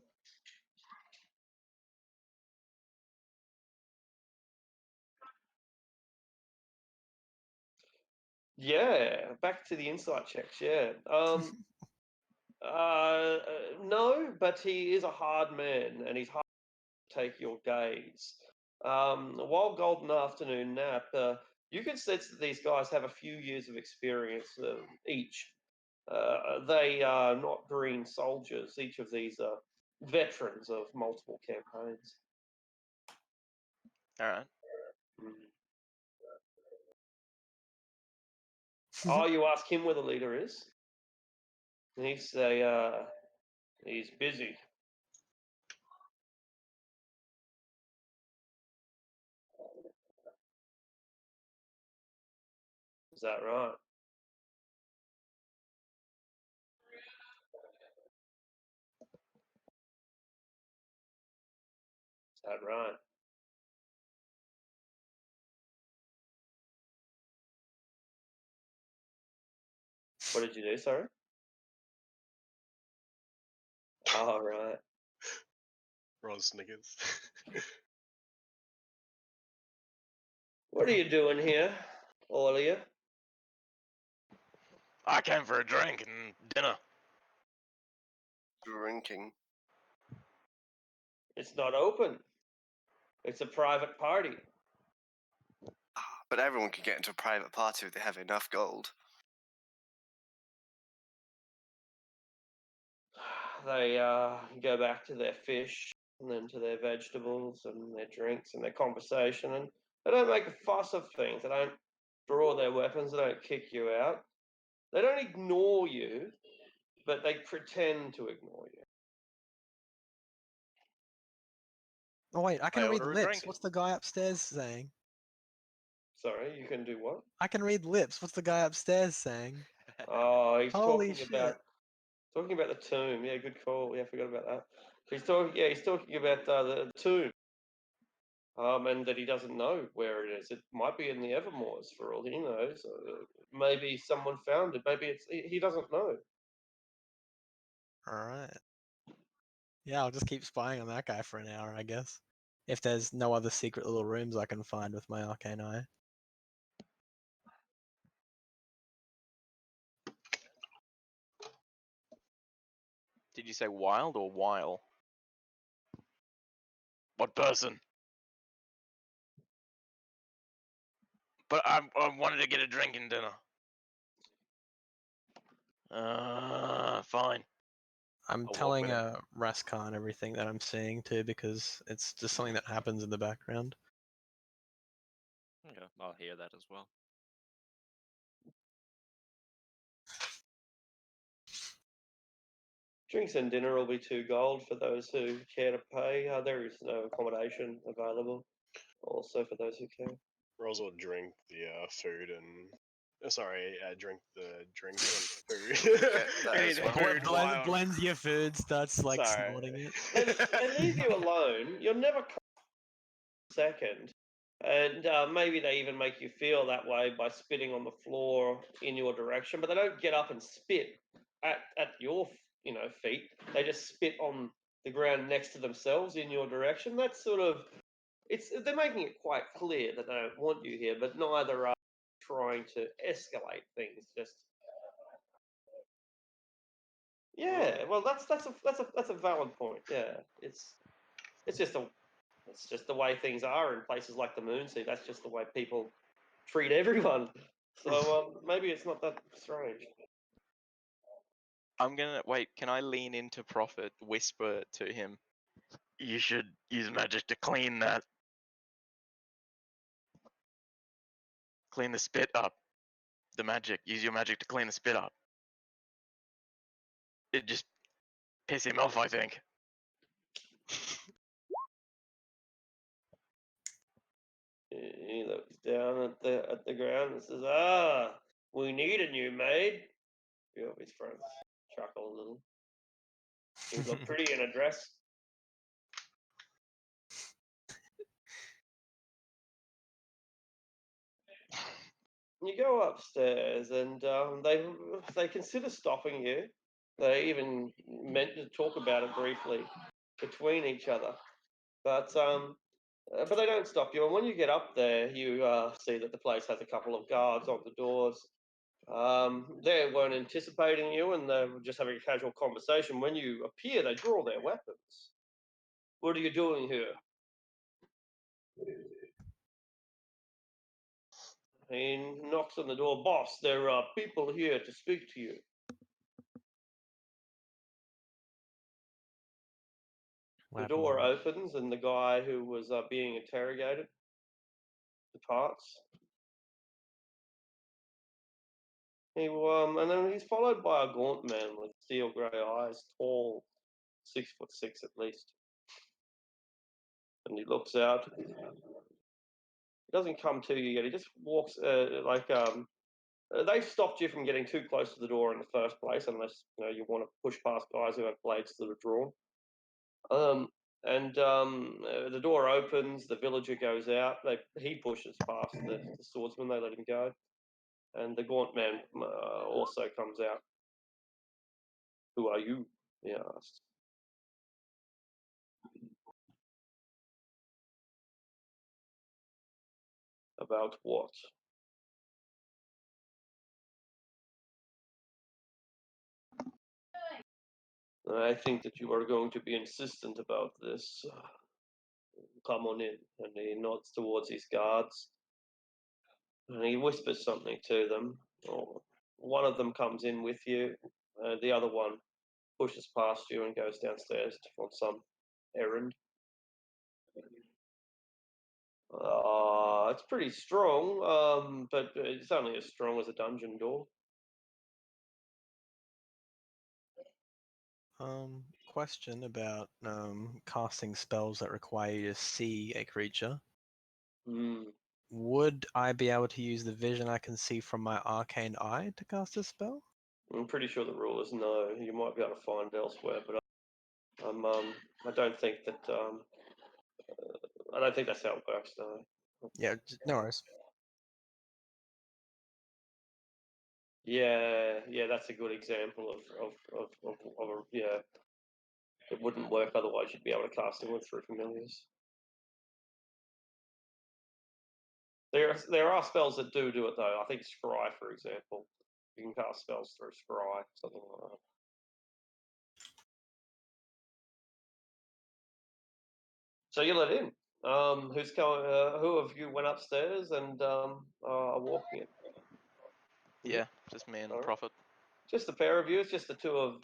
Yeah, back to the insight checks. Yeah. No, but he is a hard man, and he's hard to take your gaze. While Golden Afternoon Nap, you can sense that these guys have a few years of experience each. They are not green soldiers. Each of these are veterans of multiple campaigns. All right. Oh, you ask him where the leader is? And he'd say, he's busy. Is that right? Is that right? What did you do, sorry? Oh, right. Ron Snickers. What are you doing here, all of you? I came for a drink and dinner. Drinking. It's not open. It's a private party. But everyone can get into a private party if they have enough gold. They go back to their fish and then to their vegetables and their drinks and their conversation, and they don't make a fuss of things. They don't draw their weapons. They don't kick you out. They don't ignore you, but they pretend to ignore you. Oh wait, I can read order a lips. drink. What's the guy upstairs saying? Sorry, you can do what? I can read lips. What's the guy upstairs saying? Oh, he's Holy talking shit. talking about the tomb. Yeah, good call. Yeah, I forgot about that. He's talking. Yeah, he's talking about the tomb. And that he doesn't know where it is. It might be in the Evermoors for all he knows. Maybe someone found it. Maybe he doesn't know. Alright. Yeah, I'll just keep spying on that guy for an hour, I guess. If there's no other secret little rooms I can find with my arcane eye. Did you say wild or while? What person? But I wanted to get a drink and dinner. Fine. I'm walk telling with him. Raskan everything that I'm seeing too, because it's just something that happens in the background. Okay, I'll hear that as well. Drinks and dinner will be 2 gold for those who care to pay. There is no accommodation available. Also for those who care. Rose will drink the food and. Sorry, drink the drink and food. that And as eat well. food while- Blends your food, starts like Sorry. snorting it. And leave you alone. You're never second. And maybe they even make you feel that way by spitting on the floor in your direction, but they don't get up and spit at your feet. They just spit on the ground next to themselves in your direction. That's sort of they're making it quite clear that they don't want you here, but neither are trying to escalate things. Just Yeah, well, that's a valid point. Yeah, it's just the way things are in places like the Moonsea. That's just the way people treat everyone. So maybe it's not that strange. I'm gonna wait. Can I lean into Prophet, whisper to him? You should use magic to clean that. Clean the spit up. The magic. Use your magic to clean the spit up. It just piss him off, I think. He looks down at the ground and says, "Ah, we need a new maid." Few of his friends chuckle a little. You look pretty in a dress. You go upstairs, and they consider stopping you. They even meant to talk about it briefly between each other, but they don't stop you. And when you get up there, you see that the place has a couple of guards on the doors. They weren't anticipating you, and they were just having a casual conversation. When you appear, they draw their weapons. What are you doing here? He knocks on the door. Boss, there are people here to speak to you. The door opens, and the guy who was being interrogated departs. And then he's followed by a gaunt man with steel grey eyes, tall, 6'6" at least. And he looks out. He doesn't come to you yet. He just walks they've stopped you from getting too close to the door in the first place, unless you want to push past guys who have blades that are drawn. The door opens. The villager goes out. He pushes past the swordsman. They let him go, and the gaunt man also comes out. Who are you? He asks. About what? I think that you are going to be insistent about this. Come on in. And he nods towards his guards. And he whispers something to them. One of them comes in with you. The other one pushes past you and goes downstairs on some errand. It's pretty strong, but it's only as strong as a dungeon door. Question about casting spells that require you to see a creature. Would I be able to use the vision I can see from my arcane eye to cast a spell? I'm pretty sure the rule is no. You might be able to find elsewhere, but I don't think that I don't think that's how it works. No. Yeah, no worries. Yeah, that's a good example of a yeah. It wouldn't work otherwise. You'd be able to cast it through familiars. There are spells that do it though. I think Scry, for example, you can cast spells through Scry, something like that. So you let in. Who's going? Who of you went upstairs and are walking in? Yeah, just me and Prophet. Just the pair of you. It's just the two of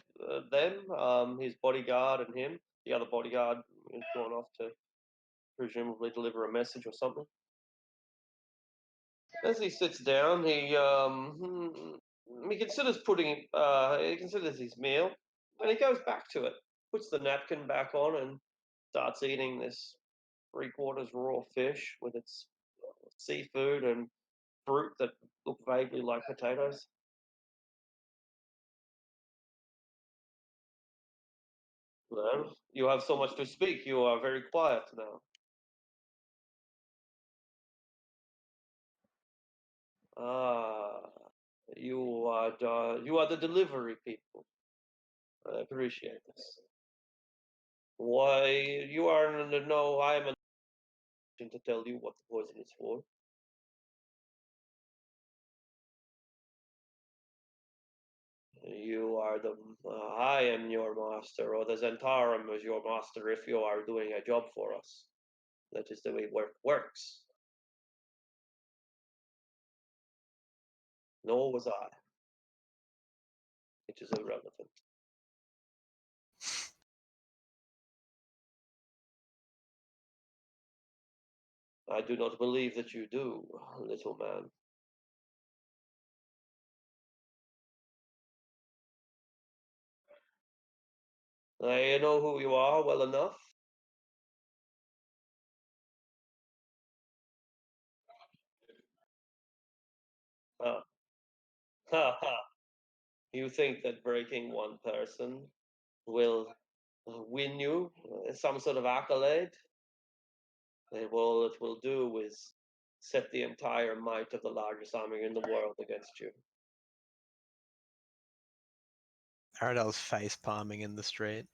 them. His bodyguard and him. The other bodyguard has gone off to presumably deliver a message or something. As he sits down, he considers he considers his meal, and he goes back to it. Puts the napkin back on and starts eating this 3/4 raw fish with its seafood and fruit that look vaguely like potatoes. Well, you have so much to speak. You are very quiet now. Ah, you are the delivery people. I appreciate this. Why you are in the know? I am to tell you what the poison is for. You are the. I am your master, or the Zentarum is your master if you are doing a job for us. That is the way work works. Nor was I. It is irrelevant. I do not believe that you do, little man. I know who you are well enough. Ha ha ha. You think that breaking one person will win you some sort of accolade? All it will do is set the entire might of the largest army in the world against you. Aradell's face palming in the street.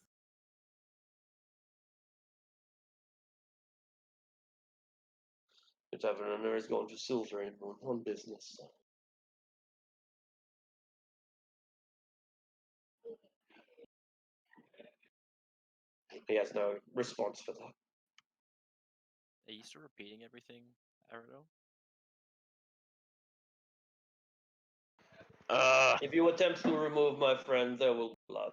The Taverner is going to Silverine on business. He has no response for that. Are you still repeating everything, Aradel? If you attempt to remove my friend, there will be blood.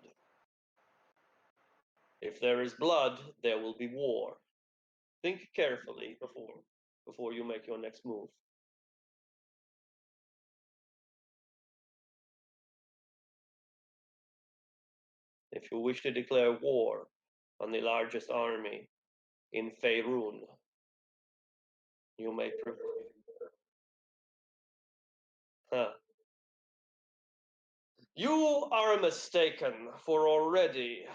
If there is blood, there will be war. Think carefully before you make your next move. If you wish to declare war on the largest army in Faerun, you may Huh. You are mistaken, for already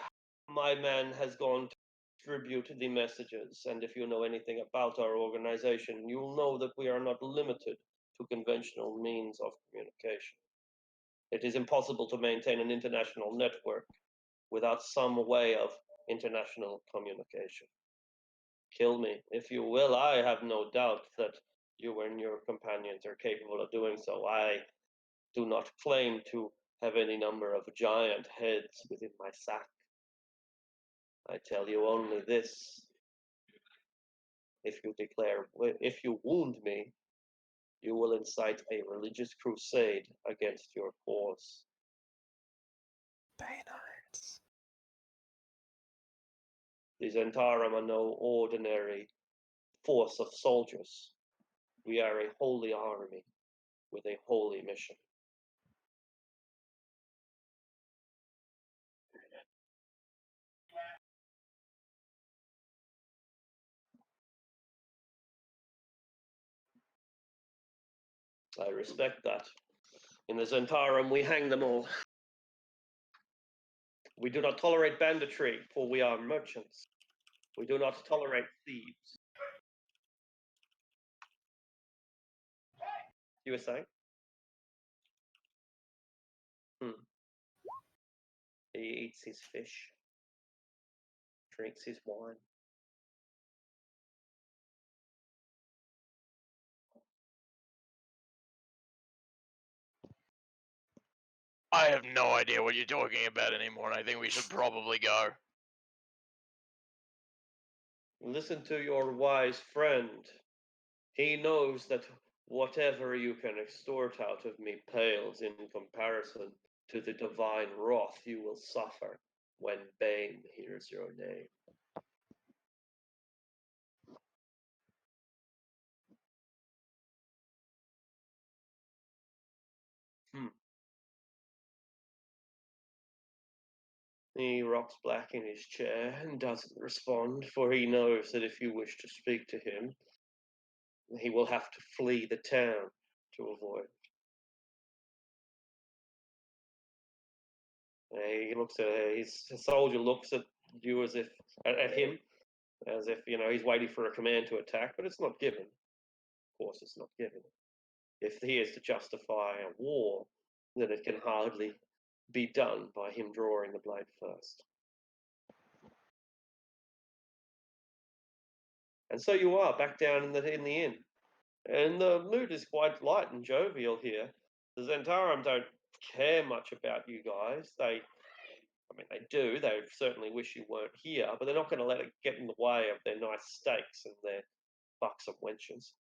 my man has gone to distribute the messages, and if you know anything about our organization, you'll know that we are not limited to conventional means of communication. It is impossible to maintain an international network without some way of international communication. Kill me, if you will. I have no doubt that you and your companions are capable of doing so. I do not claim to have any number of giant heads within my sack. I tell you only this. If you wound me, you will incite a religious crusade against your cause. Bayonites. The Zentarum are no ordinary force of soldiers. We are a holy army with a holy mission. I respect that. In the Zentarum, we hang them all. We do not tolerate banditry, for we are merchants. We do not tolerate thieves. You were saying? He eats his fish, drinks his wine. I have no idea what you're talking about anymore, and I think we should probably go. Listen to your wise friend. He knows that whatever you can extort out of me pales in comparison to the divine wrath you will suffer when Bane hears your name. He rocks back in his chair and doesn't respond, for he knows that if you wish to speak to him, he will have to flee the town to avoid. He looks at his soldier looks at you as if at him as if he's waiting for a command to attack, but it's not given. Of course, it's not given. If he is to justify a war, then it can hardly be done by him drawing the blade first. And so you are back down in the inn, and the mood is quite light and jovial here. The Zentarum don't care much about you guys. They do. They certainly wish you weren't here, but they're not going to let it get in the way of their nice steaks and their buxom wenches.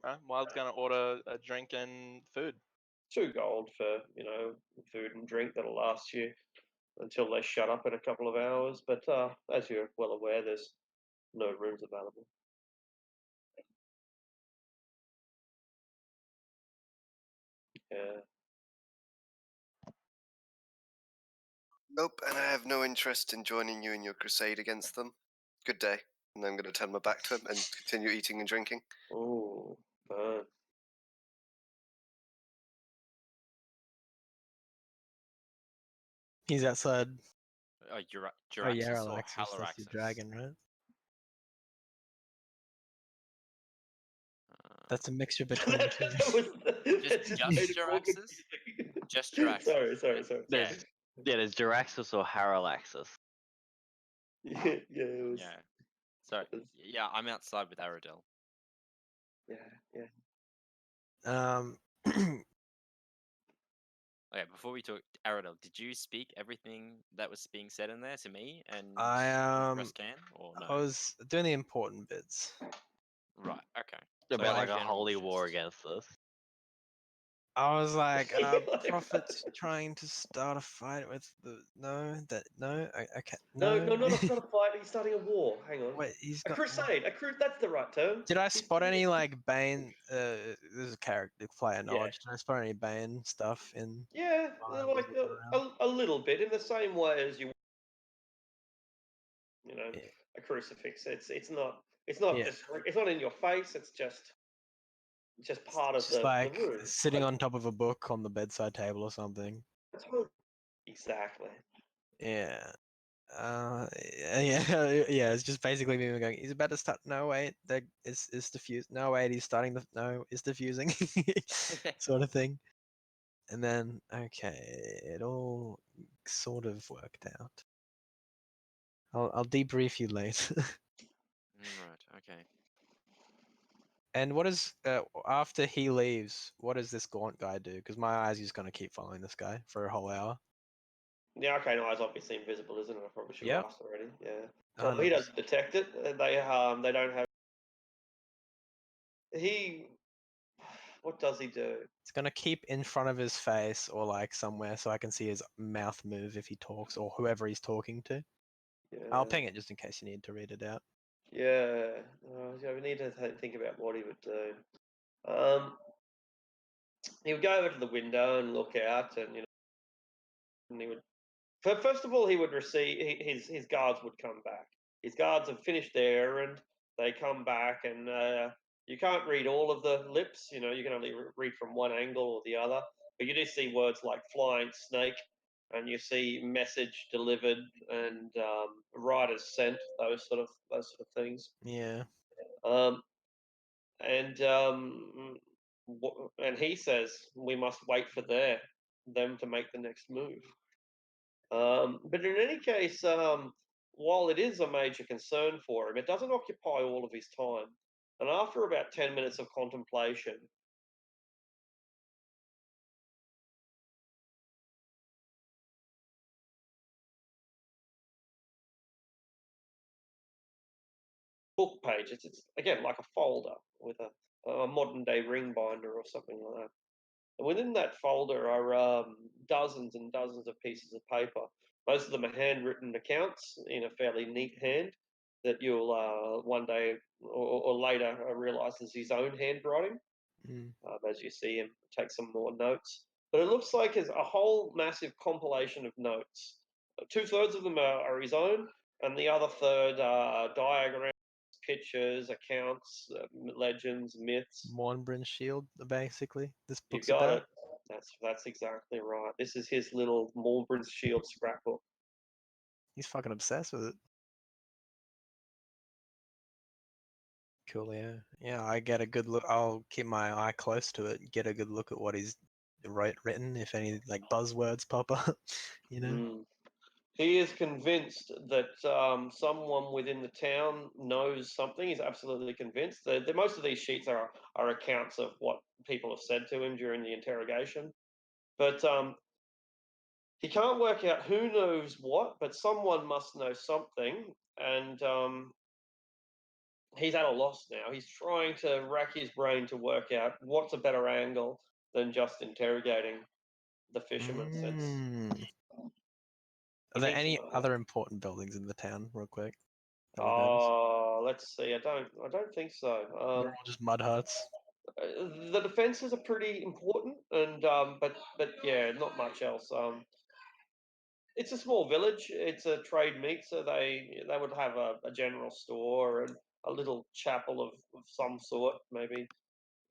Right, Wild's gonna order a drink and food. 2 gold for food and drink that'll last you until they shut up in a couple of hours. But as you're well aware, there's no rooms available. Yeah. Nope, and I have no interest in joining you in your crusade against them. Good day. And I'm going to turn my back to him and continue eating and drinking. Oh, burn. He's outside. Oh, Oh, Juraxis yeah, or Alexis, that's your Halaraxis? dragon, right? Uh, That's a mixture between the two. That was- that Just made it more Juraxis? confusing. Just Juraxis. Sorry. Yeah. There's Juraxis or Haralaxis. Yeah, it was. Yeah. Sorry. It's- Yeah, I'm outside with Aradel. Yeah. Um, Okay, before we talk, Aradel, did you speak everything that was being said in there to me and I Rescan, or no? I was doing the important bits. Right. Okay. About like a General holy war gist. against us. I was like, Like Prophet's that. trying to start a fight with the no, I can't. No, No, it's not a fight. He's starting a war. Hang on. Wait, he's A not. crusade. That's the right term. Did I He's spot doing any it- like Bane? This is a character player Yeah. knowledge. Did I spot any Bane stuff in? Yeah, while I was like looking around? a little bit in the same way as you know, Yeah. a crucifix. It's not Yeah. it's not in your face. It's just part of Just the like room. sitting on top of a book on the bedside table or something. Exactly. Yeah. Yeah, yeah. It's just basically me going. He's about to start. No, wait. That is diffused. No, wait. He's starting the. No, it's diffusing. Sort of thing. And then okay, it all sort of worked out. I'll debrief you later. Right. Okay. And what is after he leaves? What does this gaunt guy do? Because my eyes is gonna keep following this guy for a whole hour. Yeah, okay, no, it's obviously invisible, isn't it? I probably should Yep. have asked already. Yeah. So he 100%. doesn't detect it. They don't have. He. What does he do? It's gonna keep in front of his face or like somewhere so I can see his mouth move if he talks or whoever he's talking to. Yeah. I'll ping it just in case you need to read it out. Yeah. We need to think about what he would do. He would go over to the window and look out, and and he would. First of all, he would receive his guards would come back. His guards have finished their errand. They come back, and you can't read all of the lips. You can only read from one angle or the other. But you do see words like flying snake, and you see message delivered and riders sent. Those sort of things. Yeah. Um, and and he says we must wait for them to make the next move. But in any case, while it is a major concern for him, it doesn't occupy all of his time. And after about 10 minutes of contemplation, book page, it's again like a folder with a modern day ring binder or something like that. And within that folder are dozens and dozens of pieces of paper. Most of them are handwritten accounts in a fairly neat hand that you'll one day or later realize is his own handwriting Mm. as you see him take some more notes. But it looks like it's a whole massive compilation of notes. 2/3 of them are his own, and the other third are diagrams, pictures, accounts, legends, myths. Mornbrin shield, basically. This You book's got about. it. That's exactly right. This is his little Mornbrin's Shield scrapbook. He's fucking obsessed with it. Cool, yeah. Yeah, I get a good look. I'll keep my eye close to it, get a good look at what he's written, if any like buzzwords pop up, Mm. He is convinced that someone within the town knows something. He's absolutely convinced. Most of these sheets are accounts of what people have said to him during the interrogation. But he can't work out who knows what, but someone must know something. And he's at a loss now. He's trying to rack his brain to work out what's a better angle than just interrogating the fisherman. Since Mm. he Are there thinks he any might have- other important buildings in the town, real quick? that we noticed? Let's see. I don't think so. They're all just mud huts. The defenses are pretty important, and but yeah, not much else. It's a small village. It's a trade meet, so they would have a general store and a little chapel of some sort, maybe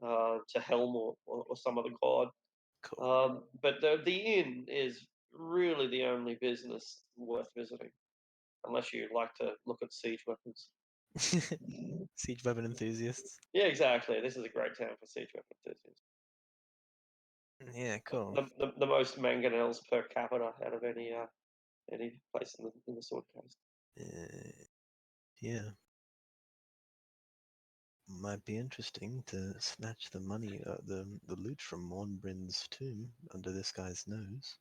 to Helm or some other god. Cool. But the inn is really the only business worth visiting, unless you like to look at siege weapons. Siege weapon enthusiasts. Yeah, exactly. This is a great town for siege weapon enthusiasts. Yeah, cool. The most mangonels per capita out of any place in the Sword Coast. Yeah. Might be interesting to snatch the money, the loot from Mornbrind's tomb under this guy's nose.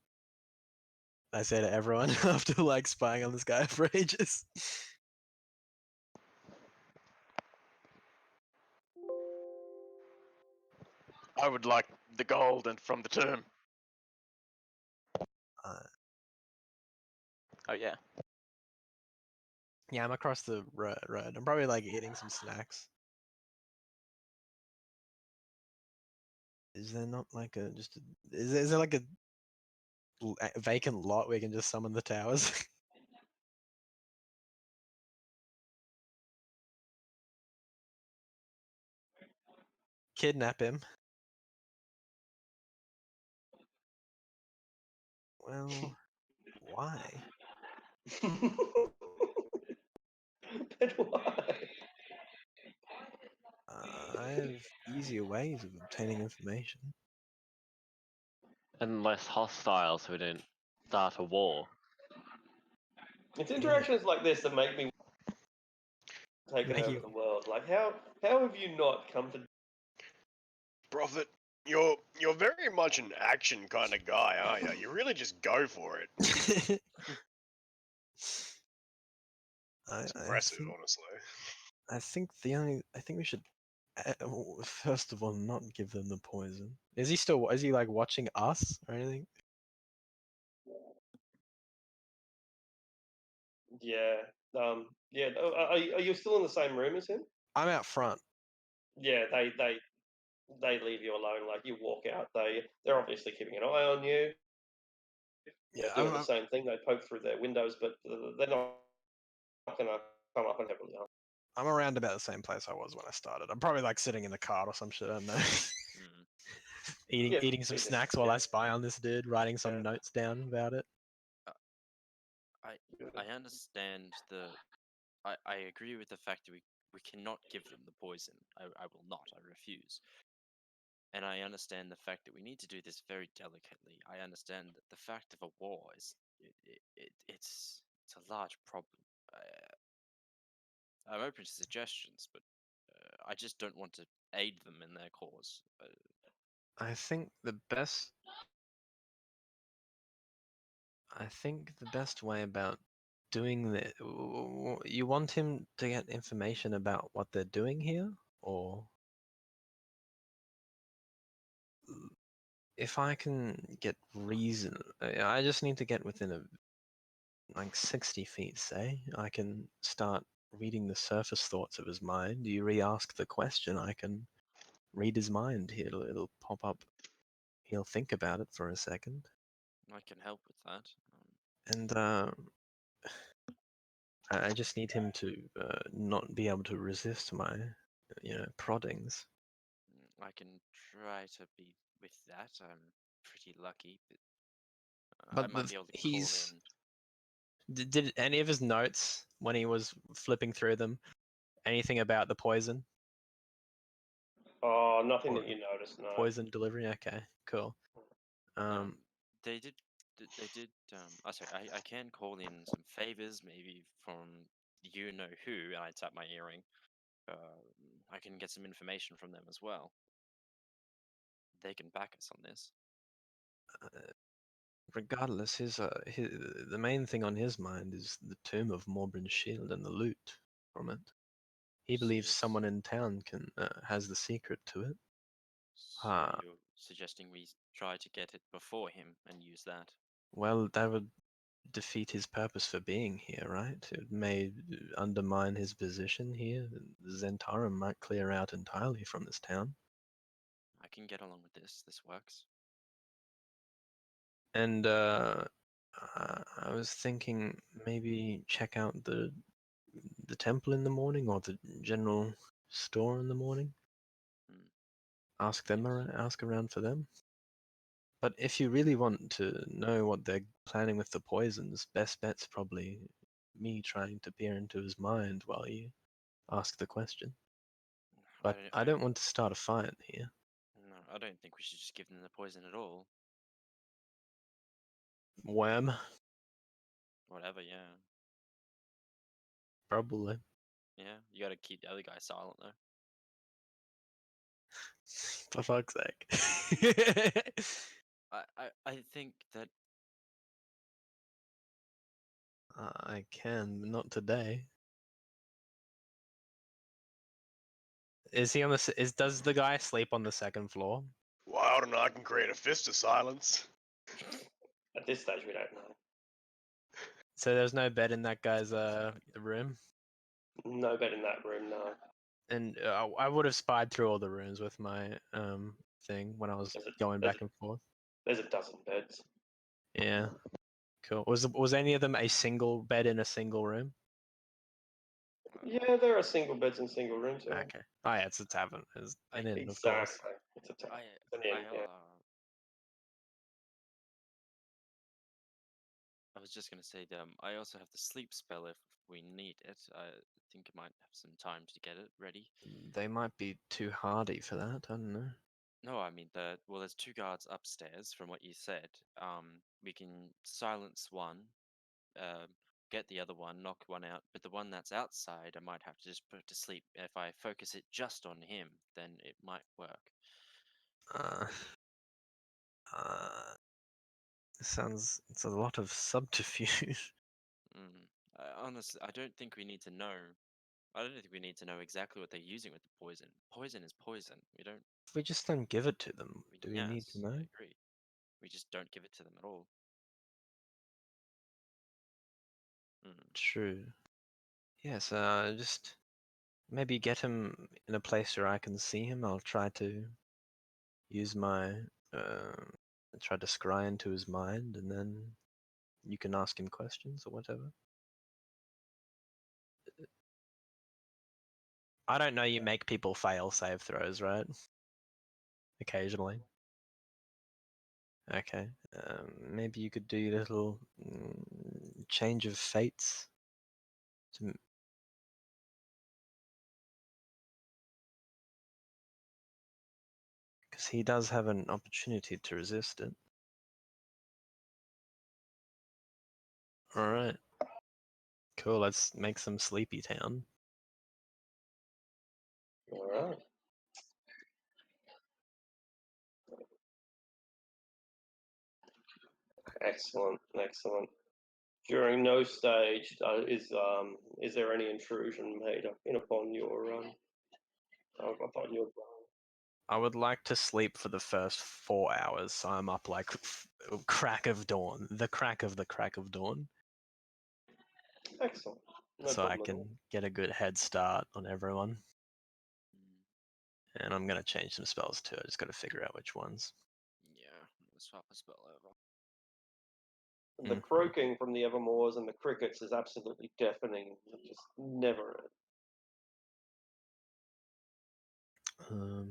I say to everyone after like spying on this guy for ages. I would like the gold and from the tomb. Uh, Oh yeah. yeah, I'm across the road. I'm probably like eating some snacks. Is there not like a just? Is there like a vacant lot where you can just summon the towers? Kidnap him. Well, why? But why? I have easier ways of obtaining information. And less hostile, so we don't start a war. It's interactions like this that make me take Make over you- the world. Like how have you not come to? Prophet, you're very much an action kind of guy, aren't you? You really just go for it. I, It's I impressive, think, honestly. I think we should first of all not give them the poison. Is he like watching us or anything? Yeah. Yeah. Are you still in the same room as him? I'm out front. Yeah. They leave you alone. Like you walk out, they're obviously keeping an eye on you. Yeah, They're doing the same thing. They poke through their windows, but they're not going to come up and heavily armed. I'm around about the same place I was when I started. I'm probably like sitting in the cart or some shit. I don't know. Mm. eating some Yeah, snacks while yeah. I spy on this dude, writing some Yeah. notes down about it. I understand the. I agree with the fact that we cannot give them the poison. I will not. I refuse. And I understand the fact that we need to do this very delicately. I understand that the fact of a war is it's a large problem. I'm open to suggestions, but I just don't want to aid them in their cause. I think the best way about doing that, you want him to get information about what they're doing here, or if I can get reason, I just need to get within like 60 feet, say. I can start reading the surface thoughts of his mind. You re-ask the question, I can read his mind. It'll pop up. He'll think about it for a second, I can help with that. and I just need him to not be able to resist my, proddings. I can try to be with that. I'm pretty lucky, but I But might be able to call he's in. did any of his notes when he was flipping through them anything about the poison? Oh, nothing Or that you noticed. No. poison delivery? Okay, cool. They did They did. Sorry, I can call in some favors, maybe from you know who, and I tap my earring. I can get some information from them as well. They can back us on this. Regardless, the main thing on his mind is the tomb of Morbrin's shield and the loot from it. He So believes you're, someone in town can has the secret to it. so Ah. you're suggesting we try to get it before him and use that. Well, that would defeat his purpose for being here, right? It may undermine his position here. Zentarum might clear out entirely from this town. I can get along with this. This works. And I was thinking maybe check out the temple in the morning or the general store in the morning. Hmm. Ask them Yes. ask around for them. But if you really want to know what they're planning with the poisons, best bet's probably me trying to peer into his mind while you ask the question. But I don't want to start a fight here. No, I don't think we should just give them the poison at all. Worm, Whatever, yeah. probably. Yeah, you gotta keep the other guy silent though. For fuck's sake. I think that I can, but not today. Is he on the? Does the guy sleep on the second floor? Well, I don't know. I can create a fist of silence. At this stage, we don't know. So there's no bed in that guy's room. No bed in that room, no. And I would have spied through all the rooms with my thing when I was going back and forth. There's a dozen beds. Yeah, cool. Was any of them a single bed in a single room? Yeah, there are single beds in single rooms. Yeah. Okay. Oh yeah, it's a tavern. It's an inn, of Exactly. course. It's a I it's an inn, yeah. I was just gonna say, I also have the sleep spell if we need it. I think I might have some time to get it ready. They might be too hardy for that. I don't know. No, I mean there's two guards upstairs from what you said. We can silence one, get the other one, knock one out, but the one that's outside, I might have to just put to sleep. If I focus it just on him, then it might work. Uh, it's a lot of subterfuge. Honestly, I don't think we need to know. I don't think we need to know exactly what they're using with the poison. Poison is poison. We don't. We just don't give it to them. Do we need to Yes, I know? agree. We just don't give it to them at all. True. Yes, just maybe get him in a place where I can see him. I'll try to use my try to scry into his mind, and then you can ask him questions or whatever. I don't know. You make people fail save throws, right? Occasionally. Okay. Maybe you could do a little change of fates. Because he does have an opportunity to resist it. Alright. Cool, let's make some Sleepy Town. Alright. Excellent, excellent. During no stage is there any intrusion made in upon your upon your I would like to sleep for the first 4 hours, so I'm up like crack of dawn. The crack of dawn. Excellent. No so I problem at can all. get a good head start on everyone. And I'm gonna change some spells too. I just gotta figure out which ones. Yeah, let's swap a spell over. The croaking from the Evermores and the crickets is absolutely deafening. It just never Cool.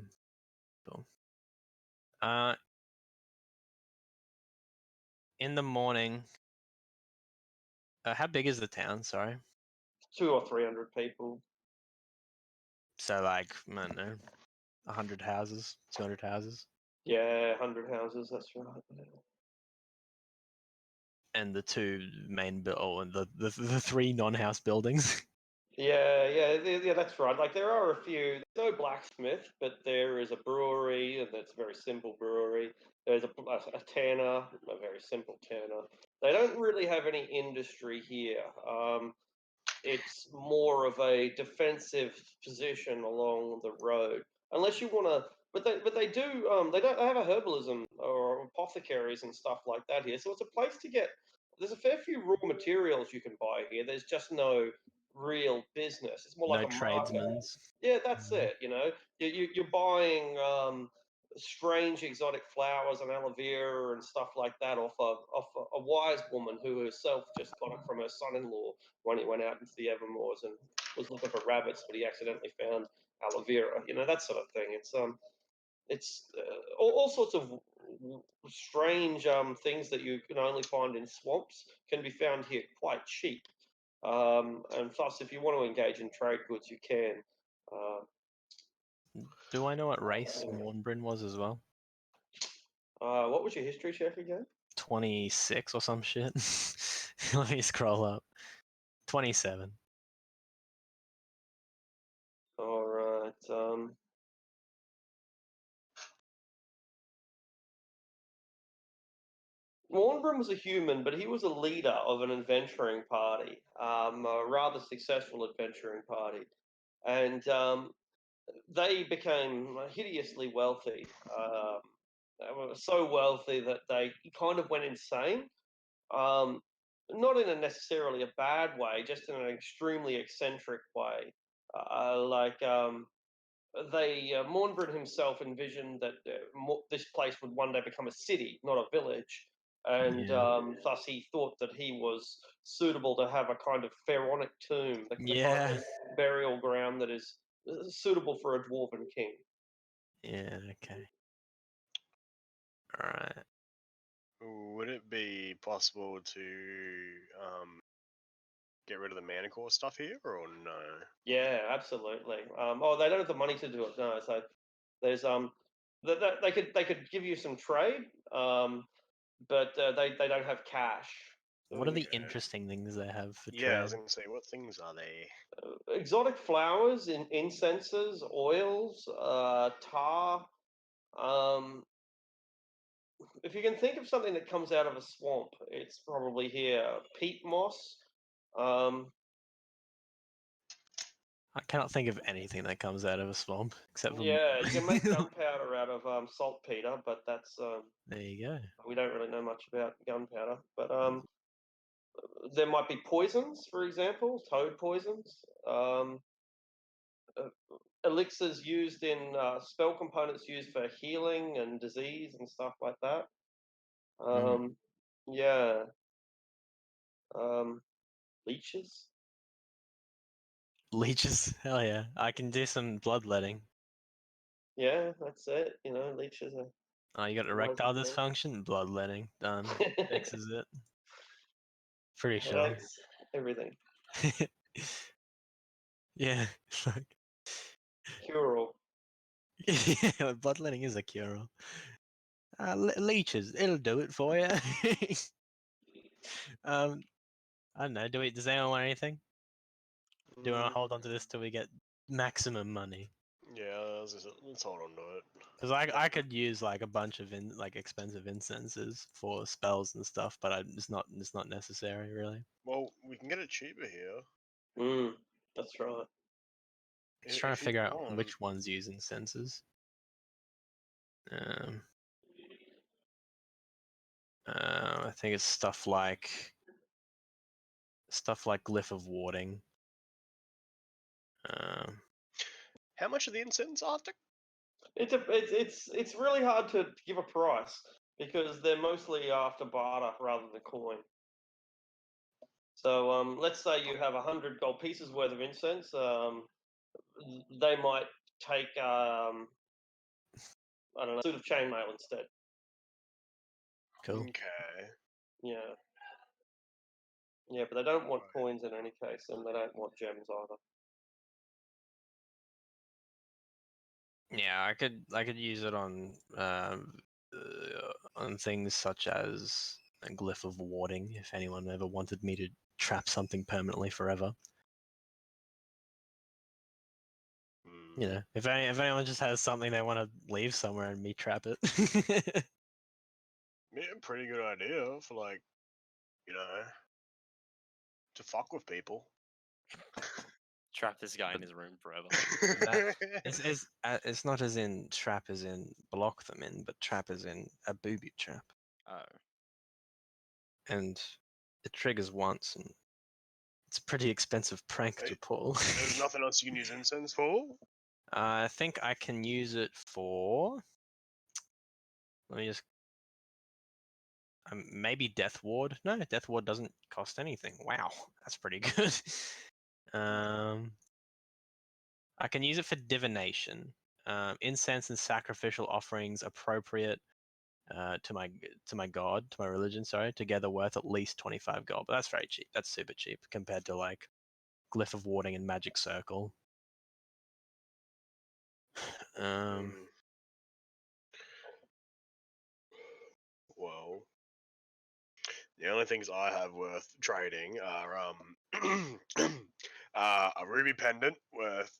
In the morning. How big is the town? Sorry. 200 or 300 people. So like, I don't know, 100 houses, 200 houses. Yeah, 100 houses. That's right. and the two main and the three non-house buildings. Yeah, that's right. Like there are a few. There's no blacksmith, but there is a brewery, and that's a very simple brewery. There's a tanner, a very simple tanner. They don't really have any industry here. It's more of a defensive position along the road, unless you want to. But they do. They have a herbalism or apothecaries and stuff like that here. So it's a place to get. There's a fair few raw materials you can buy here. There's just no real business. It's more No like a market. tradesmen's. Yeah, that's Mhm. it. You're buying strange exotic flowers and aloe vera and stuff like that off a wise woman who herself just got it from her son-in-law when he went out into the Evermoors and was looking for rabbits, but he accidentally found aloe vera. That sort of thing. It's all sorts of strange things that you can only find in swamps can be found here quite cheap. And thus, if you want to engage in trade goods, you can. Do I know what race Yeah. Mornbrin was as well? What was your history check again? 26 or some shit. Let me scroll up. 27. All right. Mornbrim was a human, but he was a leader of an adventuring party, a rather successful adventuring party, and they became hideously wealthy. They were so wealthy that they kind of went insane. Um, Not in a necessarily a bad way, just in an extremely eccentric way. Mornbrin himself envisioned that this place would one day become a city, not a village, and Yeah. thus he thought that he was suitable to have a kind of pharaonic tomb, the kind Yeah. of burial ground that is suitable for a dwarven king. Yeah, okay. Alright. Would it be possible to get rid of the Manicore stuff here, or no? Yeah, absolutely. They don't have the money to do it, no. So there's they could give you some trade, but they don't have cash. What are the Okay. interesting things they have for Yeah, I was trade? gonna say, what things are they? Exotic flowers, incenses, oils, tar. Um, if you can think of something that comes out of a swamp, it's probably here. Peat moss. Um, I cannot think of anything that comes out of a swamp except for. yeah, you can make gunpowder out of saltpeter, but that's There you go. we don't really know much about gunpowder. But there might be poisons, for example, toad poisons. Uh, Elixirs used in spell components used for healing and disease and stuff like that. Yeah. Leeches. Leeches. Hell yeah. I can do some bloodletting. Yeah, that's it. Leeches are. Oh, you got Nice erectile as well. dysfunction? Bloodletting. Done. Fixes it. Pretty sure. Headaches, everything. Yeah. It's like. Cure all. Yeah, bloodletting is a cure-all. Leeches, it'll do it for you. I don't know. Does anyone want anything? Do you want to hold on to this till we get maximum money? Yeah, let's hold on to it. Because I could use like a bunch of expensive incenses for spells and stuff, but it's not necessary really. Well, we can get it cheaper here. That's right. Just trying to if you figure out want. which ones use incenses. I think it's stuff like Glyph of Warding. How much are the incense, Arctic? It's really hard to give a price because they're mostly after barter rather than coin. So let's say you have 100 gold pieces worth of incense. They might take I don't know, a suit of chainmail instead. Cool. Okay. Yeah. Yeah, but they don't want coins in any case, and they don't want gems either. Yeah, I could use it on things such as a glyph of warding if anyone ever wanted me to trap something permanently forever. You know, if anyone just has something they want to leave somewhere and me trap it. Yeah, pretty good idea for like, you know, to fuck with people. Trap this guy in his room forever. It's not as in trap as in block them in, but trap as in a booby trap. Oh. And it triggers once, and it's a pretty expensive prank to Hey, pull. There's nothing else you can use incense for? I think I can use it for. Let me just. Maybe Death Ward. No, Death Ward doesn't cost anything. Wow, that's pretty good. I can use it for divination. Incense and sacrificial offerings appropriate to my god, to my religion. Sorry, together worth at least 25 gold. But that's very cheap. That's super cheap compared to like Glyph of Warding and Magic Circle. Well, the only things I have worth trading are a ruby pendant worth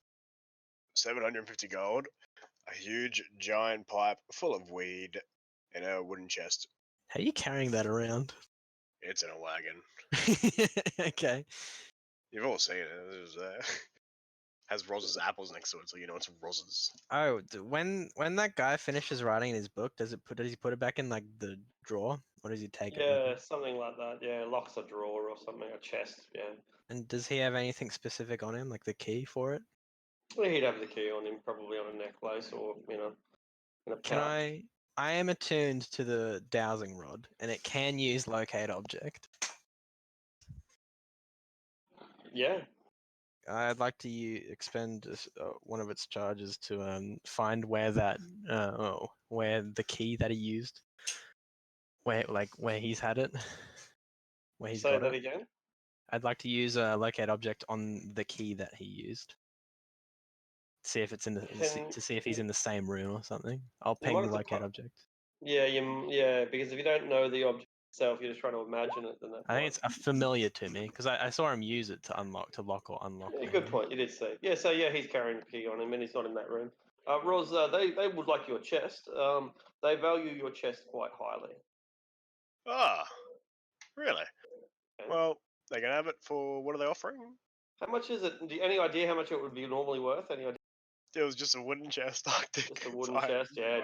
750 gold, a huge giant pipe full of weed, and a wooden chest. How are you carrying that around? It's in a wagon. Okay. You've all seen it. There's, has Roz's apples next to it, so you know it's Roz's. Oh, when that guy finishes writing his book, does he put it back in like the drawer, or does he take it? with Yeah, him? something like that. Yeah, locks a drawer or something, a chest. Yeah. And does he have anything specific on him, like the key for it? Well, he'd have the key on him, probably on a necklace or in a Can pouch. I am attuned to the dowsing rod, and it can use locate object. Yeah. I'd like to expend one of its charges to find where that where the key that he used, where he's had it, where he's Say got that it. again. I'd like to use a locate object on the key that he used. See if it's in the to see if he's in the same room or something. I'll You ping might the have to locate pu- object. Yeah, because if you don't know the object itself, you're just trying to imagine it. Then that I think might. it's familiar to me because I saw him use it to lock or unlock. Yeah, things. good point. You did say. Yeah, so yeah, he's carrying the key on him, and he's not in that room. Roz, they would like your chest. They value your chest quite highly. Ah, really? Okay. Well, they can have it for, what are they offering? How much is it? Any idea how much it would be normally worth? Any idea? It was just a wooden chest, Arctic. Just a wooden chest, yeah.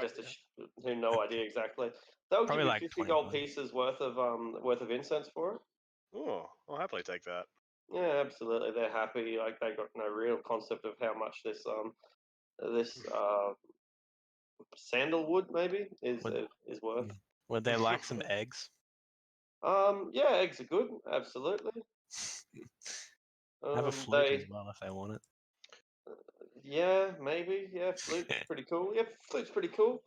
Who no idea exactly. They'll Probably give you like 50 20 gold bucks. pieces worth of incense for it. Oh, I'll happily take that. Yeah, absolutely. They're happy. Like they got no real concept of how much this sandalwood maybe is worth. Yeah. Would they like some eggs? Yeah, eggs are good. Absolutely. Have a flute They as well if they want it. yeah maybe yeah flute's pretty cool. Yeah, flute's pretty cool.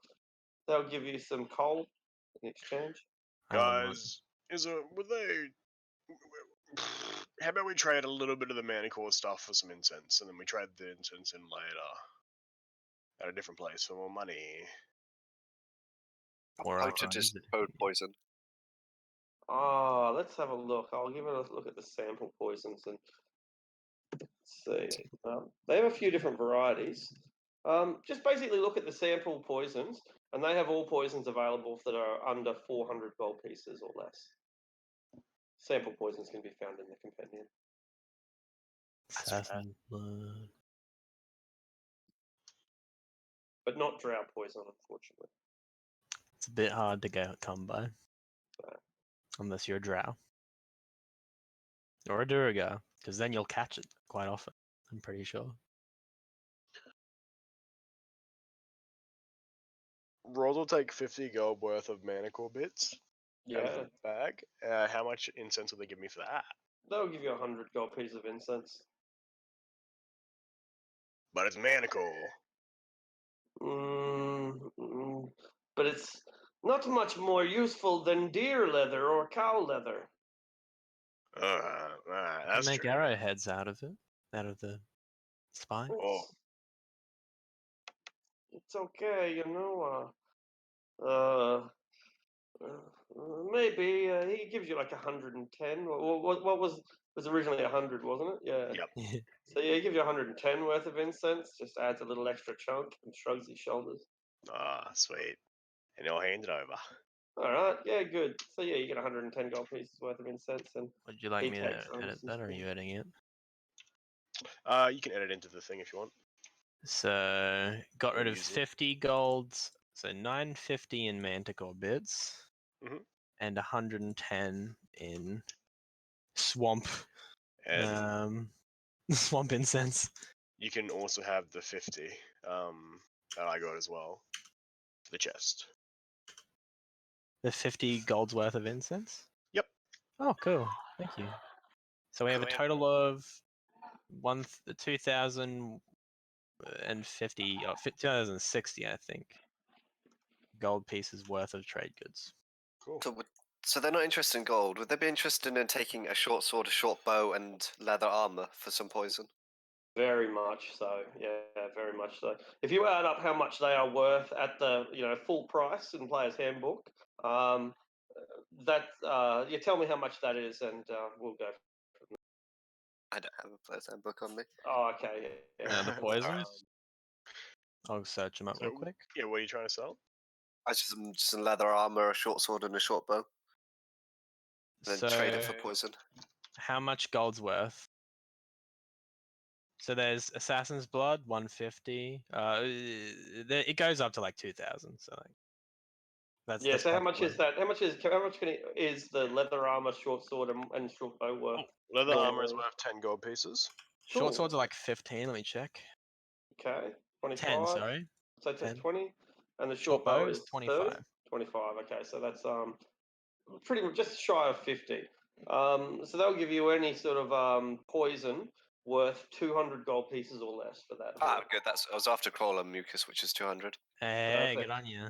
They'll give you some coal in exchange. I wouldn't want. Guys, would they? How about we trade a little bit of the Manicore stuff for some incense, and then we trade the incense in later at a different place for more money. Or How I to can use it. dispose poison? Ah, let's have a look. I'll give it a look at the sample poisons and see. They have a few different varieties. Just basically look at the sample poisons, and they have all poisons available that are under 400 gold pieces or less. Sample poisons can be found in the compendium. Assassin blood. But not drow poison, unfortunately. It's a bit hard to come by. Unless you're a drow. Or a Duragar, because then you'll catch it quite often, I'm pretty sure. Roz will take 50 gold worth of Manicore bits out of Yeah, the bag. How much incense will they give me for that? they'll give you 100 gold pieces of incense. But it's Manicore. But it's not much more useful than deer leather or cow leather. That's Make true. arrowheads out of it, out of the spine. Oh. It's okay, you know. Maybe he gives you like 110. What was originally 100, wasn't it? Yeah. Yep. So yeah, he gives you 110 worth of incense. Just adds a little extra chunk and shrugs his shoulders. Ah, sweet. And he'll hand it over. All right. Yeah, good. So yeah, you get 110 gold pieces worth of incense, and Would you like he me to takes edit some that, or are small- you editing it? You can edit into the thing if you want. So got rid Or of use it. 50 golds, so 950 in Manticore bits, Mhm. and 110 in swamp, And swamp incense. you can also have the 50 that I got as well for the chest. The 50 golds worth of incense. Yep. Oh, cool. Thank you. So we have a total of 2,050, 2,060, I think, gold pieces worth of trade goods. Cool. So they're not interested in gold. Would they be interested in taking a short sword, a short bow, and leather armor for some poison? Very much so. Yeah, very much so. If you add up how much they are worth at the full price in Player's Handbook, you tell me how much that is, and we'll go. I don't have a player's handbook on me. Oh, okay. Yeah. The poisons. I'll search them up So, real quick. yeah, what are you trying to sell? I just a leather armor, a short sword, and a short bow. And then trade it for poison. How much gold's worth? So there's Assassin's Blood, 150. It goes up to like 2,000. So like, that's Yeah. that's So how probably much is that? How much is the leather armor, short sword, and short bow worth? Leather armor is normally? worth 10 gold pieces. Short Cool. swords are like 15. Let me check. Okay. 25. 10, sorry. So 10. 20, and the Short short bow bow is is 25. 30? 25. Okay, so that's pretty much just shy of 50. So they'll give you any sort of poison worth 200 gold pieces or less for that. Ah, good. I was after crawler mucus, which is 200. Hey, good Perfect. on you.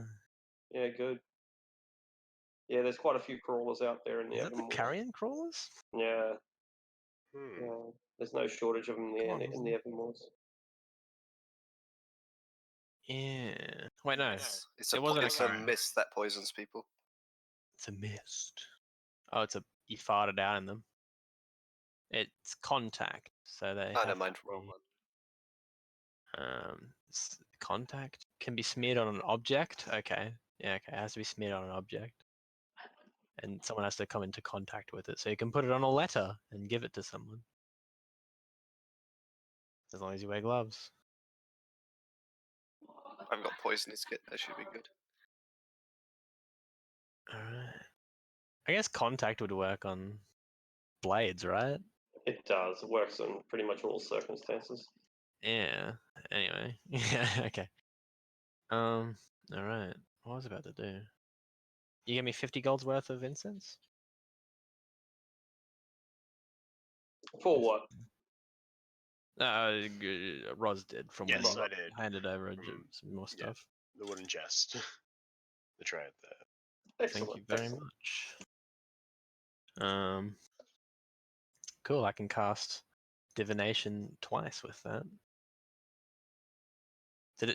Yeah, good. Yeah, there's quite a few crawlers out there in the Is that the Evermoors. carrion crawlers? Yeah, Hmm. yeah. There's no shortage of them Come on, in the Evermoors. Yeah. Wait, no. It's It wasn't a it's a carrion. mist that poisons people. It's a mist. Oh, you farted out in them. It's contact, so they. Oh, have never mind. to Wrong be- one. Contact can be smeared on an object. Okay. Yeah, okay. It has to be smeared on an object. And someone has to come into contact with it. So you can put it on a letter and give it to someone. As long as you wear gloves. I've got poisonous kit. That should be good. Alright. I guess contact would work on blades, right? It does. It works in pretty much all circumstances. Yeah. Anyway. Yeah, okay. Alright. What was I about to do? You gave me 50 gold's worth of incense? For what? Roz did from Yes, when I he did. handed over Mhm. some more Yeah. stuff. The wooden chest. The tray up there. Excellent. Thank you very excellent. much. Cool. I can cast divination twice with that.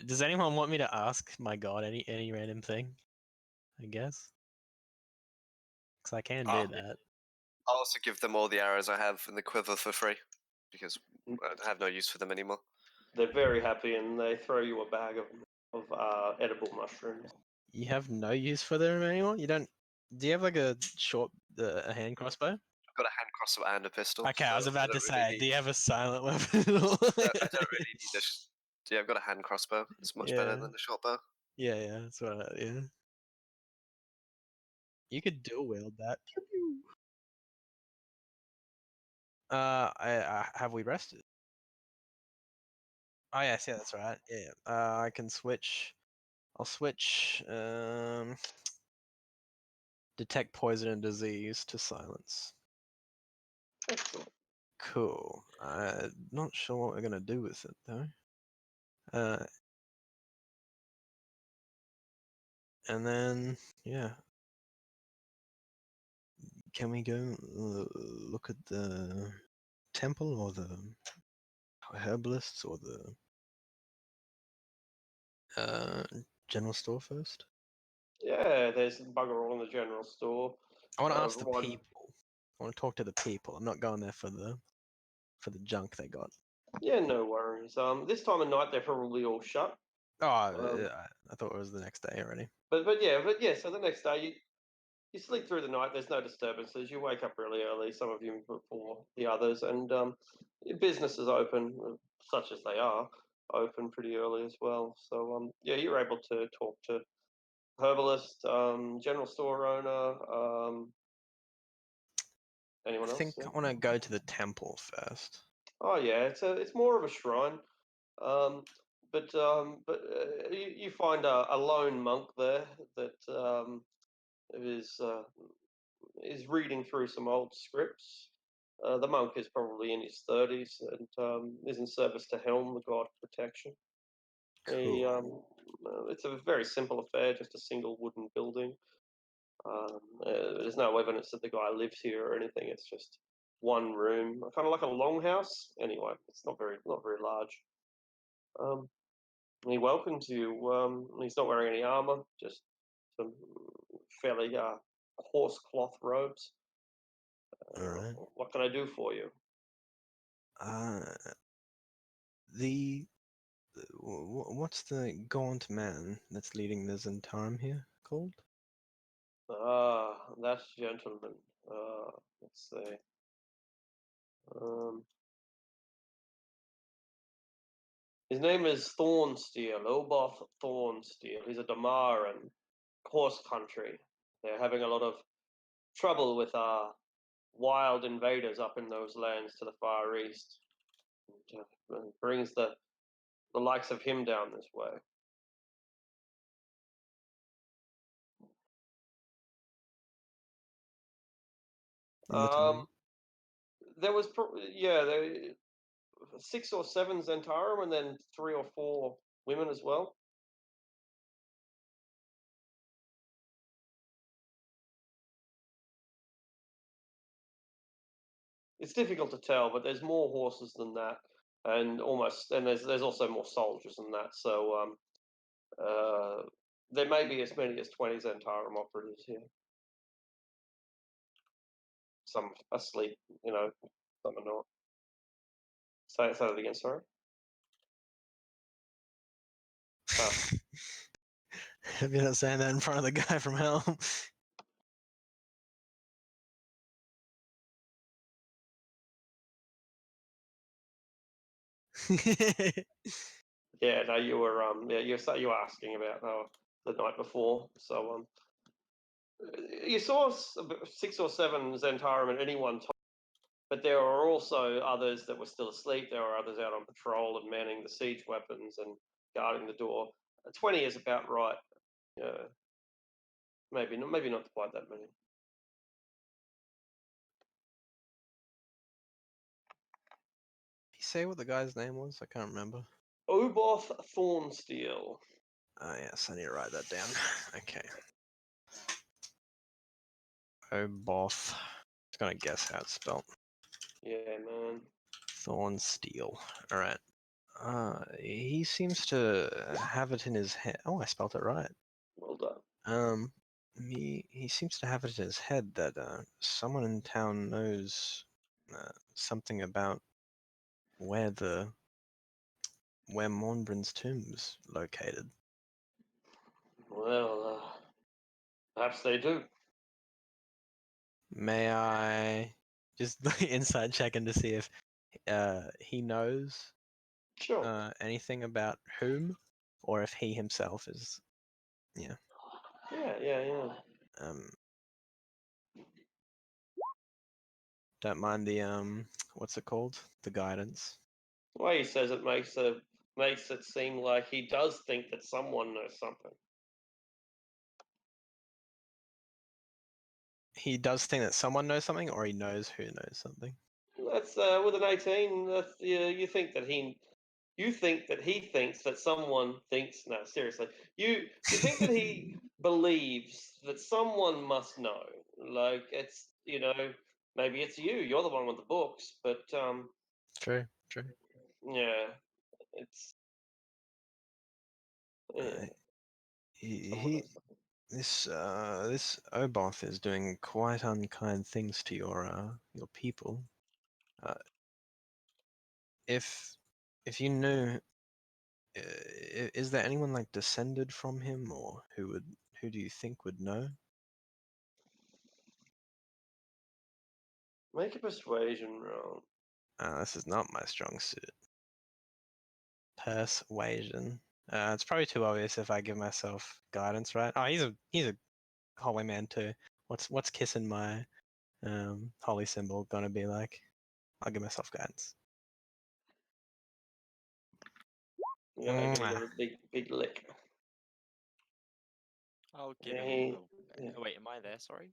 Does anyone want me to ask my god any random thing? I guess. Because I can do that. I'll also give them all the arrows I have in the quiver for free, because I have no use for them anymore. They're very happy, and they throw you a bag of edible mushrooms. You have no use for them anymore. You don't. Do you have like a a hand crossbow? I've got a hand crossbow and a pistol. Okay, I was so about to don't say, really do you need- have a silent weapon? I don't really need this. Yeah, I've got a hand crossbow. It's much better Yeah. than a short bow. Yeah, that's what. Yeah. You could dual wield that. Have we rested? Oh yes, yeah, that's right. Yeah, I can switch. I'll switch detect poison and disease to silence. Excellent. Cool. I'm not sure what we're gonna do with it though. And then yeah, can we go look at the temple or the herbalists or the general store first? Yeah, there's bugger all in the general store. I want to ask the Rod- people. I want to talk to the people. I'm not going there for the junk they got. Yeah, no worries. This time of night they're probably all shut. Oh, Um, I thought it was the next day already. but yeah. So the next day you sleep through the night. There's no disturbances. You wake up really early. Some of you before the others, and your business is open, such as they are, open pretty early as well. So yeah, you're able to talk to herbalist, general store owner, anyone I else. think Yeah? I want to go to the temple first. Oh yeah, it's more of a shrine. Um, but you find a lone monk there that is reading through some old scripts. The monk is probably in his 30s and is in service to Helm, the god of protection. He, Cool. it's a very simple affair, just a single wooden building. There's no evidence that the guy lives here or anything. It's just one room, kind of like a longhouse. Anyway, it's not very large. Um, he welcomes you. He's not wearing any armor, just some fairly coarse cloth robes. All right. What can I do for you? Uh, the what's the gaunt man that's leading the Zentarum here called? Ah, that gentleman. Let's see. Um, his name is Thornsteel, Oboth Thornsteel. He's a Damaran, horse country. They're having a lot of trouble with wild invaders up in those lands to the far east. And brings the likes of him down this way. What do you mean? Um, there was, there 6 or 7 Zentarum and then 3 or 4 women as well. It's difficult to tell, but there's more horses than that, and there's also more soldiers than that. So there may be as many as 20 Zentarum operatives here. Some asleep, some are not. Say that again, sorry. Oh. If you're not saying that in front of the guy from Helm. Yeah, no, you were you were asking about the night before. So you saw 6 or 7 Zentarum at any one time, but there are also others that were still asleep. There were others out on patrol and manning the siege weapons and guarding the door. 20 is about right. Yeah, maybe not quite that many. You say what the guy's name was? I can't remember. Oboth Thornsteel. Oh yes, I need to write that down. Okay. Oboth. Just gonna guess how it's spelled. Yeah, man. Thornsteel. All right. He seems to have it in his head. Oh, I spelled it right. Well done. He seems to have it in his head that someone in town knows something about where Mornbryn's tomb's located. Well, perhaps they do. May I just inside checking to see if he knows Sure. anything about whom, or if he himself is, Yeah. um, don't mind the what's it called? The guidance. The way he says it makes it seem like he does think that someone knows something. He does think that someone knows something, or he knows who knows something. That's with an 18. That's you think that he thinks that someone thinks. No, seriously, you think that he believes that someone must know. Like it's maybe it's you. You're the one with the books, but True. yeah, it's yeah. Uh, he Someone he knows something. this Oboth is doing quite unkind things to your people. Uh, if you knew, is there anyone like descended from him, or who do you think would know? Make a persuasion roll. This is not my strong suit. Persuasion. It's probably too obvious if I give myself guidance, right? Oh, he's a holy man too. What's kissing my holy symbol gonna be like? I'll give myself guidance. You're gonna give Mwah. him a big lick. I'll give Yeah, him. yeah. Wait, am I there? Sorry.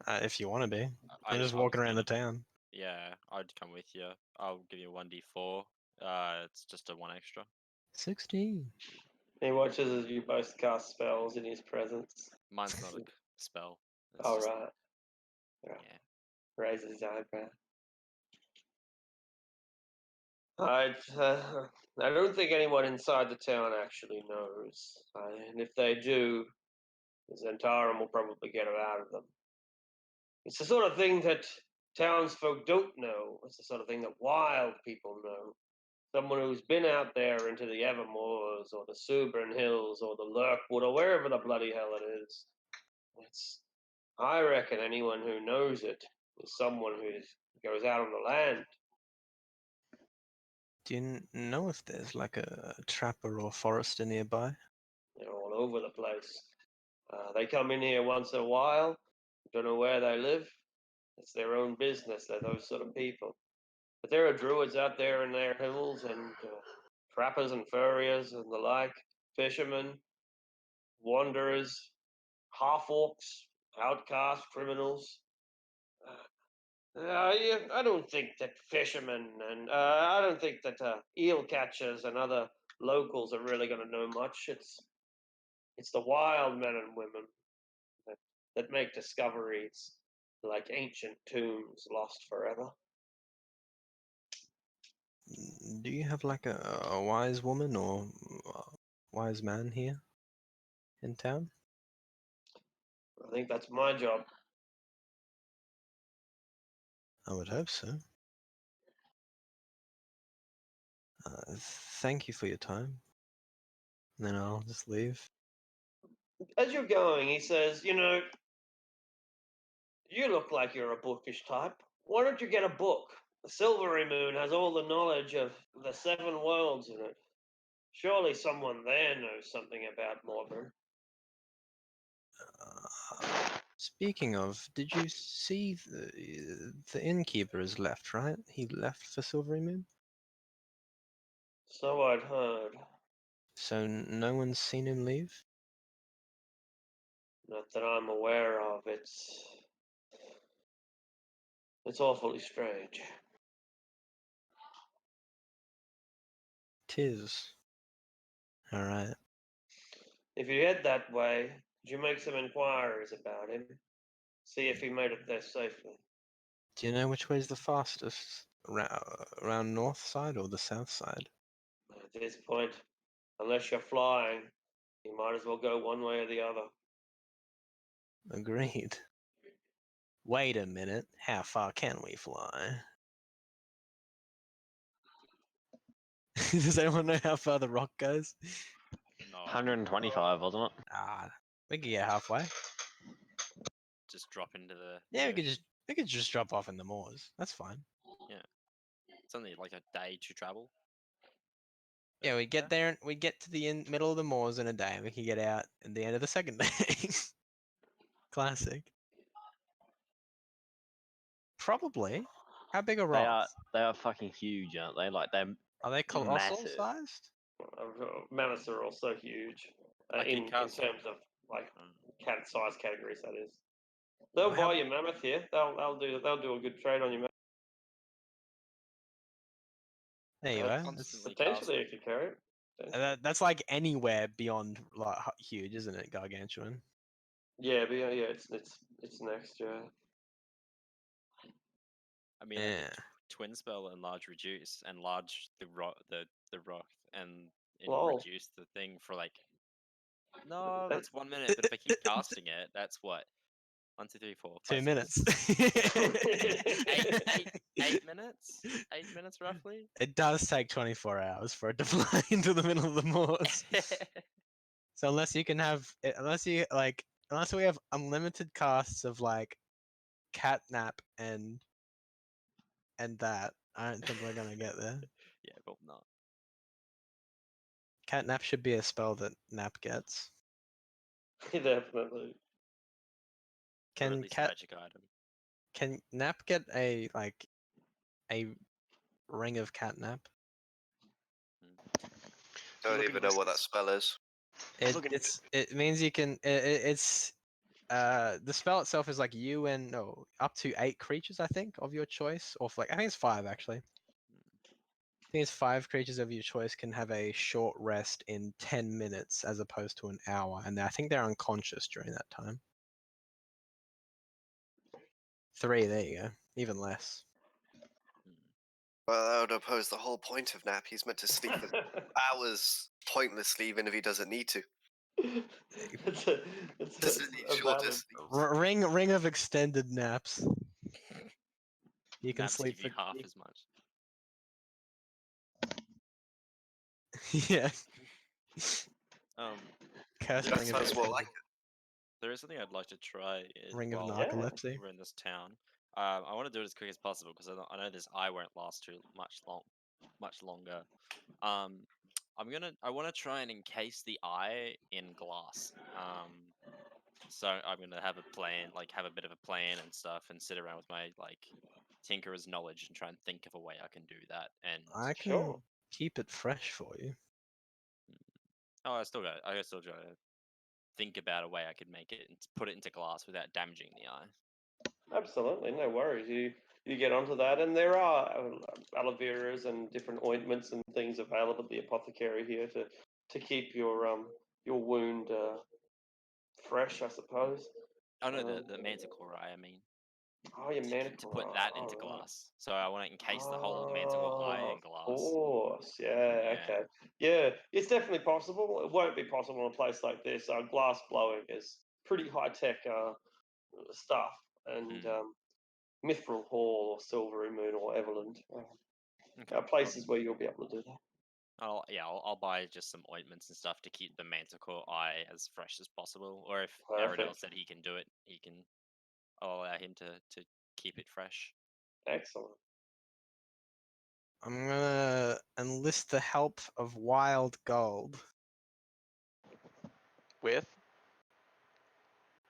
If you want to be, I I'm just I walking was around the gonna- town. Yeah, I'd come with you. I'll give you a 1d4. It's just a 1 extra. 16. He watches as you both cast spells in his presence. Mine's not a spell. It's All just, right. Right. yeah. Raises his eyebrow. I don't think anyone inside the town actually knows. And if they do, Zentarum will probably get it out of them. It's the sort of thing that townsfolk don't know. It's the sort of thing that wild people know. Someone who's been out there into the Evermoors or the Subran Hills or the Lurkwood or wherever the bloody hell it is. I reckon anyone who knows it is someone who goes out on the land. Do you know if there's like a trapper or forester nearby? They're all over the place. They come in here once in a while. Don't know where they live. It's their own business. They're those sort of people. But there are druids out there in their hills and trappers and furriers and the like, fishermen, wanderers, half orcs, outcasts, criminals. I don't think that fishermen and I don't think that eel catchers and other locals are really going to know much. It's the wild men and women that make discoveries like ancient tombs lost forever. Do you have like a wise woman or wise man here in town? I think that's my job. I would hope so. Thank you for your time. And then I'll just leave. As you're going, he says, you look like you're a bookish type. Why don't you get a book? The Silvery Moon has all the knowledge of the 7 worlds in it. Surely someone there knows something about Morburn. Speaking of, did you see the innkeeper has left, right? He left for Silvery Moon? So I'd heard. So no one's seen him leave? Not that I'm aware of. It's awfully strange. Tis. Alright. If you head that way, could you make some inquiries about him? See if he made it there safely. Do you know which way is the fastest? Around north side or the south side? At this point, unless you're flying, you might as well go one way or the other. Agreed. Wait a minute. How far can we fly? Does anyone know how far the rock goes? No. 125, wasn't it? Ah, we could get halfway. Just drop into the. Yeah, ocean. we could just drop off in the moors. That's fine. It's only like a day to travel. Yeah, we get there. We get to the middle of the moors in a day, and we can get out at the end of the second day. Classic. Probably. How big are rocks? They are fucking huge, aren't they? Like they're Are they colossal massive. sized? Mammoths are also huge Like in cast- terms of like cat size categories. That is. Well, They'll how- buy your mammoth here. They'll do a good trade on your mammoth. There you That's are. constantly Potentially, if you carry it. Potentially. That's like anywhere beyond like huge, isn't it? Gargantuan. Yeah, but yeah, it's next. Yeah. I mean, Yeah. twin spell and large reduce and large the rock and it'll Lol. reduce the thing for like No, that's 1 minute. But if I keep casting it, that's what? 1, 2, 3, 4, 2 5, minutes. 8 minutes? 8 minutes roughly? It does take 24 hours for it to fly into the middle of the moors. So unless you can have, unless you like, unless we have unlimited casts of like catnap and that, I don't think we're gonna get there. Yeah, but not. Catnap should be a spell that Nap gets. Definitely. Or at Can least a magic item. can Nap get a like a ring of catnap? Don't Look at even know this what that guy's- spell is. Look at It means you can it's the spell itself is like you and no up to 8 creatures I think of your choice, or like I think it's 5 actually. I think it's 5 creatures of your choice can have a short rest in 10 minutes as opposed to an hour, and I think they're unconscious during that time. 3, there you go, even less. Well, that would oppose the whole point of Nap. He's meant to sleep for hours pointlessly, even if he doesn't need to. it's a, it's Doesn't need a shorter valid- sleeps. Ring of extended naps. You can Naps sleep give you for half as much. yeah. There Cursed is ring of Sounds more extended. like there is something I'd like to try. Ring of while narcolepsy. we're in this town. I want to do it as quick as possible because I know this eye won't last too much longer. I want to try and encase the eye in glass. So I'm gonna have a plan, like have a bit of a plan and stuff, and sit around with my like tinkerer's knowledge and try and think of a way I can do that. And I can Sure. keep it fresh for you. I still got to think about a way I could make it and put it into glass without damaging the eye. Absolutely, no worries. You get onto that, and there are aloe veras and different ointments and things available at the apothecary here to keep your wound fresh, I suppose. Oh no, Um, the manticore eye. I mean, Oh, your to manticore. put that into alright. glass. So I want to encase the whole manticore eye in Of glass. course, yeah, Yeah. okay, yeah. It's definitely possible. It won't be possible in a place like this. Glass blowing is pretty high tech stuff, and Mithril Hall or Silvery Moon or Everland Okay. are places where you'll be able to do that. I'll buy just some ointments and stuff to keep the manticore eye as fresh as possible. Or if Aradel Perfect. said he can do it, I'll allow him to keep it fresh. Excellent. I'm gonna enlist the help of Wild Gold. With?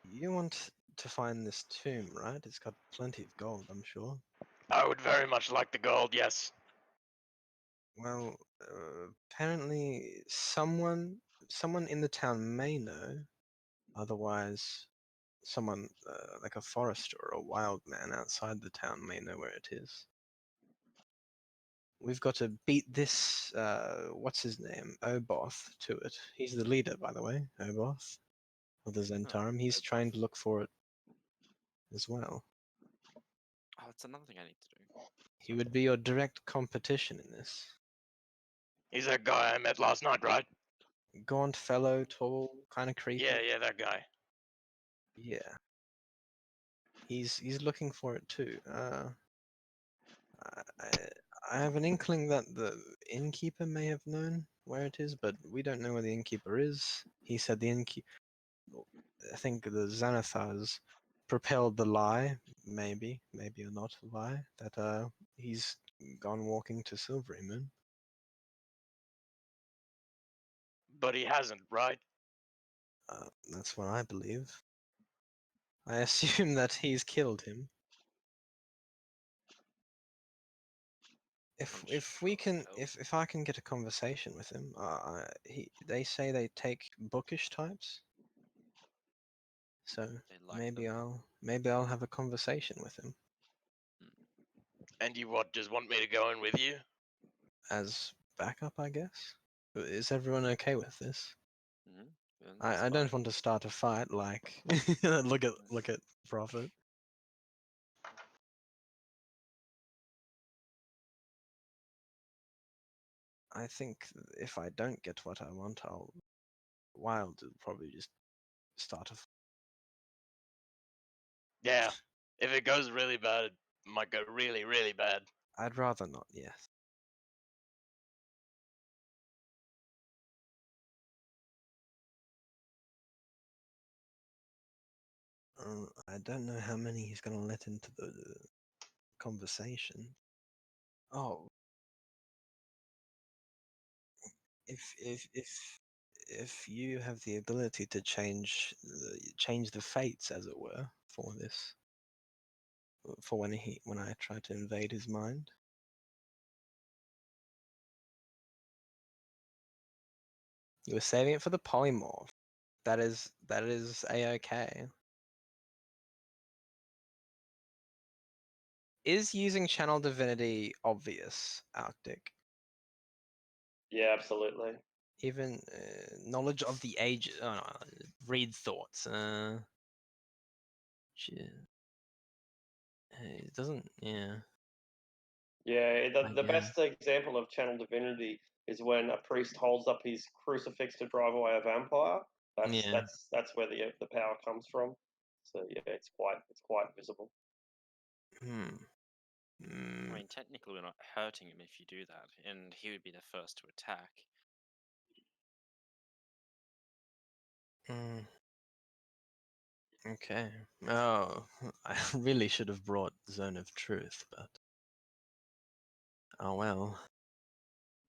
You want to find this tomb, right? It's got plenty of gold, I'm sure. I would very much like the gold, yes. Well, apparently someone in the town may know. Otherwise, someone like a forester or a wild man outside the town may know where it is. We've got to beat this, what's his name, Oboth, to it. He's the leader, by the way, Oboth, of the Zentarum. He's trying to look for it as well. Oh, it's another thing I need to do. He would be your direct competition in this. He's that guy I met last night, right? Gaunt fellow, tall, kind of creepy. Yeah, that guy. Yeah. He's looking for it too. I have an inkling that the innkeeper may have known where it is, but we don't know where the innkeeper is. He said the innkeeper. I think the Xanathars propelled the lie, maybe or not lie, that he's gone walking to Silvery Moon. But he hasn't, right? That's what I believe. I assume that he's killed him. If we can if I can get a conversation with him, they say they take bookish types. So They like maybe them. I'll have a conversation with him And you what, just want me to go in with you? as backup, I guess. Is everyone okay with this? Yeah, that's I don't fine. want to start a fight like look at Prophet. I think if I don't get what I want, Wild will probably just start a. Yeah. If it goes really bad, it might go really, really bad. I'd rather not. Yes. I don't know how many he's gonna let into the conversation. Oh, if you have the ability to change the fates, as it were, for this, for when I try to invade his mind. You were saving it for the polymorph. That is a-okay. Is using channel divinity obvious, Arctic? Yeah, absolutely. Even knowledge of the age. Oh no, read thoughts. It doesn't. Yeah. Yeah, I the guess. best example of channel divinity is when a priest holds up his crucifix to drive away a vampire. Yeah. That's where the power comes from. So yeah, it's quite visible. Hmm. I mean, technically, we're not hurting him if you do that, and he would be the first to attack. Okay. Oh, I really should have brought Zone of Truth, but oh well.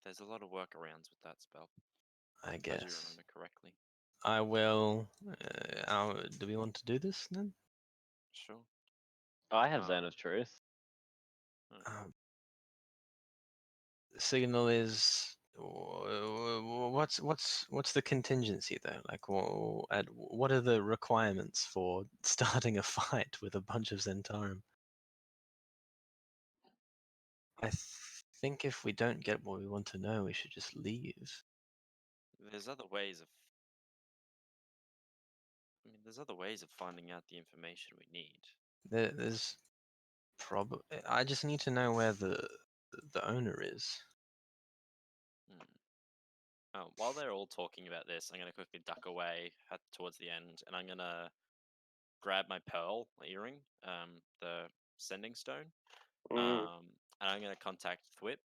There's a lot of workarounds with that spell. I If I do guess remember correctly. I will. Do we want to do this then? Sure. I have Um, Zone of Truth. Um, Signal is what's the contingency though? Like, what are the requirements for starting a fight with a bunch of Zentarum? I think if we don't get what we want to know, we should just leave. There's other ways of. I mean, there's other ways of finding out the information we need. There's probably. I just need to know where the owner is. While they're all talking about this, I'm gonna quickly duck away towards the end, and I'm gonna grab my pearl earring, the sending stone, Mm, and I'm gonna contact Thwip,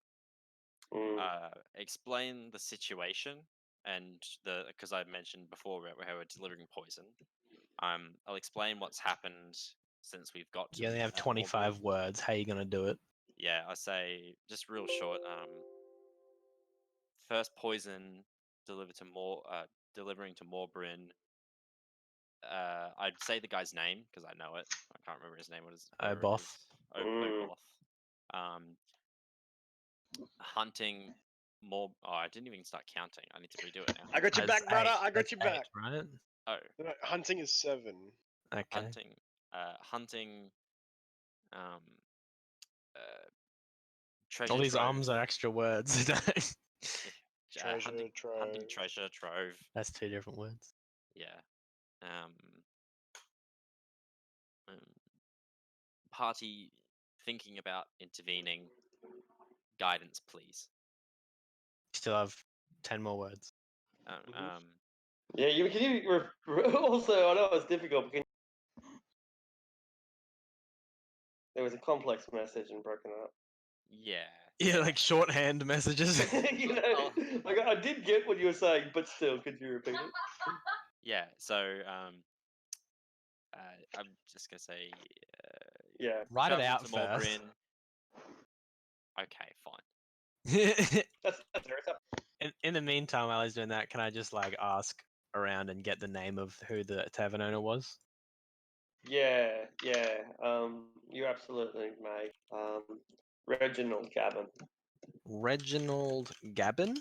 mm. explain the situation, and because I mentioned before how we're delivering poison. I'll explain what's happened since we've got to. You only have Morbrunn. 25 words. How are you gonna do it? Yeah, I say just real short. First poison delivered to delivering to Morbrunn. I'd say the guy's name because I know it. I can't remember his name. What is whatever it Oboth. is. Mm. Oboth. Hunting more. Oh, I didn't even start counting. I need to redo it now. I got your That's back, brother. eight. I got That's your eight, back. right? Oh, No, hunting is 7. Okay. hunting. Treasure. All these trove. arms are extra words. Treasure hunting trove. treasure trove. That's 2 different words. Yeah. Party thinking about intervening. Guidance, please. Still have 10 more words. Yeah, also I know it's difficult. But there was a complex message and broken up. Yeah. Yeah, like shorthand messages. You know, Oh. like I did get what you were saying, but still, could you repeat it? Yeah. So I'm just gonna say Yeah, Write it travel out to first. Morbrunn. Okay, fine. that's fair. in the meantime, while he's doing that, can I just like ask around and get the name of who the tavern owner was? Yeah. You absolutely may. Reginald Gavin. Reginald Gabin?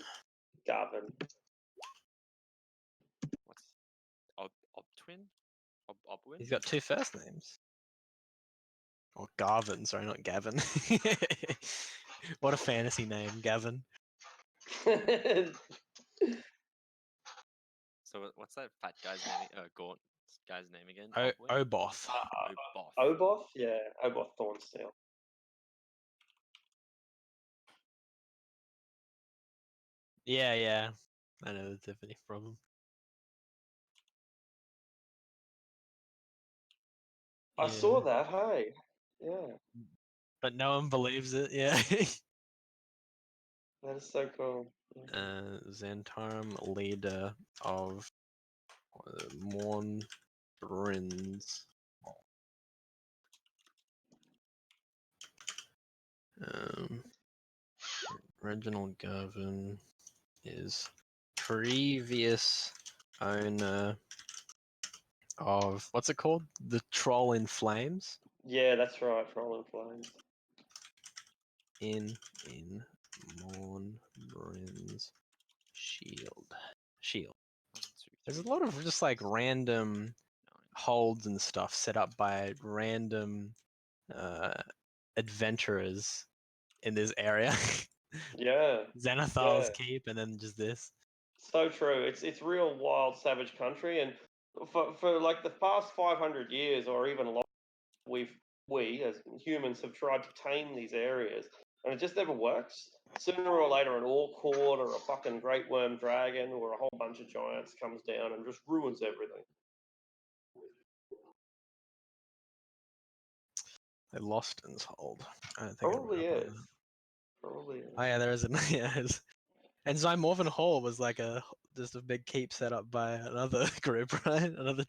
Gavin. What's Obtwin? Obwin? He's got 2 first names. Or Garvin, sorry, not Gavin. What a fantasy name, Gavin. So what's that fat guy's name? Gaunt guy's name again? Oboth. Oboth. Oboth? Yeah, Oboth Thornsteel. Yeah. I know the Tiffany problem. I saw Yeah. that. Hey, yeah, But no one believes it. Yeah. that is so cool. Yeah. Xantarum, leader of Morn Brins. Reginald Garvin is previous owner of what's it called? The Troll in Flames. Yeah, that's right. Rolling Flames. In Morn Brins Shield. Shield. 1, 2, There's a 3, lot of just like 4, random 9. holds and stuff set up by random adventurers in this area. Yeah, Xanathar's yeah. Keep, and then just this. So true. It's real wild, savage country, and for like the past 500 years or even longer, we as humans have tried to tame these areas, and it just never works. Sooner or later, an Orcord or a fucking great worm dragon or a whole bunch of giants comes down and just ruins everything. They lost Lostens Hold. I don't think Probably I read up on is. that. Probably is. Oh yeah, there is a yeah. And Zymorvan Hall was like just a big keep set up by another group, right? Another.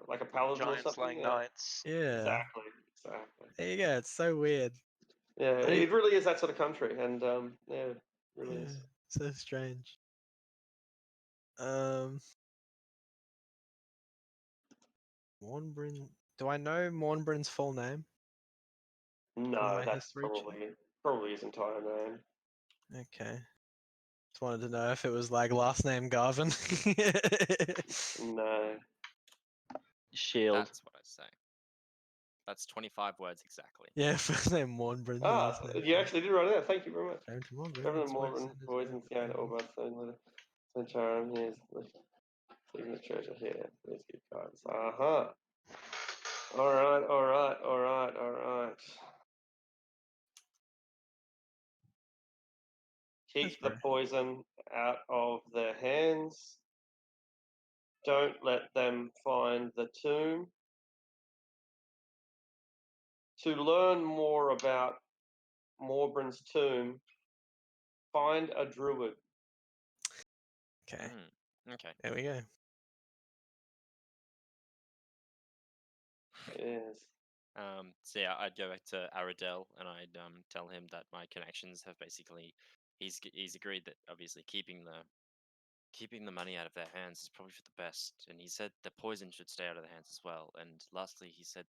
Like a paladin or Giant something. slaying Yeah. knights. Yeah. Exactly. Exactly. There you go. It's so weird. Yeah, I didn't- it really is that sort of country, and yeah, it really Yeah, is. so strange. Mornbryn. Do I know Mornbryn's full name? No, my that's history check? probably his entire name. Okay. Just wanted to know if it was like last name Garvin. No. Shield. That's what I say. That's 25 words exactly. Yeah, first name Mornbryn, last name. You actually did write it out. Thank you very much. James Mornbryn. Reverend that's why it Morgan, said his boys name. and Fiona, all about phone letter. St. Charon, here's the treasure here. Let's get cards. Uh-huh. Alright. That's Keep the fair. poison out of their hands. Don't let them find the tomb. To learn more about Morbryn's tomb, find a druid. Okay, Okay. there we go. Yes. So yeah, I'd go back to Aradel and I'd tell him that my connections have basically he's agreed that obviously keeping the money out of their hands is probably for the best, and he said the poison should stay out of their hands as well. And lastly, he said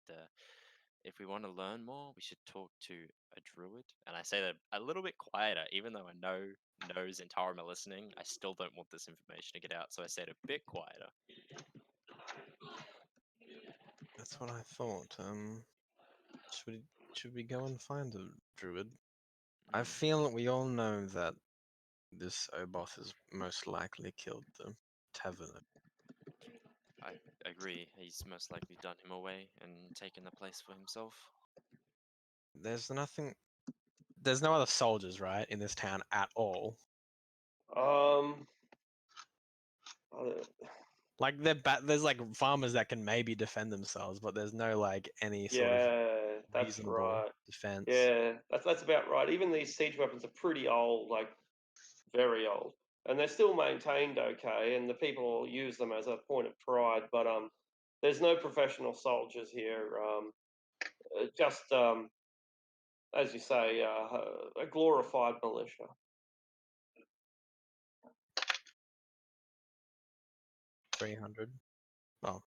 if we want to learn more, we should talk to a druid. And I say that a little bit quieter, even though I know Zentarum are listening. I still don't want this information to get out, so I say it a bit quieter. That's what I thought. Should we go and find a druid? I Mm, feel that we all know that this Oboth has most likely killed the Taverner. I agree. He's most likely done him away and taken the place for himself. There's no other soldiers, right, in this town at all. Uh, Like there's like farmers that can maybe defend themselves, but there's no like any sort of yeah, that's reasonable right. defense. Yeah, that's about right. Even these siege weapons are pretty old, like very old, and they're still maintained okay, and the people use them as a point of pride. But there's no professional soldiers here. Just as you say, a glorified militia. 300. Oh,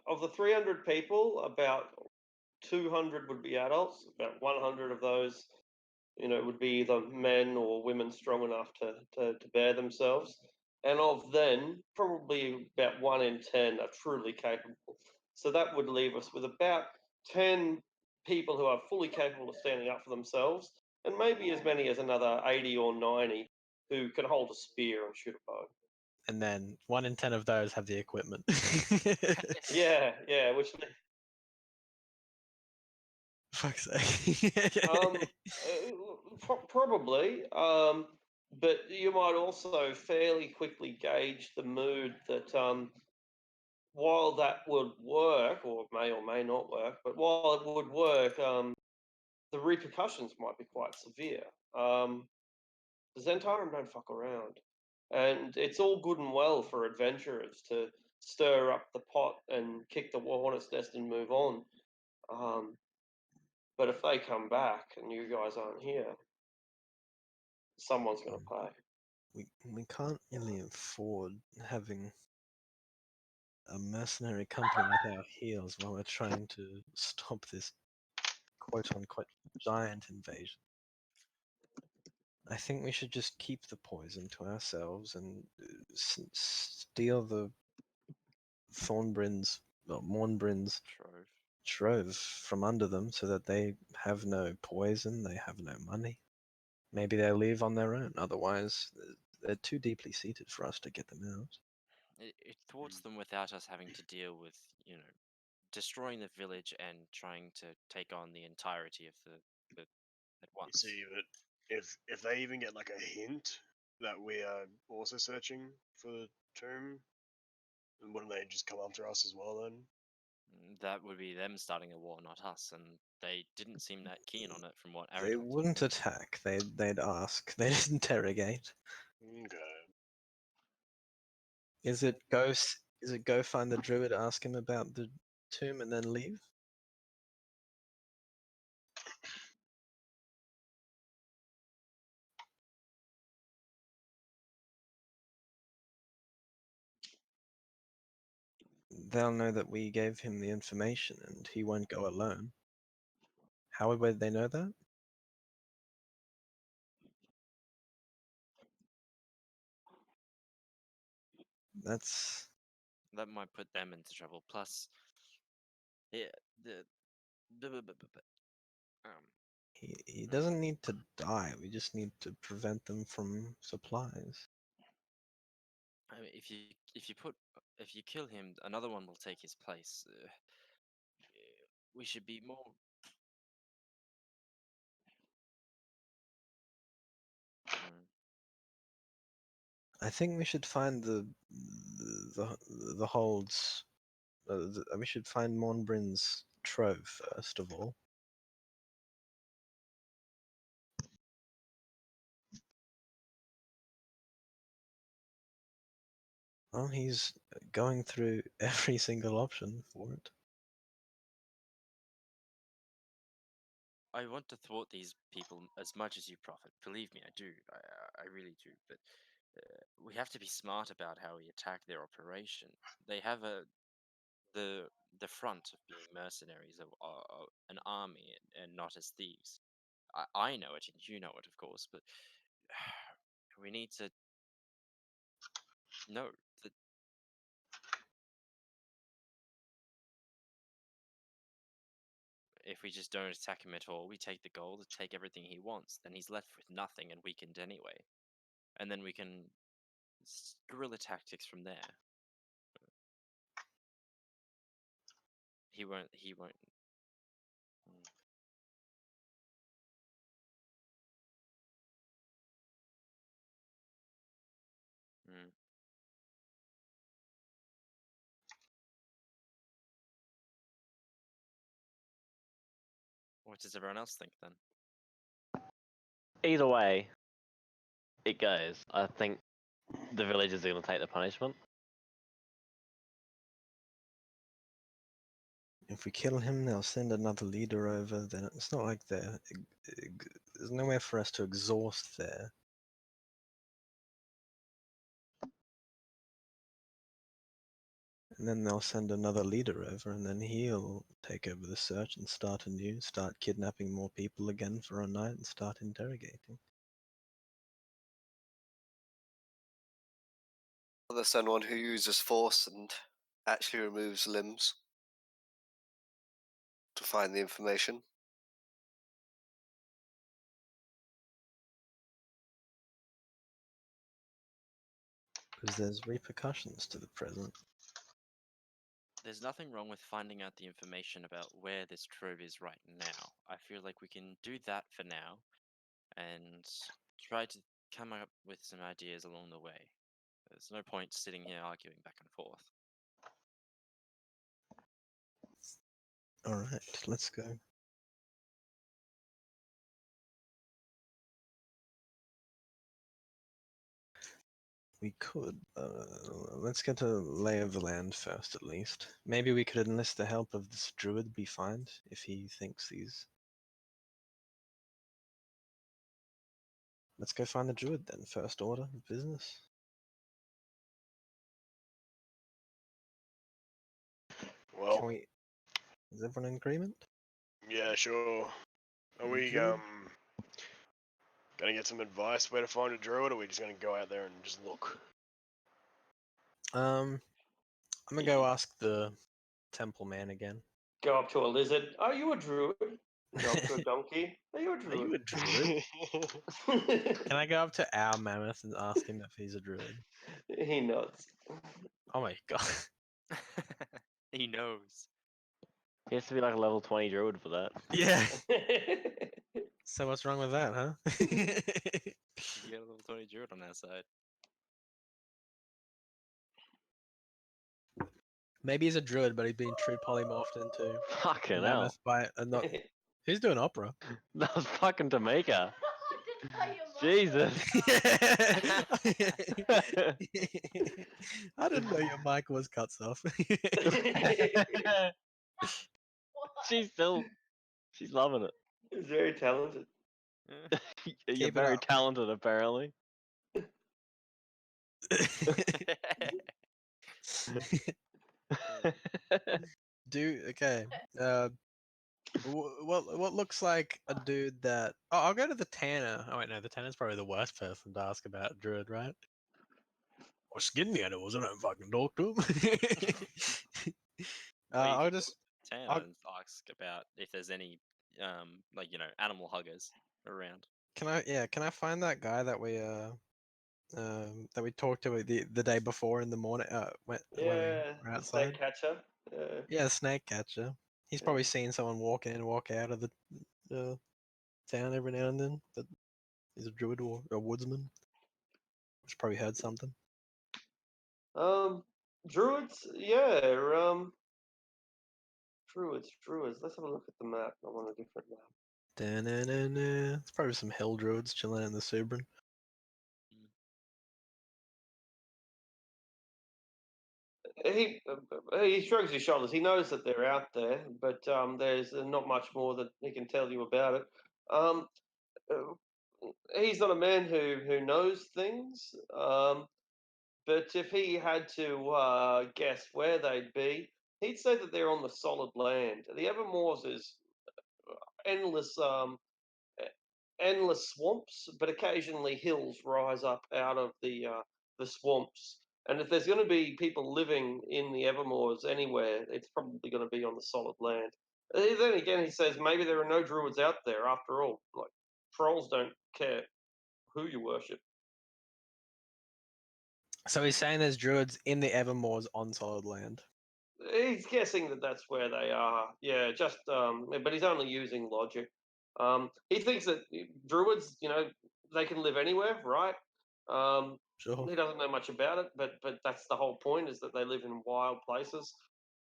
Of the 300 people, about 200 would be adults. About 100 of those, would be either men or women strong enough to bear themselves. And of them, probably about 1 in 10 are truly capable. So that would leave us with about 10 people who are fully capable of standing up for themselves, and maybe as many as another 80 or 90 who can hold a spear and shoot a bow. and then 1 in 10 of those have the equipment. Yeah, which Fuck's sake. probably. But you might also fairly quickly gauge the mood that while that would work, or may not work, but while it would work, the repercussions might be quite severe. The Zentarum don't fuck around. And it's all good and well for adventurers to stir up the pot and kick the hornet's nest and move on. But if they come back and you guys aren't here, someone's going to pay. We can't really afford having a mercenary company at our heels while we're trying to stop this quote unquote giant invasion. I think we should just keep the poison to ourselves and steal the Mornbrins Trove. trove from under them so that they have no poison, they have no money. Maybe they leave on their own. Otherwise, they're too deeply seated for us to get them out. It thwarts them without us having to deal with, destroying the village and trying to take on the entirety of the at You once. see, but if they even get like a hint that we are also searching for the tomb, then wouldn't they just come after us as well then? That would be them starting a war, not us, and they didn't seem that keen on it from what They Aradon told wouldn't me. attack. They'd ask. They'd interrogate. Okay. Is it go? Is it go find the druid, ask him about the tomb, and then leave? They'll know that we gave him the information, and he won't go alone. How would they know that? That's That might put them into trouble. Plus, yeah, um, he doesn't need to die. We just need to prevent them from supplies. I mean, if you kill him, another one will take his place. We should be more. Mm, I think we should find the holds. We should find Mornbrin's trove first of all. Well, he's going through every single option for it. I want to thwart these people as much as you profit. Believe me, I do. I really do. But we have to be smart about how we attack their operation. They have the front of being mercenaries, of an army, and not as thieves. I know it, and you know it, of course. But we need to know that if we just don't attack him at all, we take the gold, take everything he wants, then he's left with nothing and weakened anyway. And then we can guerrilla tactics from there. He won't. He won't. Mm. Mm. What does everyone else think then? Either way it goes, I think the villagers are going to take the punishment. If we kill him, they'll send another leader over. Then it's not like there's nowhere for us to exhaust there. And then they'll send another leader over, and then he'll take over the search and start anew, start kidnapping more people again for a night, and start interrogating. They'll send one who uses force and actually removes limbs to find the information. Because there's repercussions to the present. There's nothing wrong with finding out the information about where this trove is right now. I feel like we can do that for now, and try to come up with some ideas along the way. There's no point sitting here arguing back and forth. All right, let's go. We could. Let's get a lay of the land first, at least. Maybe we could enlist the help of this druid we find if he thinks these. Let's go find the druid then. First order of business. Well, Can we? Is everyone in agreement? yeah, sure. Are we Druid? gonna get some advice where to find a druid, or are we just gonna go out there and just look? I'm gonna go ask the temple man again. Go up to a lizard. Are you a druid? Go up to a donkey. Are you a Are you a druid? druid? Can I go up to our mammoth and ask him if he's a druid? He nods. Oh my god. He knows. He has to be like a level 20 druid for that. Yeah. So what's wrong with that, huh? You get a little 20 druid on that side. Maybe he's a druid, but he's been true polymorphed into Fucking hell. mammoth by not. Who's doing opera? That was fucking Tamika. Jesus. I didn't know your mic was cuts off. She's loving it. He's very talented. You're Keep it very up. talented, apparently. Okay. What looks like a dude that? Oh, I'll go to the Tanner. Oh wait, no, the Tanner's probably the worst person to ask about druid, right? Or skin the animals. I don't fucking talk to him. Well, you I'll could just. go to I'll- town and ask about if there's any, like animal huggers around. Can I? Yeah. Can I find that guy that we talked to the day before in the morning? When we Yeah, were the outside. snake catcher. Yeah, snake catcher. He's Yeah. probably seen someone walk in and walk out of the town every now and then. But he's a druid or a woodsman. He's probably heard something. Druids. Yeah. Druids. Let's have a look at the map. I'm on a different map. Da-na-na-na. It's probably some hill druids chilling in the Subran. He shrugs his shoulders. He knows that they're out there, but there's not much more that he can tell you about it. Uh, he's not a man who knows things. But if he had to guess where they'd be, he'd say that they're on the solid land. The Evermoors is endless, endless swamps, but occasionally hills rise up out of the swamps. And if there's going to be people living in the Evermoors anywhere, it's probably going to be on the solid land. Then again, he says maybe there are no druids out there after all. Like trolls don't care who you worship. So he's saying there's druids in the Evermoors on solid land. He's guessing that that's where they are. Yeah, just but he's only using logic. He thinks that druids, they can live anywhere, right? Sure. He doesn't know much about it, but that's the whole point: is that they live in wild places.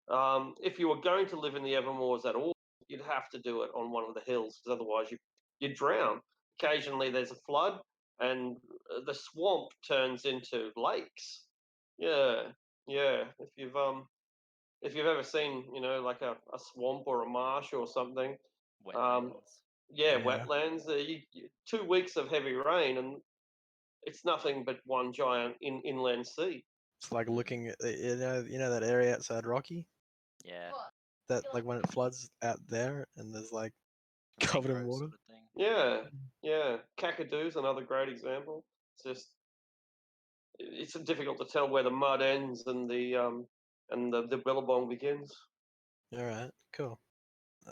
If you were going to live in the Evermoors at all, you'd have to do it on one of the hills, because otherwise you'd drown. Occasionally, there's a flood, and the swamp turns into lakes. Yeah, yeah. If you've ever seen, like a swamp or a marsh or something, Wetlands. yeah, Yeah. wetlands. 2 weeks of heavy rain, and it's nothing but one giant inland sea. It's like looking at you know that area outside Rocky. Yeah. That like when it floods out there and there's like covered in mangrove water. sort of thing. Yeah, yeah. Kakadoo's another great example. It's difficult to tell where the mud ends and the billabong begins. All right, cool.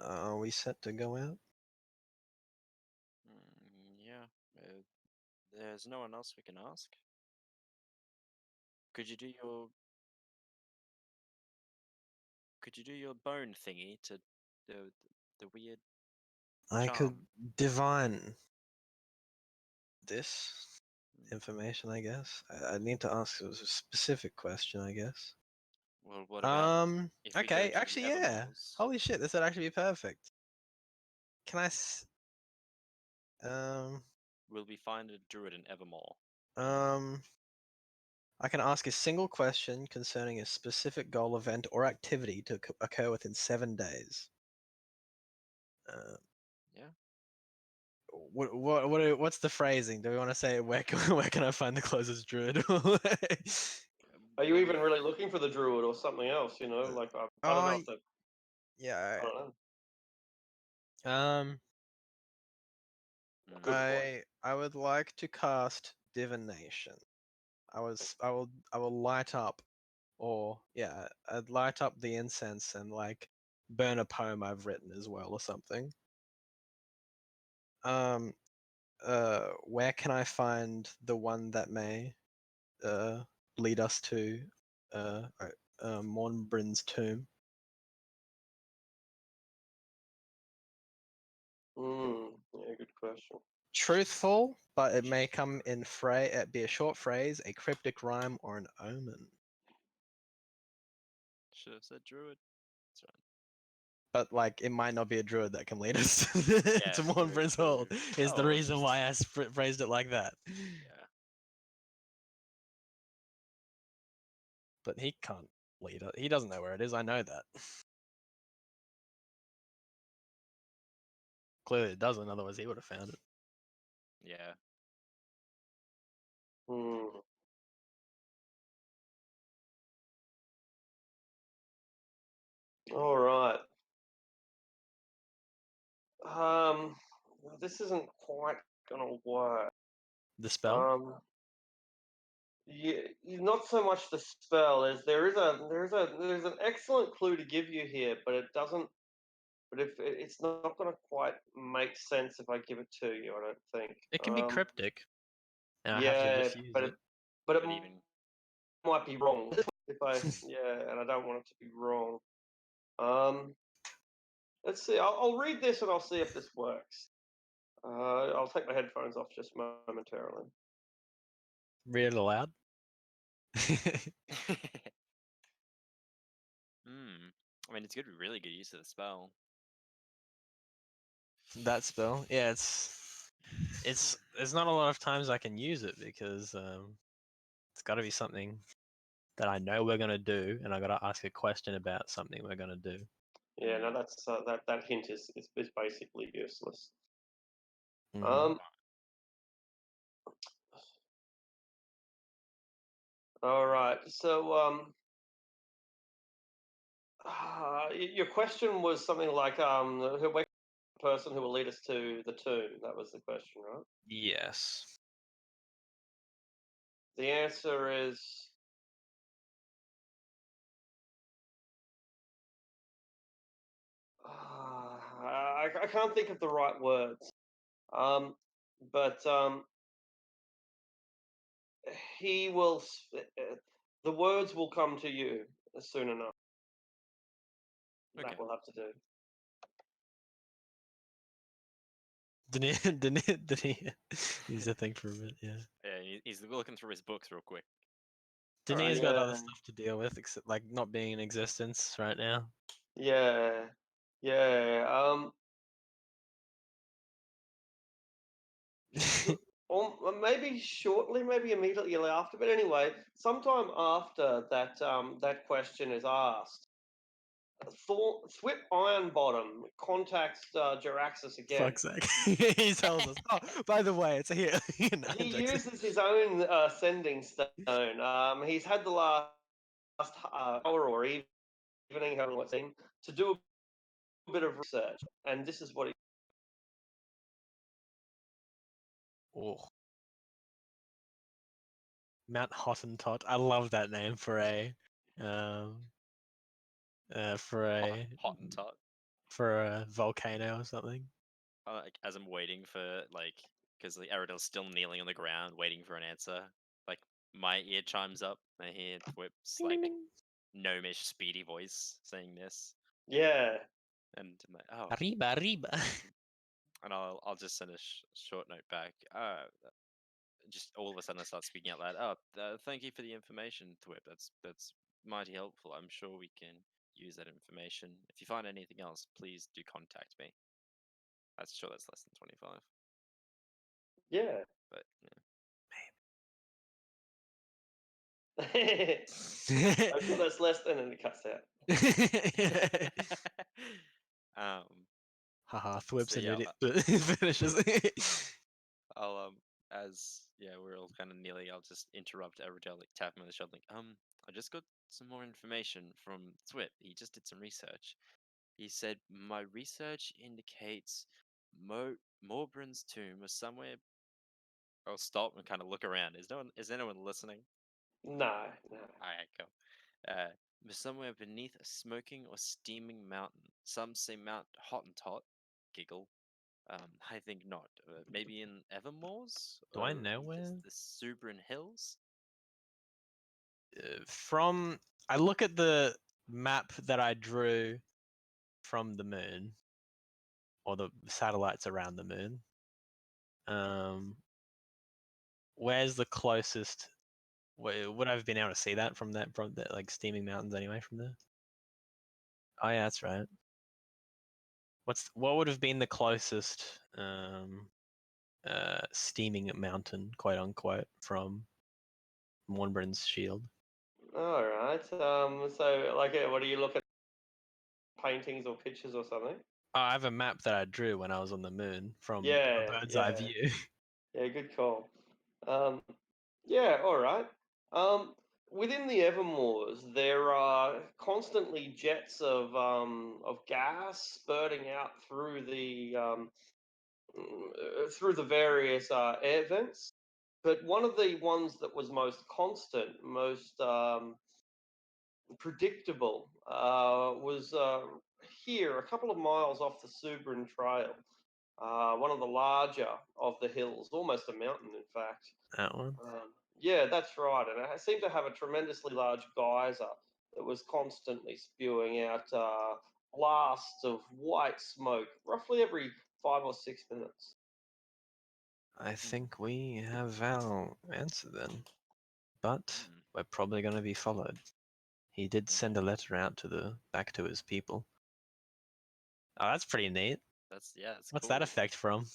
Are we set to go out? Yeah. There's no one else we can ask. Could you do your bone thingy to the weird I could charm? divine this information, I guess. I need to ask a specific question, I guess. Well, what about if we go Okay. to the Actually, yeah. Evermoors? Holy shit, this would actually be perfect. Can I? Um. Will we find a druid in Evermore? I can ask a single question concerning a specific goal, event, or activity to occur within 7 days. Yeah. What's the phrasing? Do we want to say where can I find the closest druid? Are you even really looking for the druid or something else? You know, like I don't know if that. I yeah. don't know. Um. Mm. Good point. I would like to cast divination. I will light up, or yeah, I'd light up the incense and like burn a poem I've written as well or something. Where can I find the one that may lead us to Mornbrin's tomb? Yeah, good question. Truthful, but it may come in be a short phrase, a cryptic rhyme, or an omen. Should have said druid. That's right. But like, it might not be a druid that can lead us Yeah, to true, Mornbrin's hold. true. Is the Oh, reason why I phrased it like that. Yeah. But he can't lead us. He doesn't know where it is. I know that. Clearly, it doesn't. Otherwise, he would have found it. Yeah. Hmm. All right. This isn't quite gonna work. The spell. Yeah, not so much the spell as there's an excellent clue to give you here, but it doesn't. But if it's not going to quite make sense if I give it to you, I don't think. It can be cryptic, and I have to Yeah, just use but it. but it But even might be wrong if I yeah, and I don't want it to be wrong. Let's see. I'll read this and I'll see if this works. I'll take my headphones off just momentarily. Read it aloud. I mean, it's good, really good use of the spell. That spell, yeah, there's not a lot of times I can use it because it's got to be something that I know we're gonna do, and I got to ask a question about something we're gonna do. Yeah, no, that's that hint is basically useless. Mhm. All right. So your question was something like the person who will lead us to the tomb. That was the question, right? Yes. The answer is I can't think of the right words. But he will. The words will come to you soon enough. Okay. That will have to do. Did he use a thing for a bit? Yeah. Yeah, he's looking through his books real quick. Denia's got other Yeah. stuff to deal with, except like not being in existence right now. Yeah. Yeah. Or maybe shortly, maybe immediately after. But anyway, sometime after that, that question is asked, Thwip Ironbottom contacts Jaraxxus again. Fuck's sake. He tells us. Oh, by the way, it's here. No, He jokes. uses his own sending stone. He's had the last hour or evening, however long it's been, to do a bit of research, and this is what he. Oh. Mount Hottentot. I love that name for a Hottentot. for a volcano or something. Like, as I'm waiting for, like, because the Aradil's still kneeling on the ground, waiting for an answer. Like, my ear chimes up, and I hear Thwip's, Ding, like, ding, gnomish, speedy voice saying this. Yeah. And I'm like, oh. ding. Arriba. And I'll just send a short note back. Just all of a sudden I start speaking out loud. Oh, thank you for the information, Thwip. That's mighty helpful. I'm sure we can use that information. If you find anything else, please do contact me. I'm sure that's less than 25. Yeah. But I'm sure that's less than, and it cuts out. um, Haha, Thwip's So, an yeah, idiot, but finishes. I'll as we're all kind of nearly. I'll just interrupt Aerodel, like tap him on the shoulder, like I just got some more information from Thwip. He just did some research. He said my research indicates Morbrun's tomb was somewhere. I'll stop and kind of look around. Is anyone listening? No, no. Alright, cool. Somewhere beneath a smoking or steaming mountain. Some say Mount Hottentot. Giggle. I think not. Maybe in Evermoors? Do I Or know just where? the Subran Hills? From I look at the map that I drew from the moon, or the satellites around the moon. Where's the closest? Would I have been able to see that from the like steaming mountains anyway from there? Oh yeah, that's right. What would have been the closest steaming mountain, quote unquote, from Mornbrun's shield? All right. So, like, what do you look at? Paintings or pictures or something? Oh, I have a map that I drew when I was on the moon from Yeah, a bird's eye view. Yeah, good call. Yeah, all right. Within the Evermoors, there are constantly jets of gas spurting out through the various air vents. But one of the ones that was most constant, most predictable, was here, a couple of miles off the Subran Trail. One of the larger of the hills, almost a mountain, in fact. That one. Yeah, that's right. And it seemed to have a tremendously large geyser that was constantly spewing out blasts of white smoke roughly every 5 or 6 minutes. I think we have our answer then, but we're probably going to be followed. He did send a letter out to back to his people. Oh, that's pretty neat. That's What's cool. that effect from?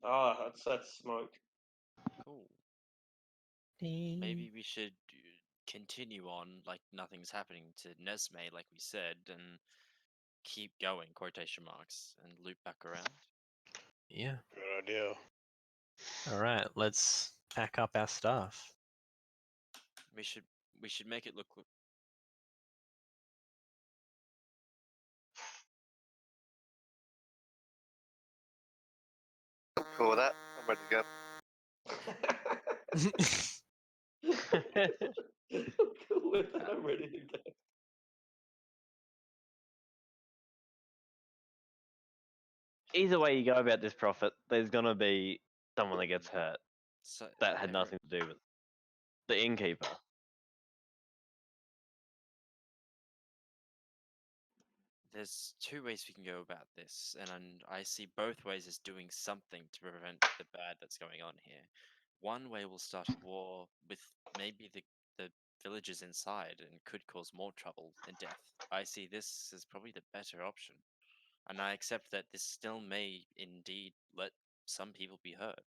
That's smoke. Cool. Maybe we should continue on like nothing's happening to Nesme, like we said, and keep going, quotation marks, and loop back around. Yeah. Good idea. All right, let's pack up our stuff. We should make it look. Cool with that. I'm ready to go. Cool with that. I'm ready to go. Either way you go about this, Prophet, there's gonna be someone that gets hurt. So, That had nothing to do with it. The innkeeper. There's two ways we can go about this, and I see both ways as doing something to prevent the bad that's going on here. One way will start a war with maybe the villagers inside and could cause more trouble and death. I see this as probably the better option, and I accept that this still may indeed let some people be hurt.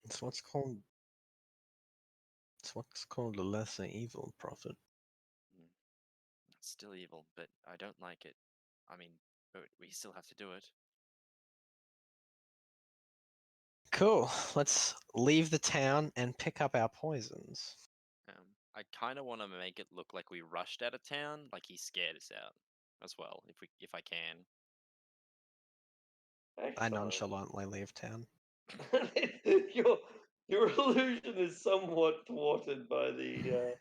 It's what's called. It's what's called a lesser evil, Prophet. It's still evil, but I don't like it. I mean, but we still have to do it. Cool. Let's leave the town and pick up our poisons. I kind of want to make it look like we rushed out of town, like he scared us out as well, if I can. I Excellent. nonchalantly leave town. Your illusion is somewhat thwarted by the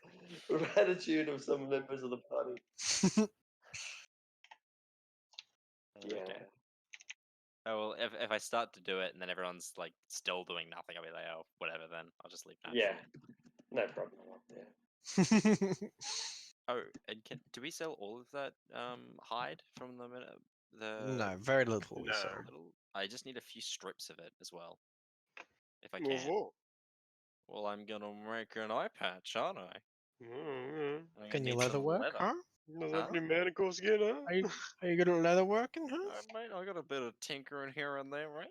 attitude of some members of the party. Yeah. Okay. Oh well, if I start to do it and then everyone's like still doing nothing, I'll be like, oh, whatever. Then I'll just leave naturally. Yeah. No problem. Yeah. Oh, and do we sell all of that hide from the? No, very little we No. sell. I just need a few strips of it as well, if I Move can. on. Well, I'm gonna make an eye patch, aren't I? Mm, I'm gonna Can you need leather some work, leather. huh? Does Huh? have any manacles again, huh? Are you good at leather working, huh? Mate, I got a bit of tinkering here and there, right?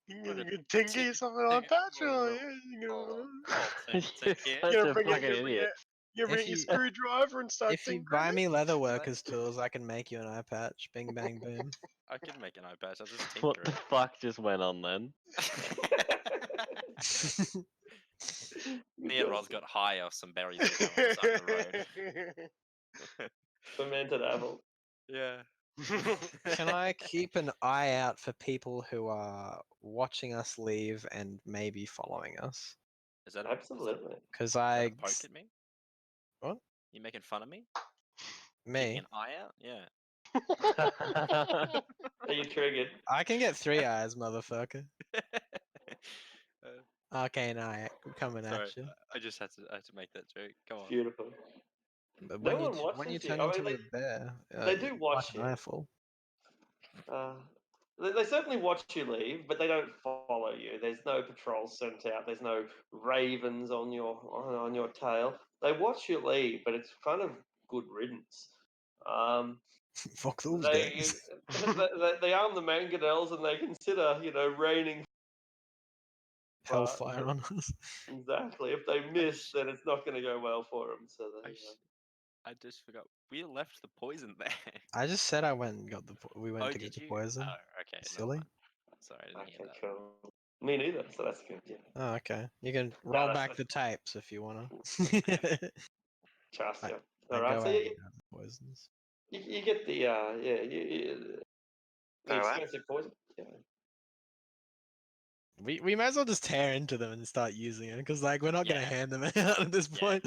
You Look gonna at get tinky tink- something on tink- patch? well, Oh, well, yeah. You Oh, gonna, oh, You're tink here. such a bring fucking it, idiot. you bring If your you- screwdriver and start If you tinkering buy it? me leather workers tools, I can make you an eye patch. Bing bang boom. I could make an eye patch. I'll just What tinker the fuck just went on then? it. Me and Roz got high off some berries we found on the side of the road. Fermented apple. Yeah. Can I keep an eye out for people who are watching us leave and maybe following us? Is that Absolutely. Because Is that I a poke at me? What? You making fun of me? Keeping me, an eye out? Yeah. Are you triggered? I can get 3 eyes, motherfucker. Uh, Arcane eye coming sorry, at you. I just had to make that joke. Go on. Beautiful. But No when one when watches you you. turn I mean, into a bear, they do it's watch like an you. eyeful. They certainly watch you leave, but they don't follow you. There's no patrols sent out. There's no ravens on your tail. They watch you leave, but it's kind of good riddance. Fuck those They, guys. they arm the mangonels and they consider, raining. Hellfire on us. Exactly. If they miss, then it's not going to go well for them. So they, I just forgot. We left the poison there. I just said I went and got we went Oh, to did get the you? poison. Oh, okay. never Silly. mind. Sorry, I didn't hear okay, that. cool. Me neither. So that's good. Yeah. Oh, okay. You can No, roll that's- back the tapes if you wanna. Trust I- you. I All right. go So out you, and grab the poisons. you get the the All right. expensive poison. Yeah. We might as well just tear into them and start using it because like we're not gonna Yeah. hand them out at this Yeah, point.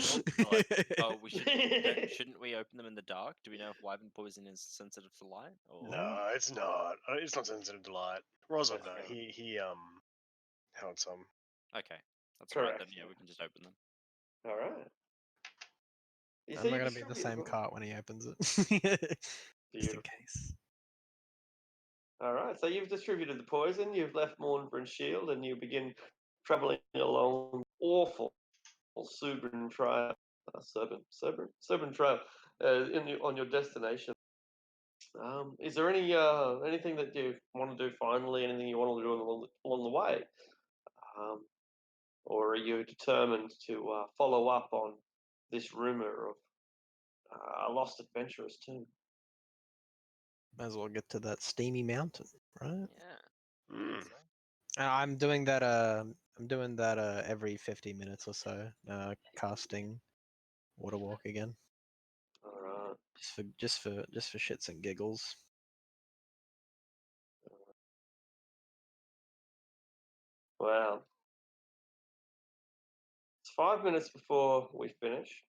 Oh, shouldn't we open them in the dark? Do we know if wyvern poison is sensitive to light? Or... No, it's not. It's not sensitive to light. Roz would know. That's fine. He held some. Okay, that's all right. Then Correct, yeah, yeah. we can just open them. All right. You I'm see, not you gonna be in the distribute same them. cart when he opens it. Just in Beautiful. case. All right. So you've distributed the poison. You've left Mournford Shield, and you begin traveling along awful Subran Trail, Subran Trail, on your destination. Is there anything that you want to do finally? Anything you want to do along the way, or are you determined to follow up on this rumor of a lost adventurous tomb? Might as well get to that steamy mountain, right? Yeah. Mm. So. I'm doing that. I'm doing that. Every 50 minutes or so. Casting water walk again, All right. just for shits and giggles. Well, it's 5 minutes before we finish.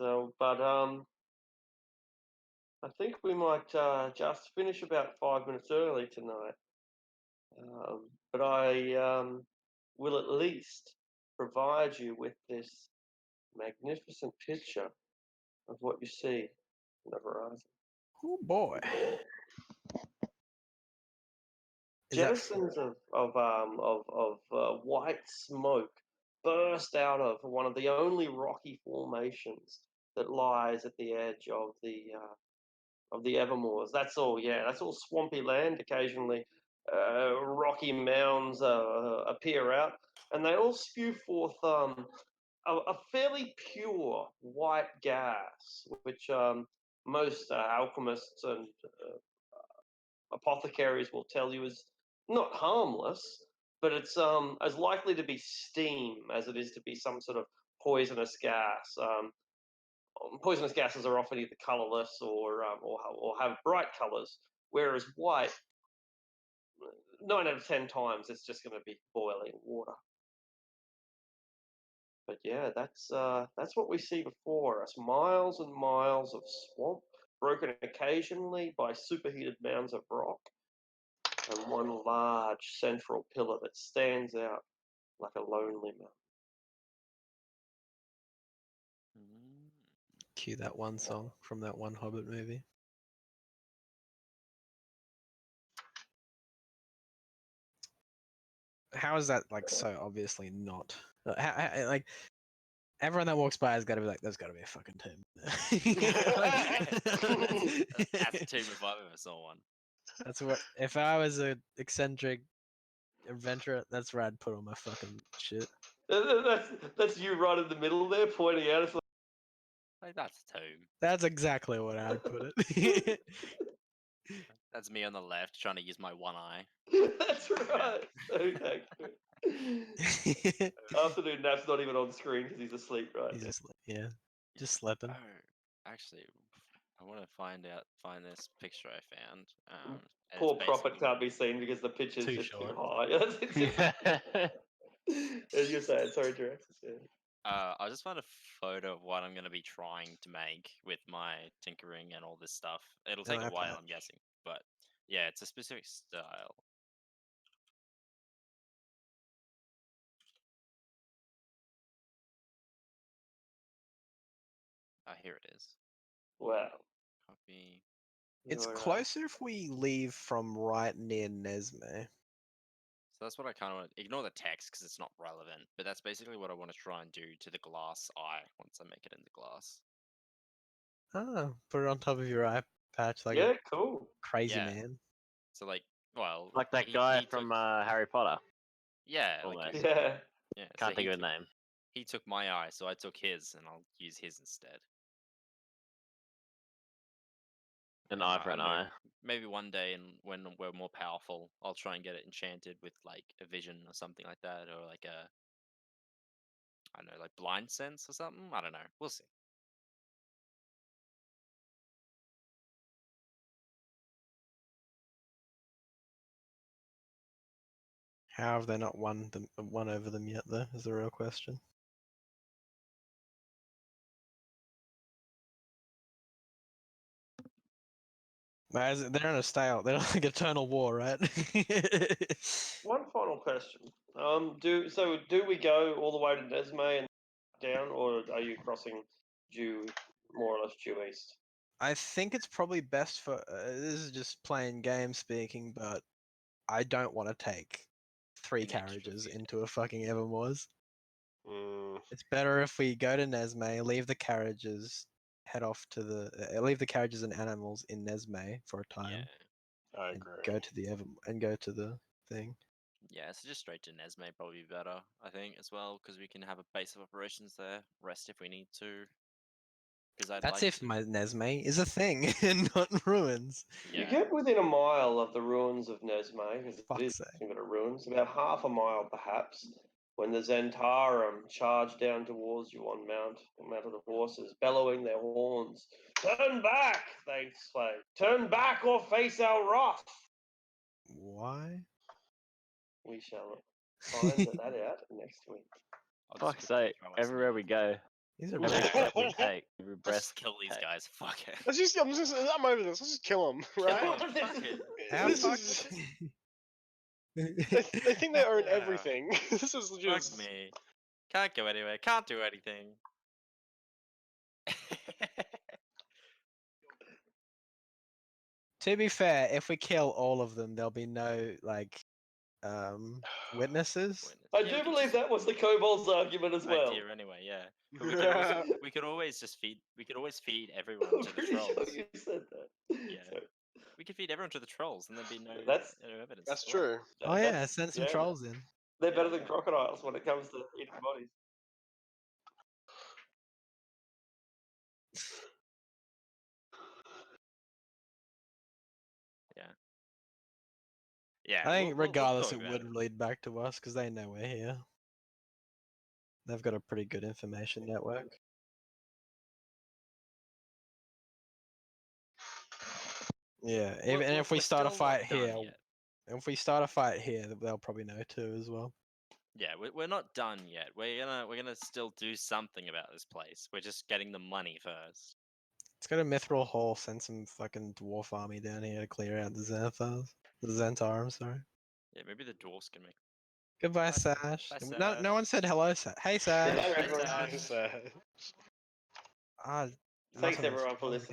So, but I think we might just finish about 5 minutes early tonight. But I will at least provide you with this magnificent picture of what you see on the horizon. Oh boy. Is that Jettisons of white smoke burst out of one of the only rocky formations that lies at the edge of the Evermoors. That's all. Yeah, that's all swampy land. Occasionally, rocky mounds appear out, and they all spew forth a fairly pure white gas, which most alchemists and apothecaries will tell you is not harmless, but it's as likely to be steam as it is to be some sort of poisonous gas. Poisonous gases are often either colorless or have bright colors, whereas white, 9 out of 10 times, it's just going to be boiling water. But yeah, that's what we see before us: miles and miles of swamp, broken occasionally by superheated mounds of rock, and one large central pillar that stands out like a lonely mountain. cue that one song from that one Hobbit movie? How is that like so obviously not? Like Everyone that walks by has got to be like, "There's got to be a fucking tomb." That's a tomb if I've ever saw one. That's what. If I was a eccentric adventurer, that's where I'd put all my fucking shit. That's you right in the middle there, pointing out. It's Like that's a tomb. That's exactly what I'd put it. That's me on the left trying to use my one eye. That's right. So accurate. Afternoon nap's not even on screen because he's asleep right He's now. just just sleeping. Oh, actually, I want to find this picture I found. and it's Poor prophet basically- can't be seen because the picture's Too just too short. high. As you're saying, sorry, Drax. Yeah. I just found a photo of what I'm going to be trying to make with my tinkering and all this stuff. It'll take a eye while, patch. I'm guessing, but yeah, it's a specific style. Here it is. Wow. Copy. It's You're, closer if we leave from right near Nesme. So that's what I kind of want. Ignore the text because it's not relevant, but that's basically what I want to try and do to the glass eye once I make it into glass. Oh, put it on top of your eye patch like yeah, a cool. crazy Yeah. man. So like, well, Like that he- guy he took- from Harry Potter. yeah, almost. like Yeah. yeah. Can't so think he of a took- name. He took my eye, so I took his, and I'll use his instead. An eye for I an don't know. eye. Maybe one day, and when we're more powerful, I'll try and get it enchanted with like a vision or something like that, or like a, I don't know, like blind sense or something. I don't know. We'll see. How have they not won over them yet? Though is the real question. They're in a stale. They're like eternal war, right? One final question. Do we go all the way to Nesme and down, or are you crossing due more or less due east? I think it's probably best for. This is just plain game speaking, but I don't want to take 3 An extra carriages few into a fucking Evermoors. Mm, It's better if we go to Nesme, leave the carriages, head off to leave the carriages and animals in Nesme for a time, Yeah. I and agree. go to the thing. Yeah, so just straight to Nesme probably be better, I think, as well, because we can have a base of operations there, rest if we need to. Because I'd That's like if to. my Nesme is a thing and not ruins. You Yeah. get within a mile of the ruins of Nesme, because it Fuck's is sake. a bit of ruins, about half a mile perhaps, when the Zentarum charge down towards you on mounted horses, bellowing their horns. Turn back, they say. Turn back or face our wrath. Why? We shall find that out next week. I'll just Fuck's quickly sake, throw my everywhere snake. we go, These are every really step we take, every Let's breath. just kill these take. guys. Fuck it. I'm over this. Let's just kill them, right? Kill 'em, fuck it. How This fuck- is, they think they own Yeah. everything. This is Fuck just. me. Can't go anywhere. Can't do anything. To be fair, if we kill all of them, there'll be no like witnesses. I Yeah, we do could believe just- that was the kobold's argument as well. idea anyway, yeah. But we could, also, we could always just feed. We could always feed everyone I'm to the pretty trolls. sure you said that. Yeah. So, We could feed everyone to the trolls, and there'd be no, That's- no evidence. That's for it. true. Oh yeah, that's- send some yeah, trolls in. They're better Yeah, than yeah. crocodiles when it comes to eating bodies. Yeah. I think we'll regardless, talk it about would lead back to us because they know we're here. They've got a pretty good information network. Yeah, even and if we we're start a still not fight done here, yet. if we start a fight here, they'll probably know too as well. Yeah, we're not done yet. We're gonna still do something about this place. We're just getting the money first. Let's go to Mithril Hall, send some fucking dwarf army down here to clear out the Zentarum, sorry. Yeah, maybe the dwarfs can make. Goodbye, Bye, Sash. bye, No Sash. one said hello, Sash. Hey, Sash. Hey, Hey, everyone. Sash. Sad. Ah, Thanks nothing was everyone for spoiled. listening.